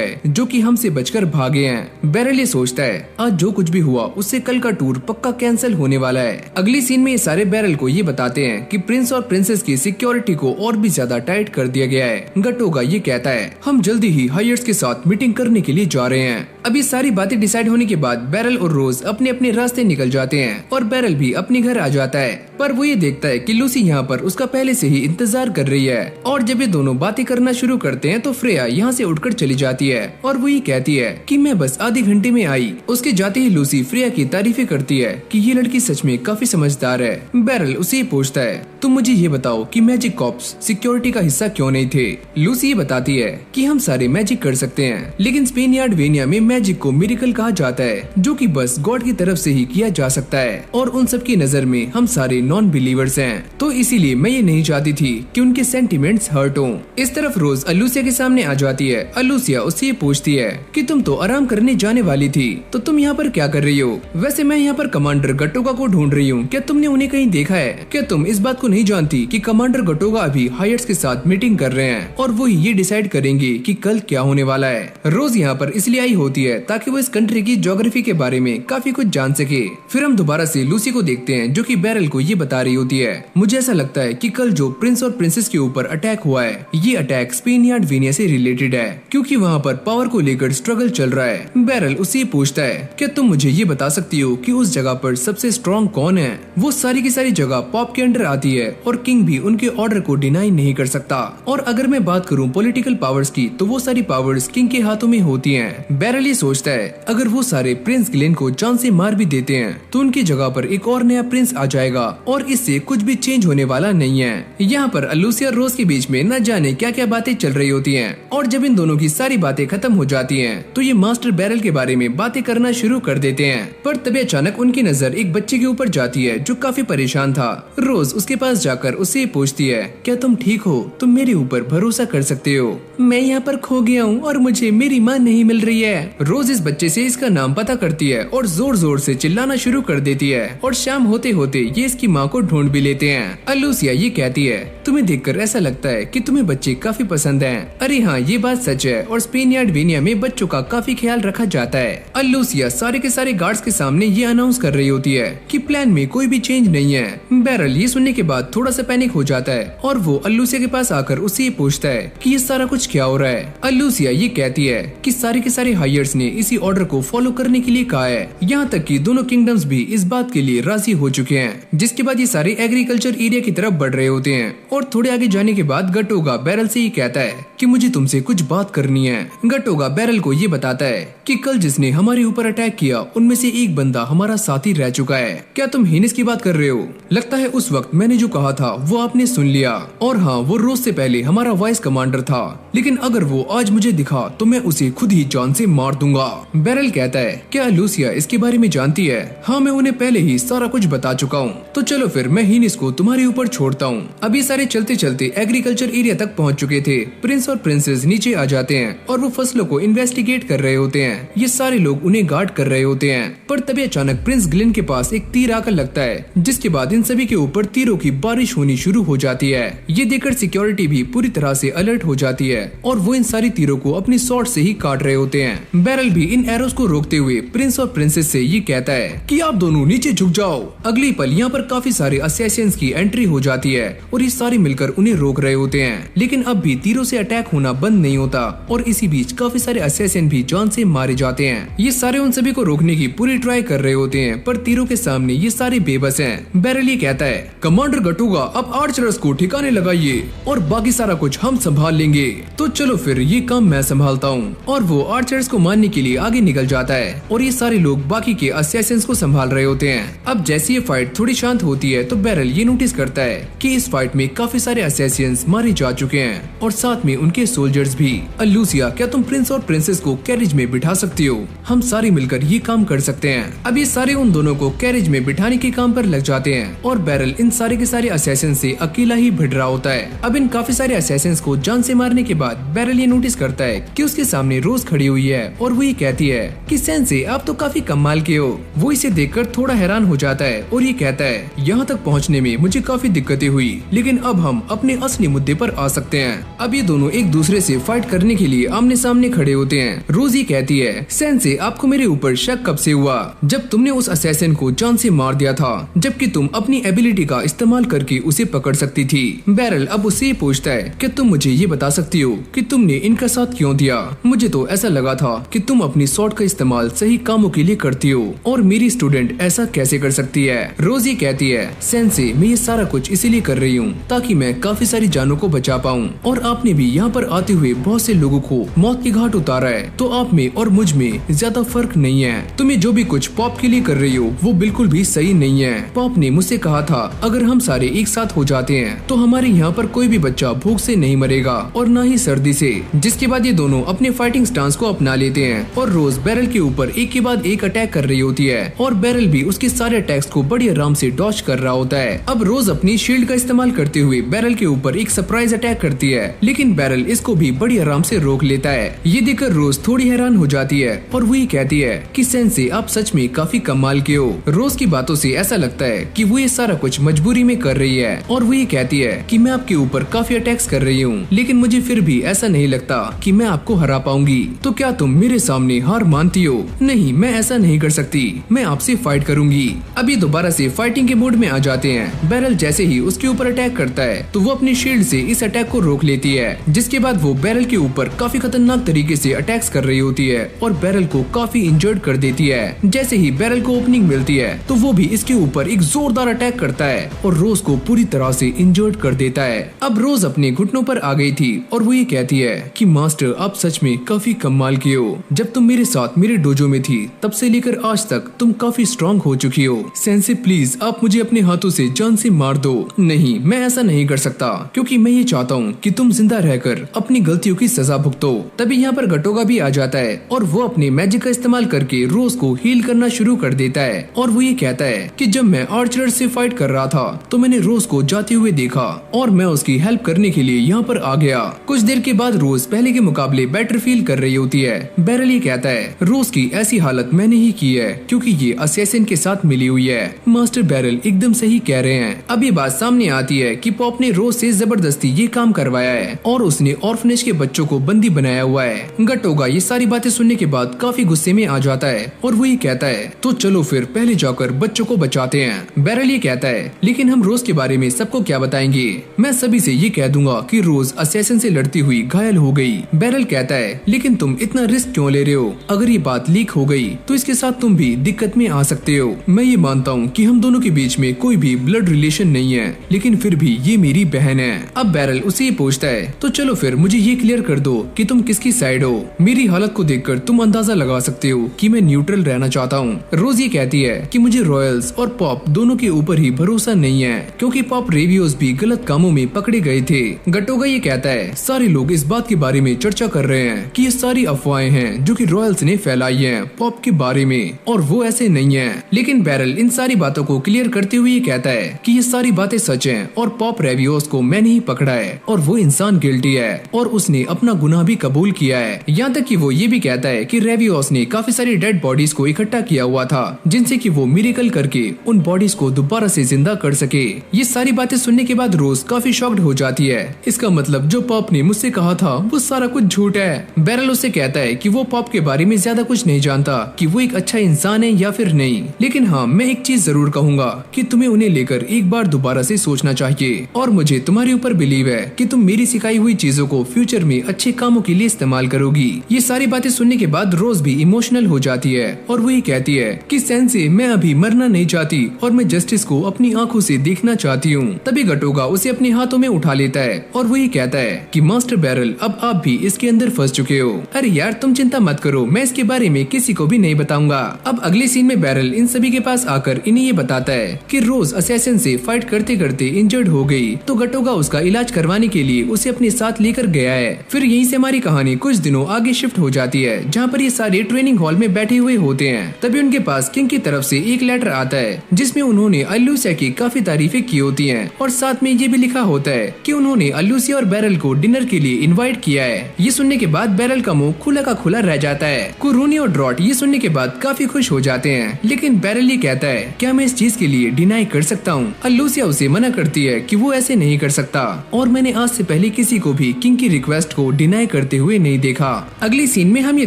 है जो कि हमसे बचकर भागे हैं। बैरल ये सोचता है आज जो कुछ भी हुआ उससे कल का टूर पक्का कैंसिल होने वाला है। अगली सीन में ये सारे बैरल को ये बताते हैं कि प्रिंस और प्रिंसेस की सिक्योरिटी को और भी ज्यादा टाइट कर दिया गया है। गटोगा ये कहता है, हम जल्दी ही हायर्स के साथ मीटिंग करने के लिए जा रहे हैं। अभी सारी बातें डिसाइड होने के बाद बैरल और रोज अपने अपने रास्ते निकल जाते हैं और बैरल भी अपने घर आ जाता है। पर वो ये देखता है कि लूसी यहाँ पर उसका पहले से ही इंतजार कर रही है और जब ये दोनों बातें करना शुरू करते हैं तो फ्रेया यहाँ से उठकर चली जाती है और वो ये कहती है कि मैं बस आधे घंटे में आई। उसके जाते ही लूसी फ्रेया की तारीफें करती है कि ये लड़की सच में काफी समझदार है। बैरल उसे पूछता है, तुम मुझे ये बताओ कि मैजिक कॉप्स सिक्योरिटी का हिस्सा क्यों नहीं थे? लूसी ये बताती है कि हम सारे मैजिक कर सकते हैं, लेकिन स्पेनयार्ड वेनिया में मैजिक को मिरेकल कहा जाता है जो कि बस गॉड की तरफ से ही किया जा सकता है और उन सब की नजर में हम सारे नॉन बिलीवर्स हैं। तो इसीलिए मैं ये नहीं चाहती थी कि उनके सेंटिमेंट्स हर्ट हों। इस तरफ रोज अलूसिया के सामने आ जाती है। अलूसिया उससे ये पूछती है कि तुम तो आराम करने जाने वाली थी, तो तुम यहाँ पर क्या कर रही हो? वैसे मैं यहाँ पर कमांडर गटोगा को ढूंढ रही हूँ, क्या तुमने उन्हें कहीं देखा है? क्या तुम इस बात को नहीं जानती कि कमांडर गटोगा अभी हायर्स के साथ मीटिंग कर रहे हैं और वो ये डिसाइड करेंगे कि कल क्या होने वाला है? रोज यहाँ पर इसलिए आई होती होती है ताकि वो इस कंट्री की ज्योग्राफी के बारे में काफी कुछ जान सके। फिर हम दोबारा से लूसी को देखते हैं जो कि बैरल को ये बता रही होती है, मुझे ऐसा लगता है कि कल जो प्रिंस और प्रिंसेस के ऊपर अटैक हुआ है, ये अटैक स्पेन यार्ड वेनिया से रिलेटेड है, क्योंकि वहाँ पर पावर को लेकर स्ट्रगल चल रहा है। बैरल उससे पूछता है, क्या तुम मुझे ये बता सकती हो कि उस जगह पर सबसे स्ट्रॉन्ग कौन है? वो सारी की सारी जगह पॉप के अंडर आती है और किंग भी उनके ऑर्डर को डिनाई नहीं कर सकता। और अगर मैं बात करूं पॉलिटिकल पावर्स की, तो वो सारी पावर्स किंग के हाथों में होती हैं। बैरल ये सोचता है, अगर वो सारे प्रिंस ग्लेन को जान से मार भी देते हैं तो उनकी जगह पर एक और नया प्रिंस आ जाएगा और इससे कुछ भी चेंज होने वाला नहीं है। यहाँ पर लूसी और रोज के बीच में न जाने क्या क्या बातें चल रही होती हैं और जब इन दोनों की सारी बातें खत्म हो जाती हैं तो ये मास्टर बैरल के बारे में बातें करना शुरू कर देते हैं। पर तभी अचानक उनकी नजर एक बच्चे के ऊपर जाती है जो काफी परेशान था। रोज उसके पास जाकर उससे पूछती है, क्या तुम ठीक हो? तुम मेरे ऊपर भरोसा कर सकते हो? मैं यहाँ पर खो गया हूँ और मुझे मेरी माँ नहीं मिल रही है। रोज इस बच्चे से इसका नाम पता करती है और जोर जोर से चिल्लाना शुरू कर देती है और शाम होते होते ये इसकी माँ को ढूंढ भी लेते हैं। लूसिया ये कहती है, तुम्हें देखकर ऐसा लगता है कि तुम्हें बच्चे काफी पसंद हैं। अरे हाँ, ये बात सच है और स्पेन यार्ड वेनिया में बच्चों का काफी ख्याल रखा जाता है। लूसिया सारे के सारे गार्ड्स के सामने ये अनाउंस कर रही होती है कि प्लान में कोई भी चेंज नहीं है। बैरल ये सुनने के बाद थोड़ा सा पैनिक हो जाता है और वो लूसिया के पास आकर उससे ये पूछता है कि ये सारा कुछ क्या हो रहा है। लूसिया ये कहती है कि सारे के सारे हायर्स ने इसी ऑर्डर को फॉलो करने के लिए कहा है, यहाँ तक कि दोनों किंगडम्स भी इस बात के लिए राजी हो चुके हैं। जिसके बाद ये सारे एग्रीकल्चर एरिया की तरफ बढ़ रहे होते हैं और थोड़े आगे जाने के बाद गटोगा बैरल से ये कहता है कि मुझे तुमसे कुछ बात करनी है। गटोगा बैरल को ये बताता है कि कल जिसने हमारे ऊपर अटैक किया उनमें से एक बंदा हमारा साथी रह चुका है। क्या तुम हिनिस की बात कर रहे हो? लगता है उस वक्त मैंने जो कहा था वो आपने सुन लिया। और हाँ, वो रोज से पहले हमारा वाइस कमांडर था, लेकिन अगर वो आज मुझे दिखा तो मैं उसे खुद ही जान से मार दूंगा। बैरल कहता है, क्या लूसिया इसके बारे में जानती है? हाँ, मैं उन्हें पहले ही सारा कुछ बता चुका हूँ। तो चलो फिर मैं हिनिस को तुम्हारे ऊपर छोड़ता हूँ। अभी सारे चलते चलते एग्रीकल्चर एरिया तक पहुँच चुके थे। प्रिंस और प्रिंसेस नीचे आ जाते हैं और वो फसलों को इन्वेस्टिगेट कर रहे होते हैं। ये सारे लोग उन्हें गार्ड कर रहे होते हैं। पर तभी अचानक प्रिंस ग्लेन के पास एक तीर आकर लगता है, जिसके बाद इन सभी के ऊपर तीरों की बारिश होनी शुरू हो जाती है। ये देखकर सिक्योरिटी भी पूरी तरह से अलर्ट हो जाती है और वो इन सारी तीरों को अपनी स्वॉर्ड से ही काट रहे होते हैं। बैरल भी इन एरोस को रोकते हुए प्रिंस और प्रिंसेस से ये कहता है कि आप दोनों नीचे झुक जाओ। अगली पल यहाँ पर काफी सारे असैसिन्स की एंट्री हो जाती है और ये सारे मिलकर उन्हें रोक रहे होते हैं, लेकिन अब भी तीरों से अटैक होना बंद नहीं होता और इसी बीच काफी सारे असैसिन भी जान से मारे जाते हैं। ये सारे उन सभी को रोकने की पूरी ट्राई कर रहे होते हैं, पर तीरों के सामने ये सारे बेबस हैं। बैरल ये कहता है, कमांडर गटूगा अब आर्चर्स को ठिकाने लगाइए और बाकी सारा कुछ हम संभाल लेंगे। तो चलो फिर ये काम मैं संभालता हूँ। और वो आर्चर्स को मारने के लिए आगे निकल जाता है और ये सारे लोग बाकी के असैसिन्स को संभाल रहे होते हैं। अब जैसे ये फाइट थोड़ी शांत होती है तो बैरल ये नोटिस करता है कि इस फाइट में काफी सारे असैसिन्स मारे जा चुके हैं और साथ में उनके सोल्जर्स भी। लूसिया, क्या तुम प्रिंस और प्रिंसेस को कैरेज में बिठा सकती हो? हम सारे मिलकर ये काम कर सकते हैं। अब ये सारे उन दोनों को कैरेज में बिठाने के काम पर लग जाते हैं और बैरल इन सारे के सारे असैसिन से अकेला ही भिड़ रहा होता है। अब इन काफी सारे असैसिन्स को जान से मारने के बाद बैरल ये नोटिस करता है कि उसके सामने रोज खड़ी हुई है और वो ये कहती है कि सेंसे, आप तो काफी कमाल के हो। वो इसे देखकर थोड़ा हैरान हो जाता है और ये कहता है, यहाँ तक पहुँचने में मुझे काफी दिक्कतें हुई, लेकिन अब हम अपने असली मुद्दे पर आ सकते हैं। अब ये दोनों एक दूसरे से फाइट करने के लिए आमने सामने खड़े होते हैं। रोजी कहती है, सेंसे, आपको मेरे ऊपर शक कब से हुआ? जब तुमने उस असैसिन को जान से मार दिया था, जबकि तुम अपनी एबिलिटी का इस्तेमाल करके उसे पकड़ सकती थी। बैरल अब उससे पूछता है कि तुम मुझे ये बता सकती हो कि तुमने इनका साथ क्यों दिया? मुझे तो ऐसा लगा था कि तुम अपनी स्वॉर्ड का इस्तेमाल सही कामों के लिए करती हो और मेरी स्टूडेंट ऐसा कैसे कर सकती है? रोजी कहती है, सेंसे, मैं ये सारा कुछ इसीलिए कर रही हूँ ताकि मैं काफी सारी जानों को बचा पाऊँ और आपने भी यहाँ पर आते हुए बहुत से लोगों को मौत की घाट उतारा है, तो आप में और मुझ में ज्यादा फर्क नहीं है। तुम्हें जो भी कुछ पॉप के लिए कर रही हो वो बिल्कुल भी सही नहीं है। पॉप ने मुझसे कहा था अगर हम सारे एक साथ हो जाते हैं तो हमारे यहाँ पर कोई भी बच्चा भूख से नहीं मरेगा और न ही सर्दी से। जिसके बाद ये दोनों अपने फाइटिंग स्टांस को अपना लेते हैं और रोज बैरल के ऊपर एक के बाद एक अटैक कर रही होती है और बैरल भी उसके सारे अटैक्स को बड़ी आराम से डॉज कर रहा होता है। अब रोज अपनी शील्ड का इस्तेमाल करते हुए बैरल के ऊपर एक सरप्राइज अटैक करती है, लेकिन बैरल इसको भी बड़ी आराम से रोक लेता है। ये देखकर रोज थोड़ी हैरान हो जाती है और वो ये कहती है कि सेंसे, आप सच में काफी कमाल के हो। रोज की बातों से ऐसा लगता है कि वो ये सारा कुछ मजबूरी में कर रही है और वो ये कहती है कि मैं आपके ऊपर काफी अटैक्स कर रही हूँ, लेकिन मुझे फिर भी ऐसा नहीं लगता कि मैं आपको हरा पाऊंगी। तो क्या तुम मेरे मेरे सामने हार मानती हो? नहीं, मैं ऐसा नहीं कर सकती, मैं आपसे फाइट करूंगी। अभी दोबारा से फाइटिंग के मूड में आ जाते हैं। बैरल जैसे ही उसके ऊपर अटैक करता है तो वो अपनी शील्ड से इस अटैक को रोक लेती है, जिसके बाद वो बैरल के ऊपर काफी खतरनाक तरीके से अटैक्स कर रही होती है और बैरल को काफी इंजर्ड कर देती है। जैसे ही बैरल को ओपनिंग मिलती है तो वो भी इसके ऊपर एक जोरदार अटैक करता है और रोज को पूरी तरह से इंजर्ड कर देता है। अब रोज अपने घुटनों पर आ गई थी और वो ये कहती है कि मास्टर, आप सच में काफी कमाल के हो। जब तुम मेरे साथ मेरे डोजो में थी तब से लेकर आज तक तुम काफी स्ट्रॉन्ग हो चुकी हो। सेंसे प्लीज आप मुझे अपने हाथों से जान से मार दो। नहीं, मैं ऐसा नहीं कर सकता क्योंकि मैं ये चाहता हूँ कि तुम जिंदा रहकर अपनी गलतियों की सजा भुगतो। तभी यहाँ पर गटोगा भी आ जाता है और वो अपने मैजिक का इस्तेमाल करके रोज को हील करना शुरू कर देता है और वो ये कहता है कि जब मैं आर्चर से फाइट कर रहा था तो मैंने रोज को जाते हुए देखा और मैं उसकी हेल्प करने के लिए यहाँ पर आ गया। कुछ देर के बाद रोज पहले के मुकाबले बेटर फील कर रही होती है। बैरल ये कहता है, रोज की ऐसी हालत मैंने ही की है क्योंकि ये असैसिन के साथ मिली हुई है। मास्टर बैरल एकदम सही कह रहे हैं। अब ये बात सामने आती है कि पॉप ने रोज से जबरदस्ती ये काम करवाया है और उसने ऑर्फनेज के बच्चों को बंदी बनाया हुआ है। गटोगा ये सारी बातें सुनने के बाद काफी गुस्से में आ जाता है और वो ये कहता है, तो चलो फिर पहले जाकर बच्चों को बचाते हैं। बैरल ये कहता है, लेकिन हम रोज के बारे में सबको क्या बताएंगे? मैं सभी से ये कह दूंगा कि रोज असैसिन से लड़ती हुई घायल हो गई। बैरल कहता है, लेकिन तुम इतना रिस्क क्यों ले रहे हो? अगर ये बात लीक हो गई तो इसके साथ तुम भी दिक्कत में आ सकते हो। मैं ये मानता हूँ कि हम दोनों के बीच में कोई भी ब्लड रिलेशन नहीं है, लेकिन फिर भी ये मेरी बहन है। अब बैरल उसे ये पूछता है, तो चलो फिर मुझे ये क्लियर कर दो कि तुम किसकी साइड हो। मेरी हालत को देखकर तुम अंदाजा लगा सकते हो कि मैं न्यूट्रल रहना चाहता हूँ। रोज ये कहती है कि मुझे रॉयल्स और पॉप दोनों के ऊपर ही भरोसा नहीं है क्योंकि पॉप रेवियोस भी गलत कामों में पकड़े गए थे। गटोगा ये कहता है, सारे लोग इस बात के बारे में चर्चा कर रहे हैं कि ये सारी अफवाहें हैं जो कि रॉयल्स ने फैलाई हैं पॉप के बारे में और वो ऐसे नहीं है। लेकिन बैरल इन सारी बातों को क्लियर करते हुए ये कहता है कि ये सारी बातें सच हैं और पॉप रेवियोस को मैंने ही पकड़ा है और वो इंसान गिल्टी है और उसने अपना गुनाह भी कबूल किया है। यहाँ तक कि वो ये भी कहता है कि रेवियोस ने काफी सारी डेड बॉडीज को इकट्ठा किया हुआ था जिनसे कि वो मिरेकल करके उन बॉडीज को दोबारा से जिंदा कर सके। ये सारी बातें सुनने के बाद रोज काफी शॉक्ड हो जाती है। इसका मतलब जो पॉप ने मुझसे कहा था वो सारा कुछ झूठ है। बैरल उससे कहता है कि वो पॉप के बारे में ज्यादा कुछ नहीं जानता कि वो एक अच्छा इंसान है या फिर नहीं, लेकिन हाँ मैं एक चीज जरूर कहूंगा कि तुम्हें उन्हें लेकर एक बार दोबारा से सोचना चाहिए और मुझे तुम्हारे ऊपर बिलीव है कि तुम मेरी सिखाई हुई चीजों को फ्यूचर में अच्छे कामों के लिए इस्तेमाल करोगी। ये सारी बातें सुनने के बाद रोज भी इमोशनल हो जाती है और वो ये कहती है कि सेंसे मैं अभी मरना नहीं चाहती और मैं जस्टिस को अपनी आंखों से देखना चाहती हूँ। तभी गटोगा उसे अपने हाथों में उठा लेता है और वो ये कहता है कि मास्टर बैरल अब आप भी इसके अंदर फंस चुके हो। अरे यार तुम चिंता मत करो, मैं इसके बारे में किसी को भी नहीं बताऊंगा। अब अगले सीन में बैरल इन सभी के पास आकर इन्हें ये बताता है कि रोज असैसिन से फाइट करते करते इंजर्ड हो गई तो गटोगा उसका इलाज करवाने के लिए उसे अपने साथ लेकर गया है। फिर यहीं से हमारी कहानी कुछ दिनों आगे शिफ्ट हो जाती है जहाँ पर ये सारे ट्रेनिंग हॉल में बैठे हुए होते हैं। तभी उनके पास किंग की तरफ से एक लेटर आता है जिसमें उन्होंने अल्लूसिया की काफी तारीफें की होती हैं और साथ में ये भी लिखा होता है कि उन्होंने अल्लूसिया और बैरल को डिनर के लिए इनवाइट किया है। ये सुनने के बाद बैरल का मुंह खुला का खुला रह जाता है। कुरूनी और ड्रॉट ये सुनने के बाद काफी खुश हो जाते हैं, लेकिन बैरल ये कहता है क्या मैं इस चीज के लिए डिनाई कर सकता हूँ। अल्लूसिया उसे मना करती है कि वो ऐसे नहीं कर सकता और मैंने आज से पहले किसी को भी किंग की रिक्वेस्ट को डिनाई करते हुए नहीं देखा। अगली सीन में हम ये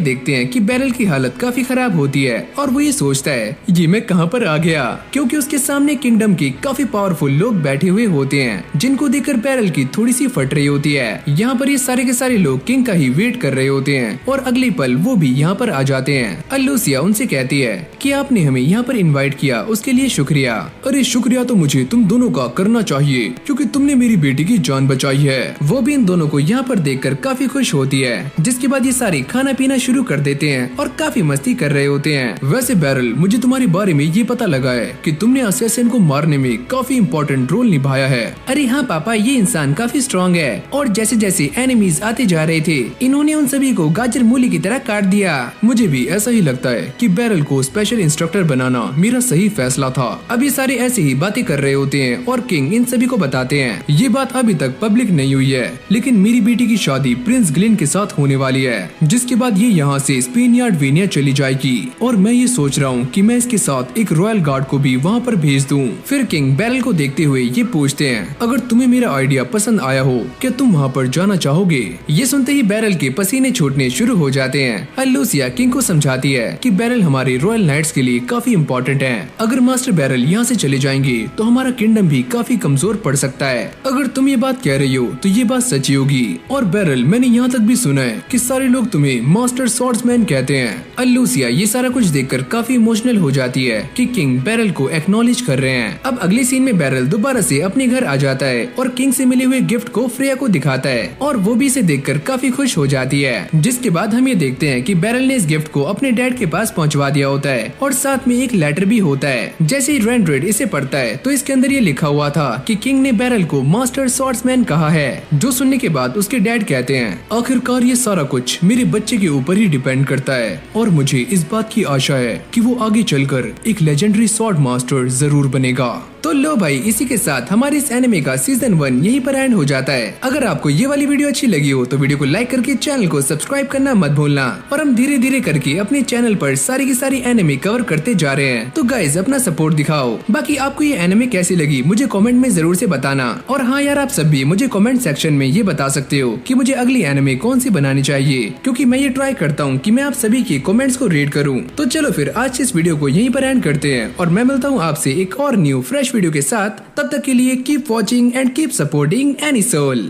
देखते हैं कि बैरल की हालत काफी खराब होती है और वो ये सोचता है ये मैं कहाँ पर आ गया, क्योंकि उसके सामने किंगडम के काफी पावरफुल लोग बैठे हुए होते हैं जिनको देखकर बैरल की थोड़ी सी फट रही होती है। यहाँ पर ये सारे के सारे लोग किंग का ही वेट कर रहे होते हैं और अगले पल वो भी यहाँ पर आ जाते हैं। अल्लूसिया उनसे कहती है कि आपने हमें यहाँ पर इनवाइट किया उसके लिए शुक्रिया। अरे शुक्रिया तो मुझे तुम दोनों का करना चाहिए क्योंकि तुमने मेरी बेटी की जान बचाई है। वो भी इन दोनों को यहाँ पर देखकर काफी खुश होती है, जिसके बाद ये सारे खाना पीना शुरू कर देते हैं और काफी मस्ती कर रहे होते हैं। वैसे बैरल मुझे तुम्हारे बारे में ये पता लगा है कि तुमने असैसिन को मारने में काफी इम्पोर्टेंट रोल निभाया है। अरे हाँ पापा, ये इंसान काफी स्ट्रॉन्ग है और जैसे जैसे एनिमीज आते जा रहे थे इन्होंने उन सभी को गाजर मूली की तरह काट दिया। मुझे भी ऐसा ही लगता है कि बैरल को स्पेशल इंस्ट्रक्टर बनाना मेरा सही फैसला था। अब ये सारे ऐसे ही बातें कर रहे होते हैं और किंग इन सभी को बताते हैं ये बात अभी तक पब्लिक नहीं हुई है, लेकिन मेरी बेटी की शादी प्रिंस ग्लिन के साथ होने वाली है, जिसके बाद ये यहाँ से स्पेनियार्ड वेनिया चली जाएगी और मैं ये सोच रहा हूँ कि मैं इसके साथ एक रॉयल गार्ड को भी वहाँ पर भेज दूँ। फिर किंग बैरल को देखते हुए ये पूछते हैं अगर तुम्हें मेरा आइडिया पसंद आया हो क्या तुम वहाँ पर जाना चाहोगे। ये सुनते ही बैरल के पसीने छूटने शुरू हो जाते जाते हैं। लूसिया किंग को समझाती है कि बैरल हमारे रॉयल नाइट्स के लिए काफी इम्पोर्टेंट है। अगर मास्टर बैरल यहाँ से चले जाएंगे तो हमारा किंगडम भी काफी कमजोर पड़ सकता है। अगर तुम ये बात कह रही हो तो ये बात सच्ची होगी। और बैरल, मैंने यहाँ तक भी सुना है कि सारे लोग तुम्हें मास्टर स्वॉर्ड्समैन कहते हैं। लूसिया ये सारा कुछ देखकर काफी इमोशनल हो जाती है कि किंग बैरल को एक्नॉलेज कर रहे हैं। अब अगले सीन में बैरल दोबारा से अपने घर आ जाता है और किंग से मिले हुए गिफ्ट को फ्रेया को दिखाता है और वो भी इसे देखकर काफी खुश हो जाती है। जिसके बाद हम ये देखते हैं कि बैरल ने इस गिफ्ट को अपने डैड के पास पहुंचवा दिया होता है और साथ में एक लेटर भी होता है। जैसे ही रेंड्रेड इसे पढ़ता है तो इसके अंदर ये लिखा हुआ था कि किंग ने बैरल को मास्टर स्वॉर्ड्समैन कहा है। जो सुनने के बाद उसके डैड कहते हैं, आखिरकार ये सारा कुछ मेरे बच्चे के ऊपर ही डिपेंड करता है और मुझे इस बात की आशा है कि वो आगे चलकर एक लेजेंडरी स्वॉर्ड मास्टर जरूर बनेगा। तो लो भाई, इसी के साथ हमारे इस एनिमे का सीजन 1 यहीं पर एंड हो जाता है। अगर आपको ये वाली वीडियो अच्छी लगी हो तो वीडियो को लाइक करके चैनल को सब्सक्राइब करना मत भूलना। और हम धीरे धीरे करके अपने चैनल पर सारी की सारी एनिमे कवर करते जा रहे हैं, तो गाइज अपना सपोर्ट दिखाओ। बाकी आपको ये एनिमे कैसी लगी मुझे कमेंट में जरूर से बताना। और हाँ यार, आप सब भी मुझे कमेंट सेक्शन में ये बता सकते हो कि मुझे अगली एनिमे कौन सी बनानी चाहिए, क्योंकि मैं ये ट्राई करता हूँ कि मैं आप सभी के कमेंट्स को रीड करूँ। तो चलो फिर आज इस वीडियो को यहीं पर एंड करते हैं और मैं मिलता हूँ आपसे एक और न्यू फ्रेश वीडियो के साथ। तब तक के लिए keep watching and keep supporting anisole.